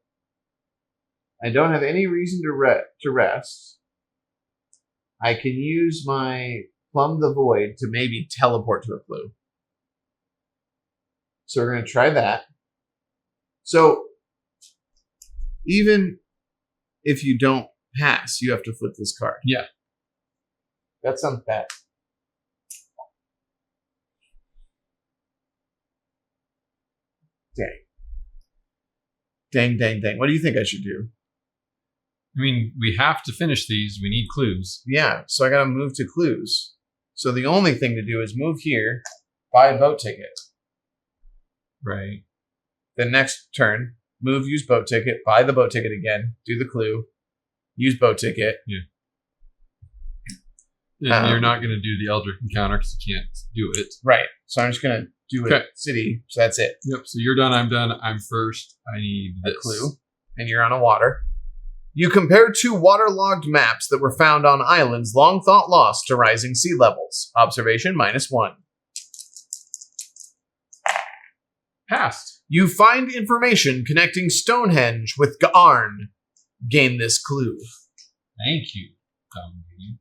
I don't have any reason to rest. I can use my Plumb the Void to maybe teleport to a clue. So we're going to try that. So, even if you don't pass, you have to flip this card.
Yeah.
That sounds bad. Dang. What do you think I should do?
I mean, we have to finish these. We need clues.
Yeah, so I got to move to clues. So the only thing to do is move here, buy a boat ticket.
Right.
The next turn, move, use boat ticket, buy the boat ticket again, do the clue, use boat ticket.
Yeah. And you're not going to do the Eldritch encounter because you can't do it.
Right. So I'm just going to do it city. So that's it.
Yep. So you're done. I'm done. I'm first. I need
A
this.
clue. And you're on a water. You compare 2 waterlogged maps that were found on islands long thought lost to rising sea levels. Observation -1.
Passed.
You find information connecting Stonehenge with Gaarn. Gain this clue.
Thank you, dumb game.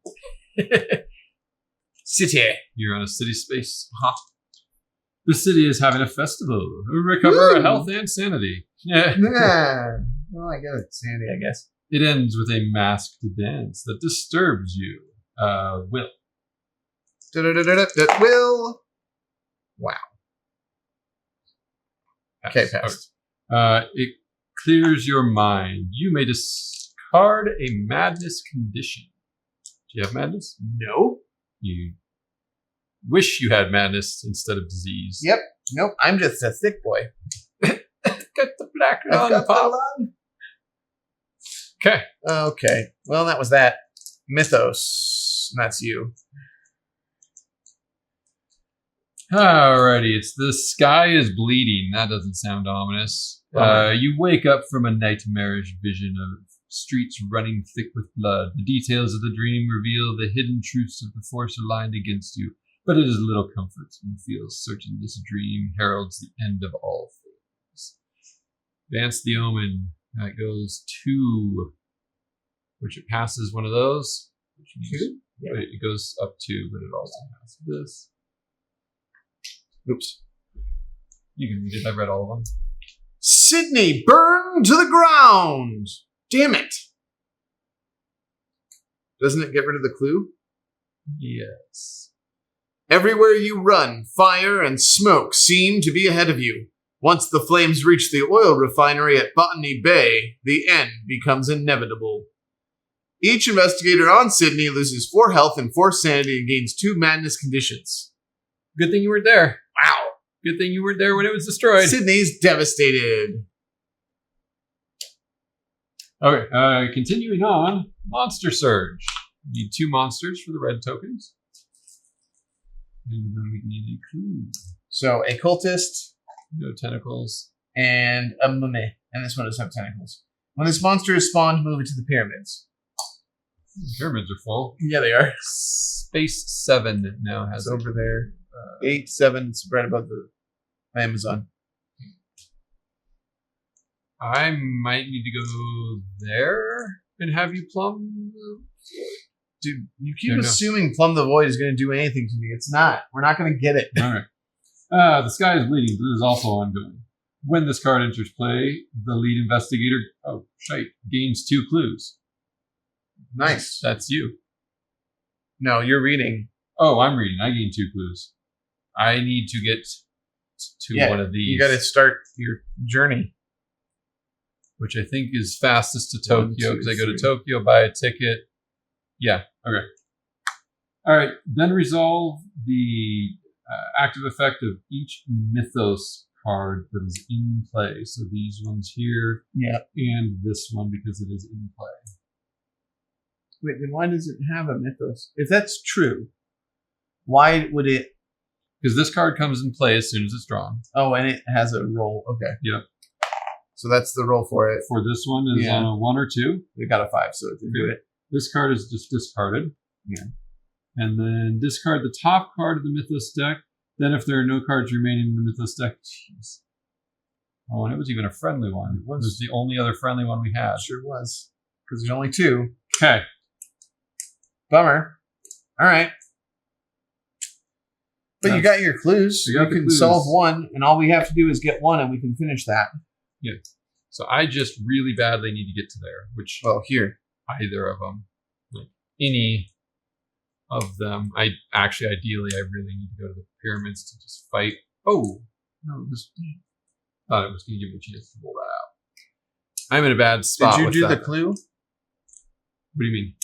City.
You're on a city space. Huh? The city is having a festival. Recover health and sanity. Yeah.
Well, I guess it's Sandy, I guess.
It ends with a masked dance that disturbs you. Will.
Will. Wow. Okay, passed.
It clears your mind. You may discard a madness condition. Do you have madness?
No.
You wish you had madness instead of disease.
Yep. Nope. I'm just a sick boy.
black
I've got
lollipop.
the
Okay.
Okay. Well, that was that. Mythos. And that's you.
Alrighty, it's the sky is bleeding. That doesn't sound ominous. You wake up from a nightmarish vision of streets running thick with blood. The details of the dream reveal the hidden truths of the force aligned against you, but it is little comfort. You feel certain this dream heralds the end of all things. Advance the omen. That goes 2, which it passes one of those. Which means
2? Yeah.
It goes up 2, but it also passes this.
Oops.
You can read it. I read all of them.
Sydney, burn to the ground! Damn it! Doesn't it get rid of the clue?
Yes.
Everywhere you run, fire and smoke seem to be ahead of you. Once the flames reach the oil refinery at Botany Bay, the end becomes inevitable. Each investigator on Sydney loses 4 health and 4 sanity and gains 2 madness conditions.
Good thing you weren't there.
Wow.
Good thing you weren't there when it was destroyed.
Sydney's devastated.
Okay, continuing on. Monster Surge. We need 2 monsters for the red tokens. And then we need a clue.
So, a cultist
No tentacles.
and a mummy. And this one doesn't have tentacles. When this monster is spawned, move it to the pyramids.
The pyramids are full.
Yeah, they are.
Space 7 now has
It's over there. 8, 7, it's right above the Amazon.
I might need to go there and have you plumb the...
Dude, you keep
No.
assuming Plumb the Void is going to do anything to me. It's not. We're not going to get it.
All right. The sky is bleeding, but it is also ongoing. When this card enters play, the lead investigator gains 2 clues.
Nice.
That's you.
No, you're reading.
Oh, I'm reading. I gain 2 clues. I need to get to one of these.
You got to start your journey.
Which I think is fastest to
1,
Tokyo,
2,
because I go to
3.
Tokyo, buy a ticket. Yeah, okay. All right, then resolve the active effect of each mythos card that is in play. So these ones here,
Yeah.
and this one because it is in play.
Wait, then why does it have a mythos? If that's true, why would it...
Because this card comes in play as soon as it's drawn.
Oh, and it has a roll. Okay.
Yep.
So that's the roll for it.
For this one is on a 1 or 2.
We got a 5, so it didn't do it.
This card is just discarded.
Yeah.
And then discard the top card of the Mythos deck. Then if there are no cards remaining in the Mythos deck, jeez. Oh, and it was even a friendly one. It was the only other friendly one we had.
It sure was. Because there's only 2.
Okay.
Bummer. All right. But you got your clues.
You got the
can
clues.
solve 1, and all we have to do is get 1, and we can finish that.
Yeah. So I just really badly need to get to there, which
Well, here.
either of them, like any of them. Ideally, I really need to go to the pyramids to just fight. Oh, no, this thought it was going to give me a chance to pull that out. I'm in a bad spot.
Did you
with
do
that.
the clue?
What do you mean?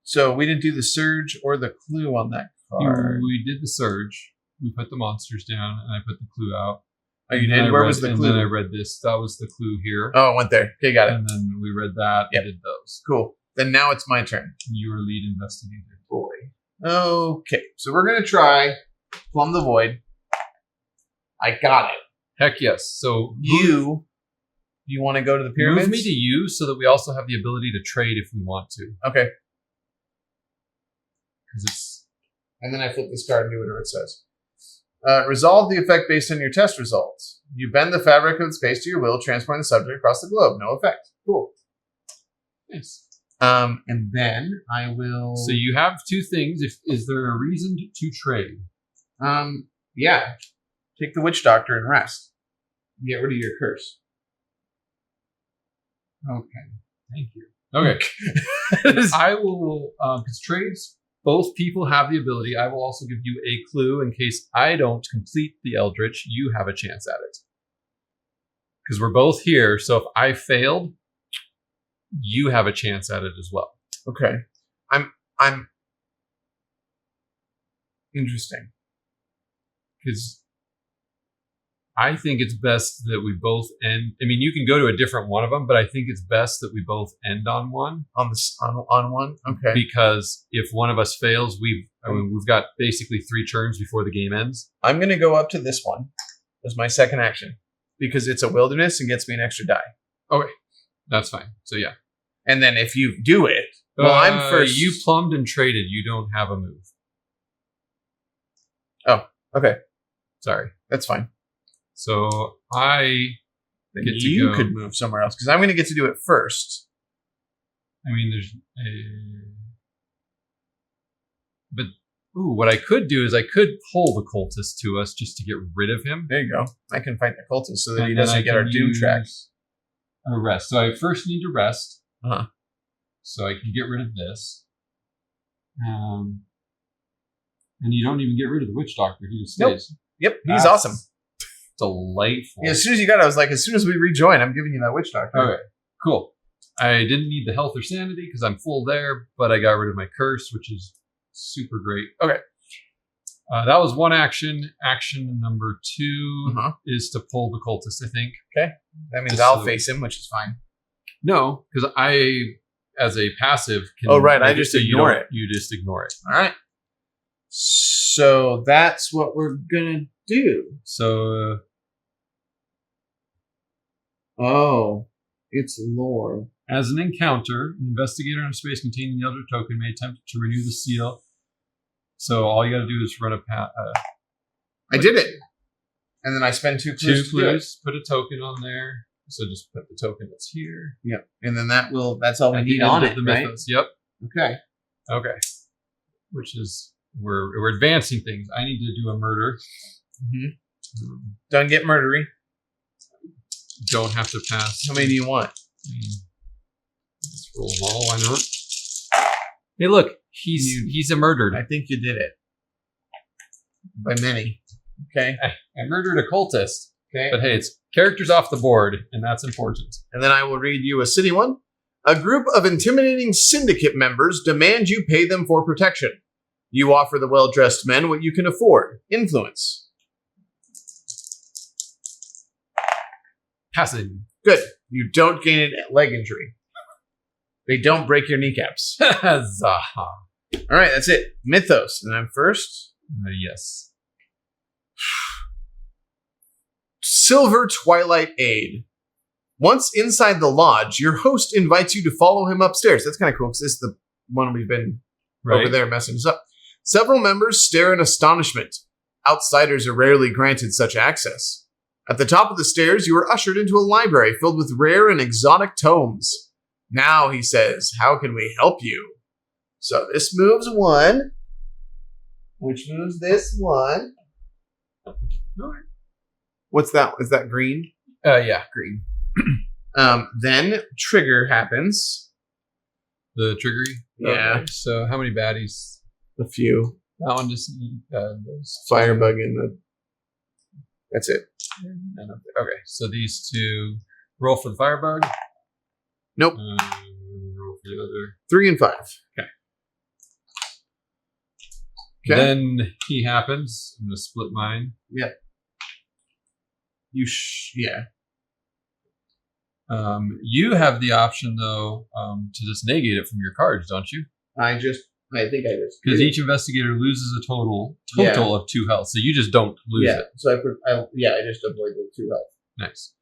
So we didn't do the surge or the clue on that card.
We did the surge. We put the monsters down, and I put the clue out.
Oh, you
And then
did?
I
Where
read-
was the
and
clue?
then I read this. That was the clue here.
Oh, it went there. Okay, got it.
And then we read that
Yep.
and did those.
Cool. Then now it's my turn.
You were lead investigator.
Boy. Okay, so we're going to try Plumb the Void. I got it.
Heck yes. So
You want to go to the pyramids?
move me to you so that we also have the ability to trade if we want to.
Okay.
Because it's
And then I flip this card and do whatever it says. Resolve the effect based on your test results. You bend the fabric of space to your will, transporting the subject across the globe. No effect. Cool.
nice.
And then I will...
So you have 2 things. Is there a reason to trade?
Yeah. Take the Witch Doctor and rest. Get rid of your curse.
Okay. Thank you. Okay. I will, because trades, both people have the ability. I will also give you a clue in case I don't complete the Eldritch. You have a chance at it. Because we're both here, so if I failed, you have a chance at it as well.
Okay. I'm interesting.
Because I think it's best that we both end. I mean, you can go to a different one of them, but I think it's best that we both end on one.
On one? Okay.
Because if one of us fails, we've got basically 3 turns before the game ends.
I'm going to go up to this one as my second action because it's a wilderness and gets me an extra die.
Okay, that's fine. So yeah.
And then if you do it, well, I'm first.
You plumbed and traded. You don't have a move.
Oh, okay.
Sorry.
That's fine.
So I
Then
get to
you
go.
could move somewhere else because I'm going to get to do it first.
I mean, but what I could do is I could pull the cultist to us just to get rid of him.
There you go. I can fight the cultist so that
And
he
then
doesn't
I
get our
can
doom
use
tracks.
A rest. So I first need to rest.
Uh-huh.
So I can get rid of this. And you don't even get rid of the witch doctor. He just stays.
Yep, he's
That's
awesome.
Delightful.
Yeah, as soon as you got it, I was like, as soon as we rejoin, I'm giving you that witch doctor.
Okay, cool. I didn't need the health or sanity because I'm full there, but I got rid of my curse, which is super great. Okay. That was one action. Action number 2 is to pull the cultist, I think.
Okay. That means
Just
I'll
so-
face him, which is fine.
No, because I, as a passive, can.
Oh, right, I
make
just
so you
ignore
don't-
it.
You just ignore it.
All right. So that's what we're going to do.
So
Oh, it's lore.
as an encounter, an investigator in a space containing the Eldritch token may attempt to renew the seal. So all you got to do is run
I did it. And then I spend 2 clues.
2 clues, put a token on there. So just put the token that's here.
Yep. And then that's all we
At
need
the
on
end
it,
of the
right?
mythos. Yep.
Okay.
Okay. Which is we're advancing things. I need to do a murder.
Mm-hmm. Don't get murdery.
Don't have to pass.
How many do you want?
Let's roll them all. Why not? Hey, look. He's a murdered.
I think you did it. By many. Okay.
I murdered a cultist.
Okay.
But hey, it's characters off the board, and that's important.
And then I will read you a city one. A group of intimidating syndicate members demand you pay them for protection. You offer the well-dressed men what you can afford. Influence.
Passing.
Good. You don't gain a leg injury. They don't break your kneecaps.
Zaha.
All right, that's it. Mythos. And I'm first.
Yes.
Silver Twilight Aid. Once inside the lodge, your host invites you to follow him upstairs. That's kind of cool because this is the one we've been over there messing us up. Several members stare in astonishment. Outsiders are rarely granted such access. At the top of the stairs, you are ushered into a library filled with rare and exotic tomes. Now, he says, how can we help you? So this moves 1, which moves this 1. What's that? Is that green?
Yeah.
Green. Then trigger happens.
The triggery?
Yeah.
Okay. So how many baddies?
A few.
That one just those
Firebug in the... That's it.
Okay, so these 2 roll for the firebug.
Nope.
Roll for the other.
3 and 5.
Okay.
Okay.
Then he happens. I'm gonna split mine.
Yeah. Yeah.
You have the option though to just negate it from your cards, don't you?
I think I just...
Because each investigator loses a total of 2 health, so you just don't lose it.
So I just avoid the 2 health.
Nice.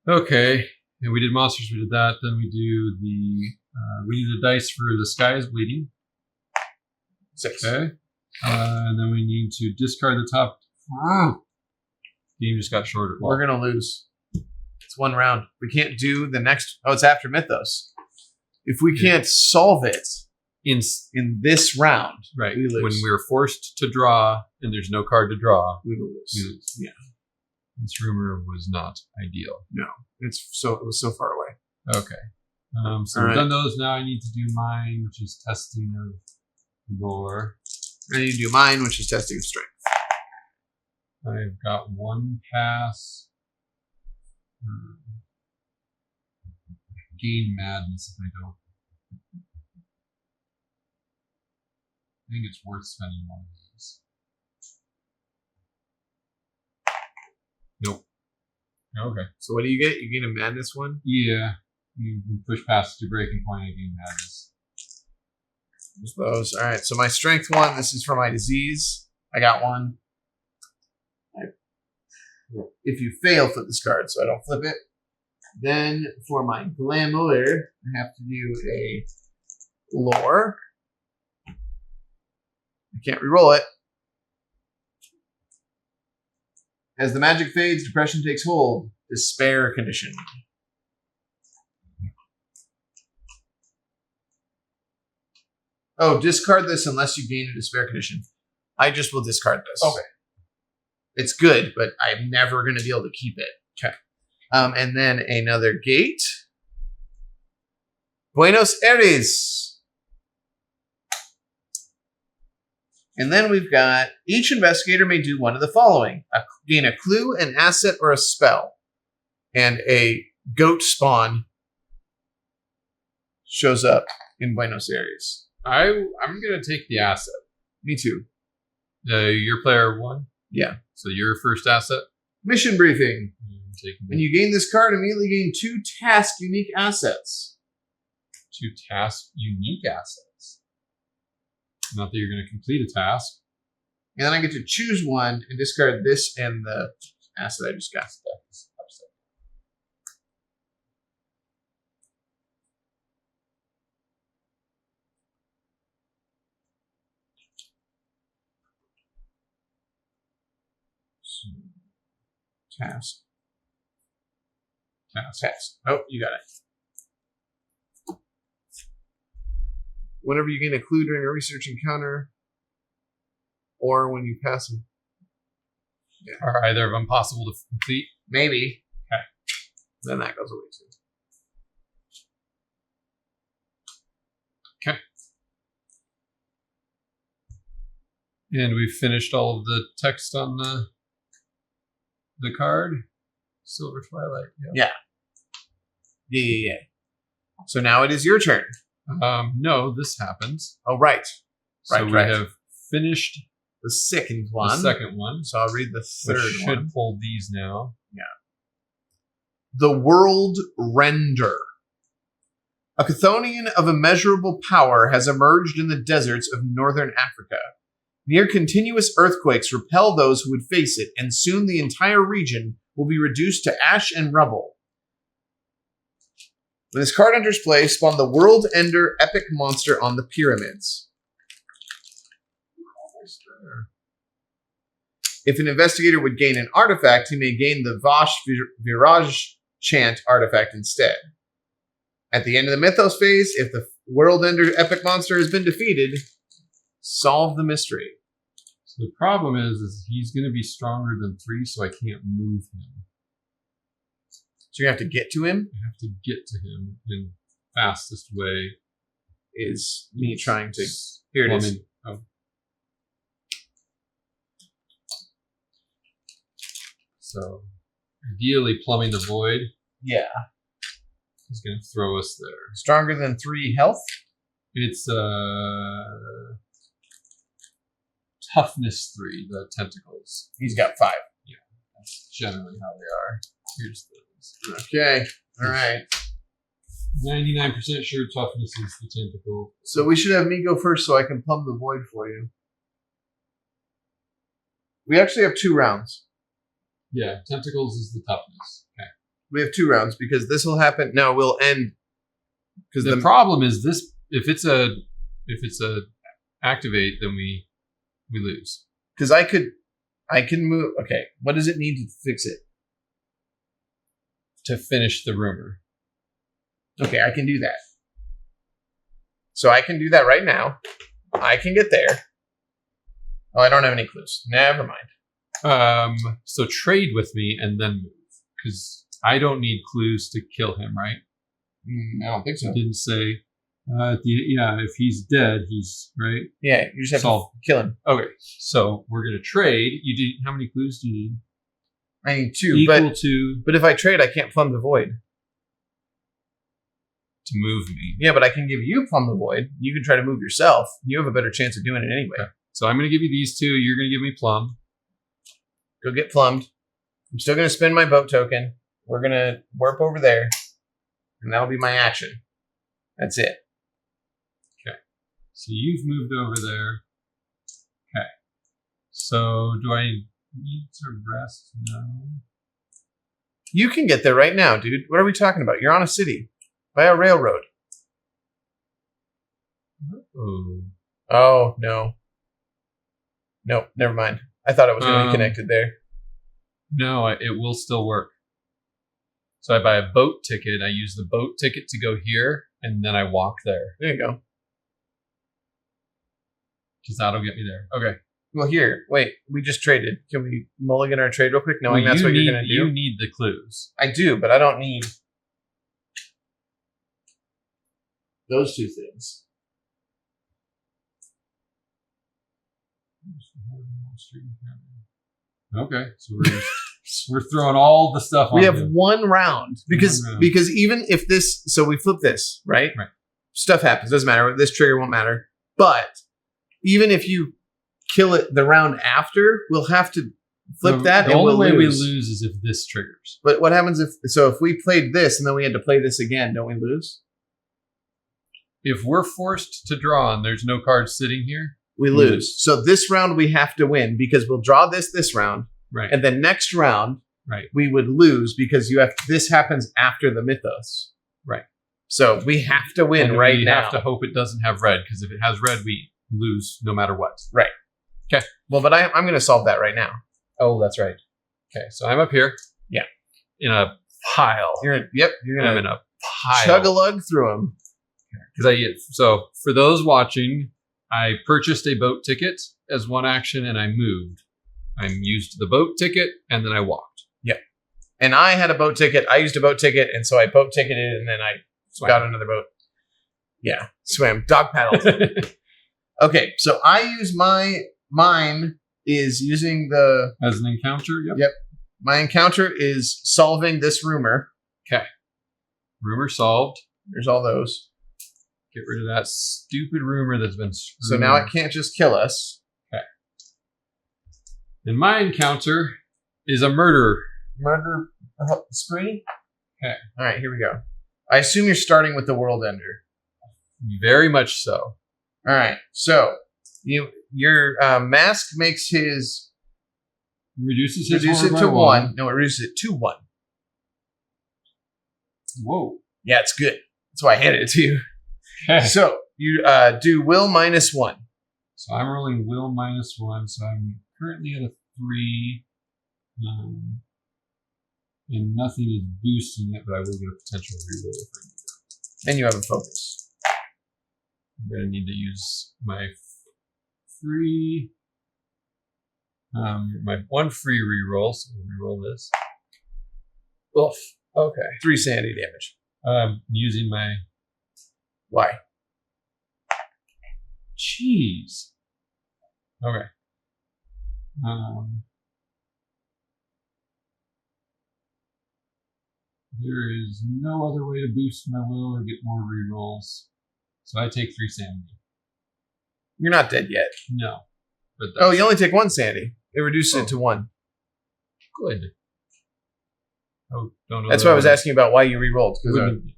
Okay, and we did monsters. We did that. Then we do we need the dice for the sky is bleeding.
6.
Okay, and then we need to discard the top. Game just got shorter.
We're gonna lose. It's 1 round. We can't do the next... Oh, it's after Mythos. If we can't solve it in this round,
right,
we lose.
When we're forced to draw and there's no card to draw,
we will lose. Yeah.
This rumor was not ideal.
No. It was so far away.
Okay. So we've done those. Now I need to do mine, which is testing of lore.
I need to do mine, which is testing of strength.
I've got 1 pass. Gain madness if I don't. I think it's worth spending one of these. Nope. Okay.
So what do you get? You gain a madness one?
Yeah. You can push past your breaking point and gain madness.
Use those. All right. So my strength one, this is for my disease. I got one. If you fail, flip this card, so I don't flip it. Then for my glamour, I have to do a lore. I can't reroll it. As the magic fades, depression takes hold. Despair condition. Oh, discard this unless you gain a despair condition. I just will discard this.
Okay.
It's good, but I'm never going to be able to keep it.
Okay.
And then another gate. Buenos Aires. And then we've got each investigator may do one of the following. Gain a clue, an asset, or a spell. And a goat spawn shows up in Buenos Aires.
I'm going to take the asset.
Me too.
Your player one?
Yeah.
So your first asset?
Mission briefing.
Taking
When you gain this card, immediately gain 2 task unique assets.
2 task unique assets. Not that you're going to complete a task.
And then I get to choose one and discard this and the asset I just got. Task. Oh, you got it. Whenever you gain a clue during a research encounter, or when you pass them.
Yeah. Are either of them possible to complete?
Maybe.
Okay.
Then that goes away too.
Okay. And we've finished all of the text on the card. Silver Twilight.
Yeah. Yeah. So now it is your turn.
No, this happens.
Oh, right.
So we have finished
the second one.
The second one.
So I'll read the third
which should
one.
pull these now.
Yeah. The World Render. A Chthonian of immeasurable power has emerged in the deserts of northern Africa. Near continuous earthquakes repel those who would face it, and soon the entire region will be reduced to ash and rubble. When this card enters play, spawn the World Ender epic monster on the pyramids. If an investigator would gain an artifact, he may gain the Vash Viraj chant artifact instead. At the end of the Mythos phase, if the World Ender epic monster has been defeated, solve the mystery.
So the problem is he's going to be stronger than 3, so I can't move him.
So you have to get to him?
I have to get to him, and fastest way
is me trying to... Here it is.
So, ideally plumbing the void.
Yeah.
Is going to throw us there.
Stronger than 3 health?
It's toughness 3, the tentacles.
He's got 5.
Yeah, that's generally how they are. Here's those.
Okay, all right.
99% sure toughness is the tentacle.
So we should have me go first so I can plumb the void for you. We actually have 2 rounds.
Yeah, tentacles is the toughness. Okay.
We have 2 rounds because this will happen. No, we'll end.
Because the problem is this: if it's a activate, then we lose.
Because I can move. Okay, what does it need to fix it?
To finish the rumor.
Okay, I can do that. So I can do that right now. I can get there. Oh, I don't have any clues. Never mind.
So trade with me and then move. Because I don't need clues to kill him, right?
I don't think so.
It didn't say, if he's dead, he's, right?
Yeah, you just have to kill him.
Okay, so we're going to trade. How many clues do you need?
I need 2.
Equal to...
But if I trade, I can't plumb the void.
To move me.
Yeah, but I can give you plumb the void. You can try to move yourself. You have a better chance of doing it anyway.
Okay. So I'm going to give you these 2. You're going to give me plumb.
Go get plumbed. I'm still going to spend my boat token. We're going to warp over there. And that'll be my action. That's it.
Okay. So you've moved over there. Okay. So do I need to rest? No.
You can get there right now, dude. What are we talking about? You're on a city. By a railroad.
Oh.
Oh, no. Nope, never mind. I thought it was going to be connected there.
No, it will still work. So I buy a boat ticket. I use the boat ticket to go here, and then I walk there.
There you go.
Because that'll get me there. Okay.
Well, here. Wait, we just traded. Can we mulligan our trade real quick, knowing that's what you're going to do?
You need the clues.
I do, but I don't need those two things.
Okay, so we're throwing all the stuff on.
We have one round because even if this, so we flip this, right?
Right.
Stuff happens, doesn't matter. This trigger won't matter. But even if you kill it the round after, we'll have to flip that.
The only way we lose is if this triggers.
But what happens if we played this and then we had to play this again? Don't we lose?
If we're forced to draw and there's no cards sitting here,
we lose. So this round we have to win because we'll draw this round.
Right.
And then next round,
right,
we would lose because this happens after the mythos.
Right.
So we have to win now.
We have to hope it doesn't have red, because if it has red, we lose no matter what.
Right.
Okay.
Well, but I'm going to solve that right now.
Oh, that's right. Okay, so I'm up here.
Yeah.
In a pile.
You're going
I'm in a pile.
Chug-a-lug through them.
So for those watching, I purchased a boat ticket as one action, and I moved. I used the boat ticket, and then I walked.
Yep. And I had a boat ticket. I used a boat ticket, and so I boat ticketed, and then I got another boat. Yeah, swam. Dog paddled. Okay, so I use mine is using the...
As an encounter?
Yep. My encounter is solving this rumor.
Okay. Rumor solved.
There's all those.
Get rid of that stupid rumor that's been screwed.
So now it can't just kill us.
Okay. And my encounter is a murder.
Murder spree?
Okay.
All right, here we go. I assume you're starting with the World Ender.
Very much so.
All right, so your mask makes his...
Reduces
it to 1. No, it reduces it to 1.
Whoa.
Yeah, it's good. That's why I handed it to you.
Okay.
So you do will -1.
So I'm rolling will -1. So I'm currently at a 3. And nothing is boosting it, but I will get a potential reroll if I need it.
Then you have a focus.
I'm going to need to use my free... my one free reroll, so we'll reroll this.
Oof. Okay. 3 sanity damage.
Using my...
Why?
Jeez. Okay. There is no other way to boost my will or get more rerolls. So I take 3 sanity.
You're not dead yet.
No. But
oh, you only take 1 sanity. It reduces it to 1.
Good. Oh, don't know.
That's why I was asking about why you re-rolled.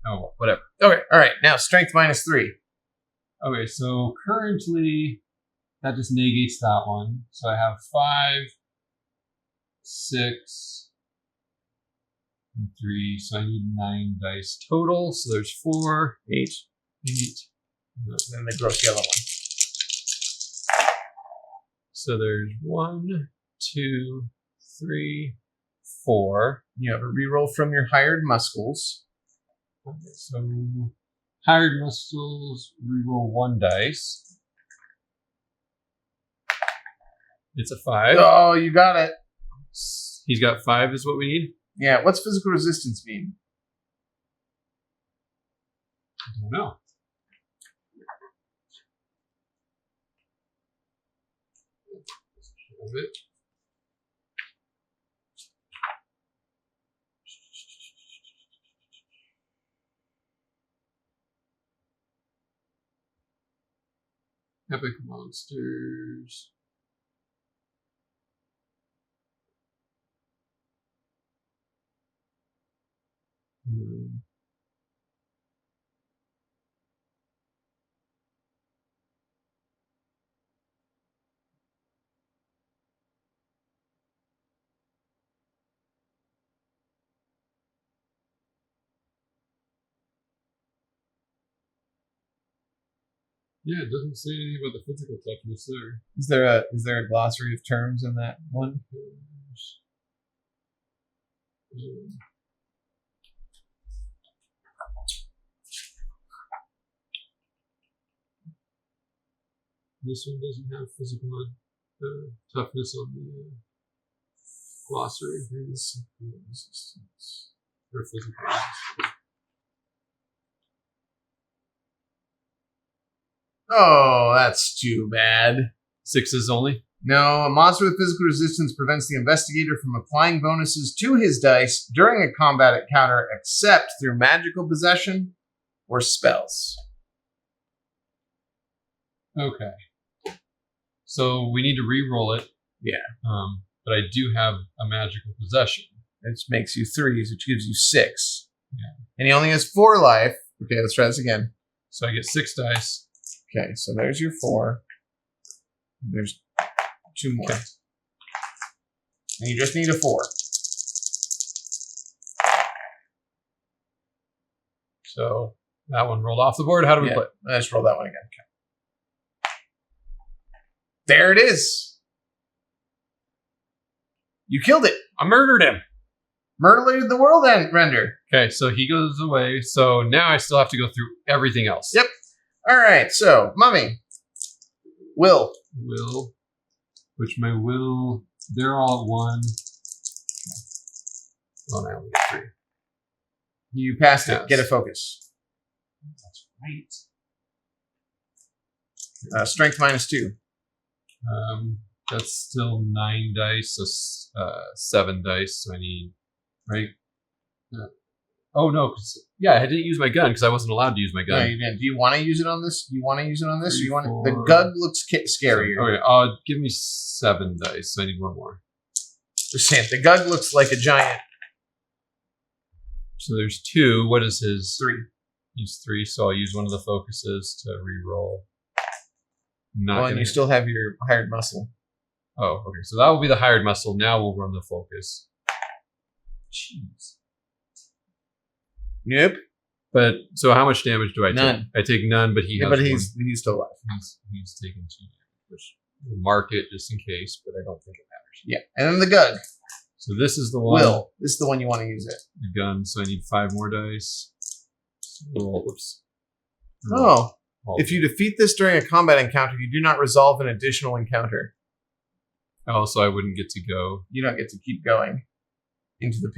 Oh, whatever.
Okay, all right. Now, strength -3.
Okay, so currently, that just negates that one. So I have 5, 6, and 3. So I need 9 dice total. So there's 4, 8, 8.
And the gross yellow one.
So there's 1, 2, 3, 4.
You have a reroll from your hired muscles.
Okay, so hired muscles, reroll 1 dice. It's a 5.
Oh, you got it.
He's got 5 is what we need?
Yeah, what's physical resistance mean?
I don't know. It. Epic monsters. Yeah, it doesn't say anything about the physical toughness there.
Is there a glossary of terms in that one?
This one doesn't have physical toughness on the glossary. Resistance. Or physical resistance.
Oh, that's too bad.
6s only?
No, a monster with physical resistance prevents the investigator from applying bonuses to his dice during a combat encounter except through magical possession or spells.
Okay. So we need to re-roll it.
Yeah.
But I do have a magical possession.
Which makes you 3s, which gives you 6.
Yeah.
And he only has 4 life. Okay, let's try this again.
So I get 6 dice.
Okay, so there's your 4. There's 2 more.
Okay.
And you just need a 4.
So that one rolled off the board. How do we play?
Let's roll that one again. Okay. There it is. You killed it.
I murdered him.
Mutilated the world render.
Okay, so he goes away. So now I still have to go through everything else.
Yep. All right, so, Mummy. Will.
Will. Which my will, they're all at 1. Well, I only get 3.
You passed it.
Yes.
Get a focus.
That's right.
Strength -2.
That's still 9 dice, so 7 dice. So I need, right? Oh no, I didn't use my gun because I wasn't allowed to use my gun.
No, you didn't. Do you want to use it on this? Do you want to use it on this?
3,
Or you want
4,
the gug looks scarier.
Okay, give me 7 dice. So I need 1 more.
Just saying, the gug looks like a giant.
So there's 2. What is his?
3.
He's 3. So I'll use one of the focuses to re-roll.
And you still have your hired muscle.
Oh, okay. So that will be the hired muscle. Now we'll run the focus. Jeez.
Nope.
But so how much damage do I take?
None.
I take none, but he has
but
one.
he's still alive.
He's taken 2 damage, which we'll mark it just in case, but I don't think it matters.
Yeah. And then the gug.
So this is the one.
Will. This is the one you want to use it.
The gun. So I need 5 more dice. Roll. Whoops.
Oh. If you defeat this during a combat encounter, you do not resolve an additional encounter.
Oh, so I wouldn't get to go.
You don't get to keep going into the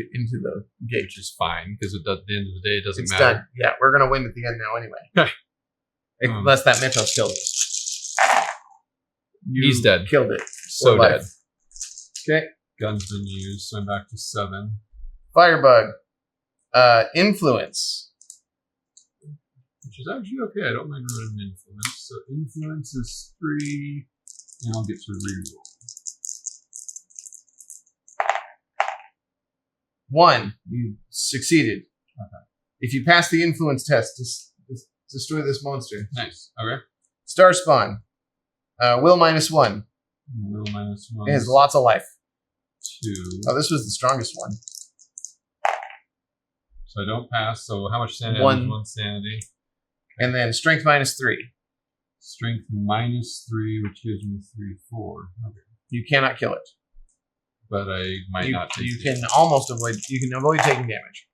gate.
Which is fine, because at the end of the day, it doesn't
It's
matter.
done. Yeah, we're going to win at the end now anyway. Unless that Mythos killed us.
He's dead.
Killed it.
So dead.
Okay.
Gun's been used, so I'm back to 7.
Firebug. Influence.
Which is actually okay. I don't mind running influence. So influence is 3, and I'll get to reroll.
1. You succeeded.
Okay.
If you pass the influence test, destroy this monster.
Nice. Okay.
Star Spawn. Will -1.
Will -1.
It has lots of life.
2.
Oh, this was the strongest one.
So I don't pass. So how much sanity?
1.
1 sanity.
And then strength -3.
Strength -3, which gives me 3, 4. Okay.
You cannot kill it.
But I might not take
You
damage.
can almost avoid. You can avoid taking damage.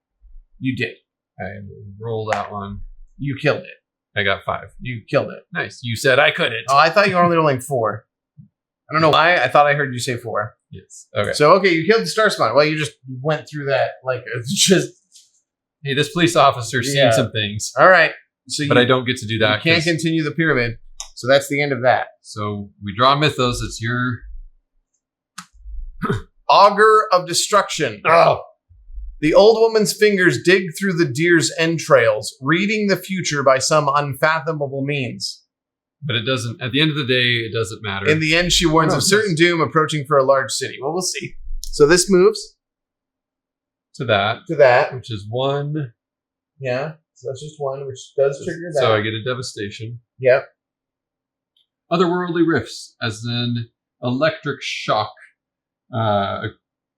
You did.
I roll that one.
You killed it.
I got 5.
You killed it.
Nice. You said I couldn't.
Oh, I thought you were only rolling 4. I don't know why. I thought I heard you say 4.
Yes. Okay.
So okay, you killed the Star Spawn. Well, you just went through that like it's just.
Hey, this police officer's seen some things.
All right. So
but I don't get to do that.
You can't continue the pyramid. So that's the end of that.
So we draw Mythos. It's your
Augur of Destruction.
Oh.
The old woman's fingers dig through the deer's entrails, reading the future by some unfathomable means.
But it doesn't. At the end of the day, it doesn't matter.
In the end, she warns of certain doom approaching for a large city. Well, we'll see. So this moves
to that, which is 1.
Yeah. So that's just 1, which does trigger that.
So I get a devastation.
Yep.
Otherworldly rifts, as in electric shock. A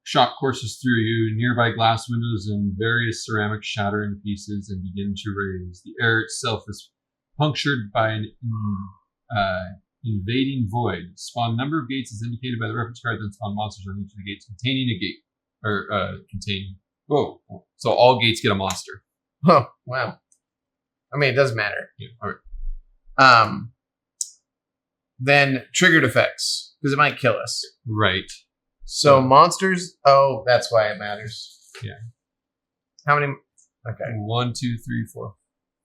shock courses through you. Nearby glass windows and various ceramics shatter in pieces and begin to raise. The air itself is punctured by an invading void. Spawn number of gates is indicated by the reference card, then spawn monsters on each of the gates containing a gate. Or containing. Whoa. So all gates get a monster.
Oh, wow. I mean, it doesn't matter.
Yeah, all right.
Then triggered effects, because it might kill us.
Right.
So monsters. Oh, that's why it matters.
Yeah.
How many? Okay.
1, 2, 3, 4,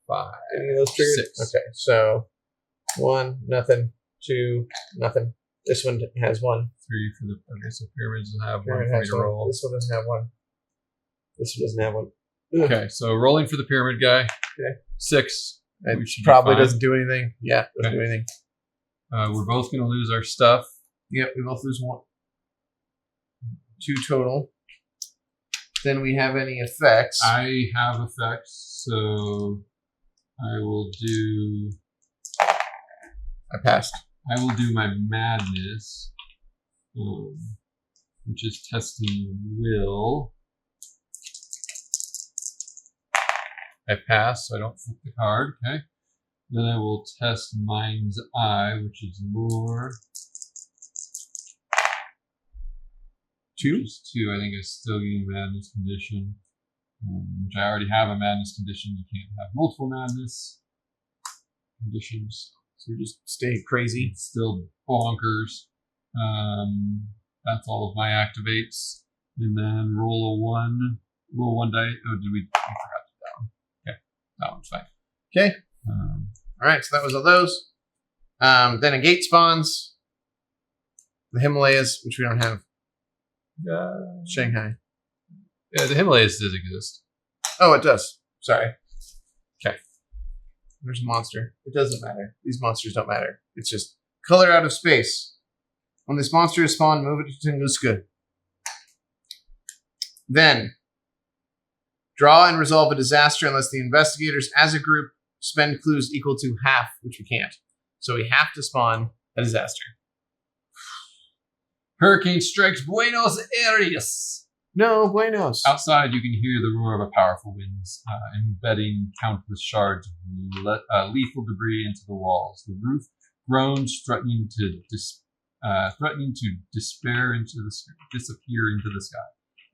5.
Any of those triggered?
6.
Okay. So 1, nothing. 2, nothing. This one has 1.
3 for the. Okay, so pyramids will have
Pyramid
1 for me
has
to
1.
roll.
This one doesn't have 1. This one doesn't have 1.
Okay, so rolling for the pyramid guy.
Okay.
6.
It
We should be
probably
fine.
doesn't do anything. Yeah, doesn't do anything.
We're both going to lose our stuff.
Yep, we both lose 1. 2 total. Then we have any effects.
I have effects, so I will do.
I passed.
I will do my madness, which is testing will. I pass, so I don't flip the card. Okay. Then I will test Mind's Eye, which is lore.
2?
Which is 2. I think it's still getting madness condition, which I already have a madness condition. You can't have multiple madness conditions.
So you just stay crazy.
It's still bonkers. That's all of my activates. And then roll a 1. Roll 1 die. Oh, did we? I forgot that one. Okay. That one's fine.
Okay. All right, so that was all those. Then a gate spawns. The Himalayas, which we don't have. Shanghai.
Yeah, the Himalayas does exist.
Oh, it does. Sorry.
Okay.
There's a monster. It doesn't matter. These monsters don't matter. It's just color out of space. When this monster is spawned, move it to Tunguska. Then, draw and resolve a disaster unless the investigators as a group spend clues equal to half, which we can't. So we have to spawn a disaster.
Hurricane strikes Buenos Aires.
No, buenos.
Outside, you can hear the roar of a powerful wind, embedding countless shards of lethal debris into the walls. The roof groans, threatening to disappear into the sky.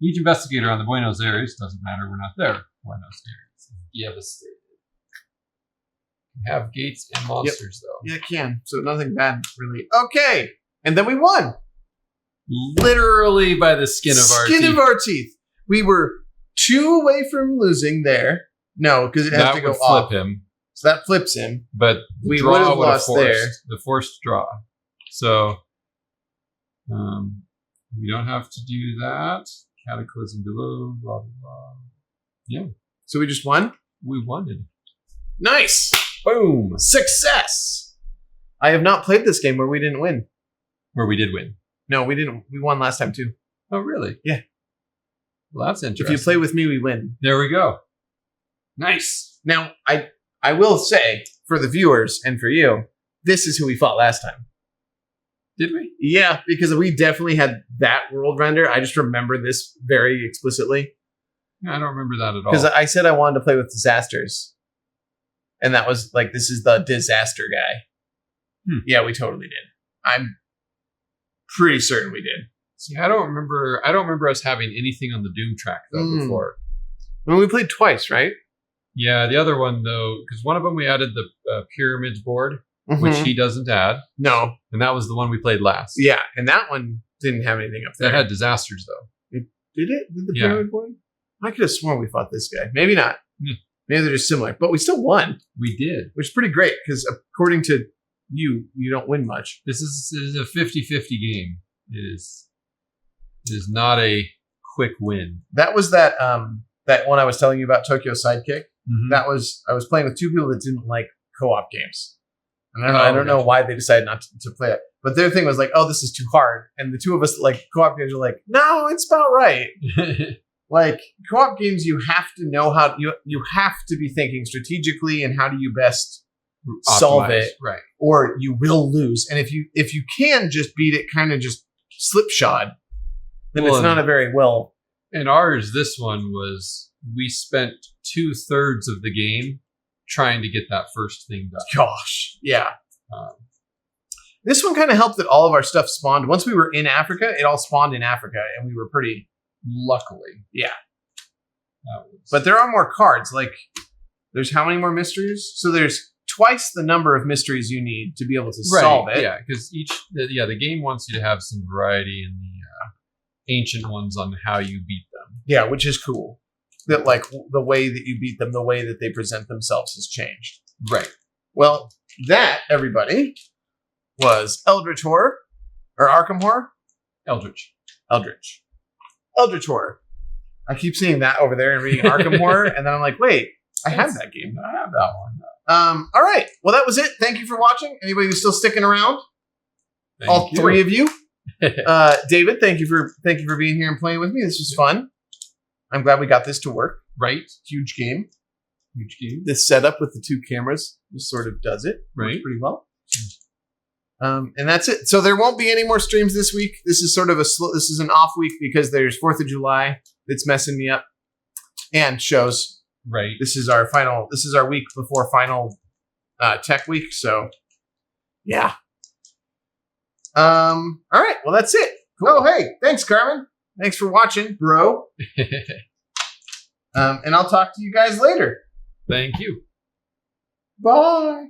Each investigator on the Buenos Aires, doesn't matter, we're not there. Buenos Aires is devastated. You have gates and monsters, though.
Yeah, it can. So nothing bad, really. Okay. And then we won.
Literally by the skin of our teeth.
We were 2 away from losing there. No, because it has
That
to go
would
off.
flip him.
So that flips him.
But the
We
draw
would have
would have
lost
forced
there.
the forced draw. So we don't have to do that. Cataclysm below, blah, blah, blah. Yeah.
So we just won?
We won.
Nice.
Boom.
Success. I have not played this game where we didn't win.
Where we did win.
No, we didn't. We won last time too.
Oh, really?
Yeah.
Well, that's interesting.
If you play with me, we win.
There we go. Nice.
Now, I will say, for the viewers and for you, this is who we fought last time.
Did we?
Yeah, because we definitely had that world render. I just remember this very explicitly.
Yeah, I don't remember that at all.
Because I said I wanted to play with disasters. And that was like, this is the disaster guy. Yeah, we totally did. I'm pretty certain we did.
See, I don't remember us having anything on the Doom track though before.
I mean, we played twice, right?
Yeah, the other one though, because one of them we added the pyramids board, which he doesn't add.
No.
And that was the one we played last.
Yeah, and that one didn't have anything up there.
That had disasters though.
Did it? Did the pyramid board? I could have sworn we fought this guy. Maybe not. Maybe they're just similar. But we still won.
We did.
Which is pretty great, because according to you don't win much.
This is a 50-50 game. It is not a quick win.
That was that one I was telling you about, Tokyo Sidekick. That was, I was playing with 2 people that didn't like co-op games. And I don't know why they decided not to play it. But their thing was like, oh, this is too hard. And the 2 of us that like co-op games were like, no, it's about right. Like, co-op games, you have to know how, you have to be thinking strategically and how do you best solve it,
right?
Or you will lose. And if you can just beat it kind of just slipshod, then it's not a very well.
And ours, this one was, we spent 2/3 of the game trying to get that first thing done.
Gosh, yeah.
Um,
This one kind of helped that all of our stuff spawned. Once we were in Africa, it all spawned in Africa, and we were pretty...
luckily.
Yeah.
That was,
But there are more cards. Like, there's how many more mysteries? So there's twice the number of mysteries you need to be able to solve it.
Yeah, because the game wants you to have some variety in the ancient ones on how you beat them.
Yeah, which is cool. That, like, the way that you beat them, the way that they present themselves has changed.
Right.
Well, that, everybody, was Eldritch Horror. Or Arkham Horror?
Eldritch.
Eldritch Horror. I keep seeing that over there and reading Arkham Horror, and then I'm like, wait, I have that game.
I have that one.
All right. Well, that was it. Thank you for watching. Anybody who's still sticking around?
Thank you.
Three of you. David, thank you for being here and playing with me. This was fun. I'm glad we got this to work.
Right.
Huge game.
Huge game.
This setup with the two cameras just sort of does it.
Right.
Works pretty well. And that's it. So there won't be any more streams this week. This is sort of this is an off week because there's 4th of July that's messing me up, and shows.
Right.
This is our week before final tech week. So yeah. All right. Well, that's it. Cool. Oh, hey, thanks, Carmen. Thanks for watching, bro. And I'll talk to you guys later.
Thank you.
Bye.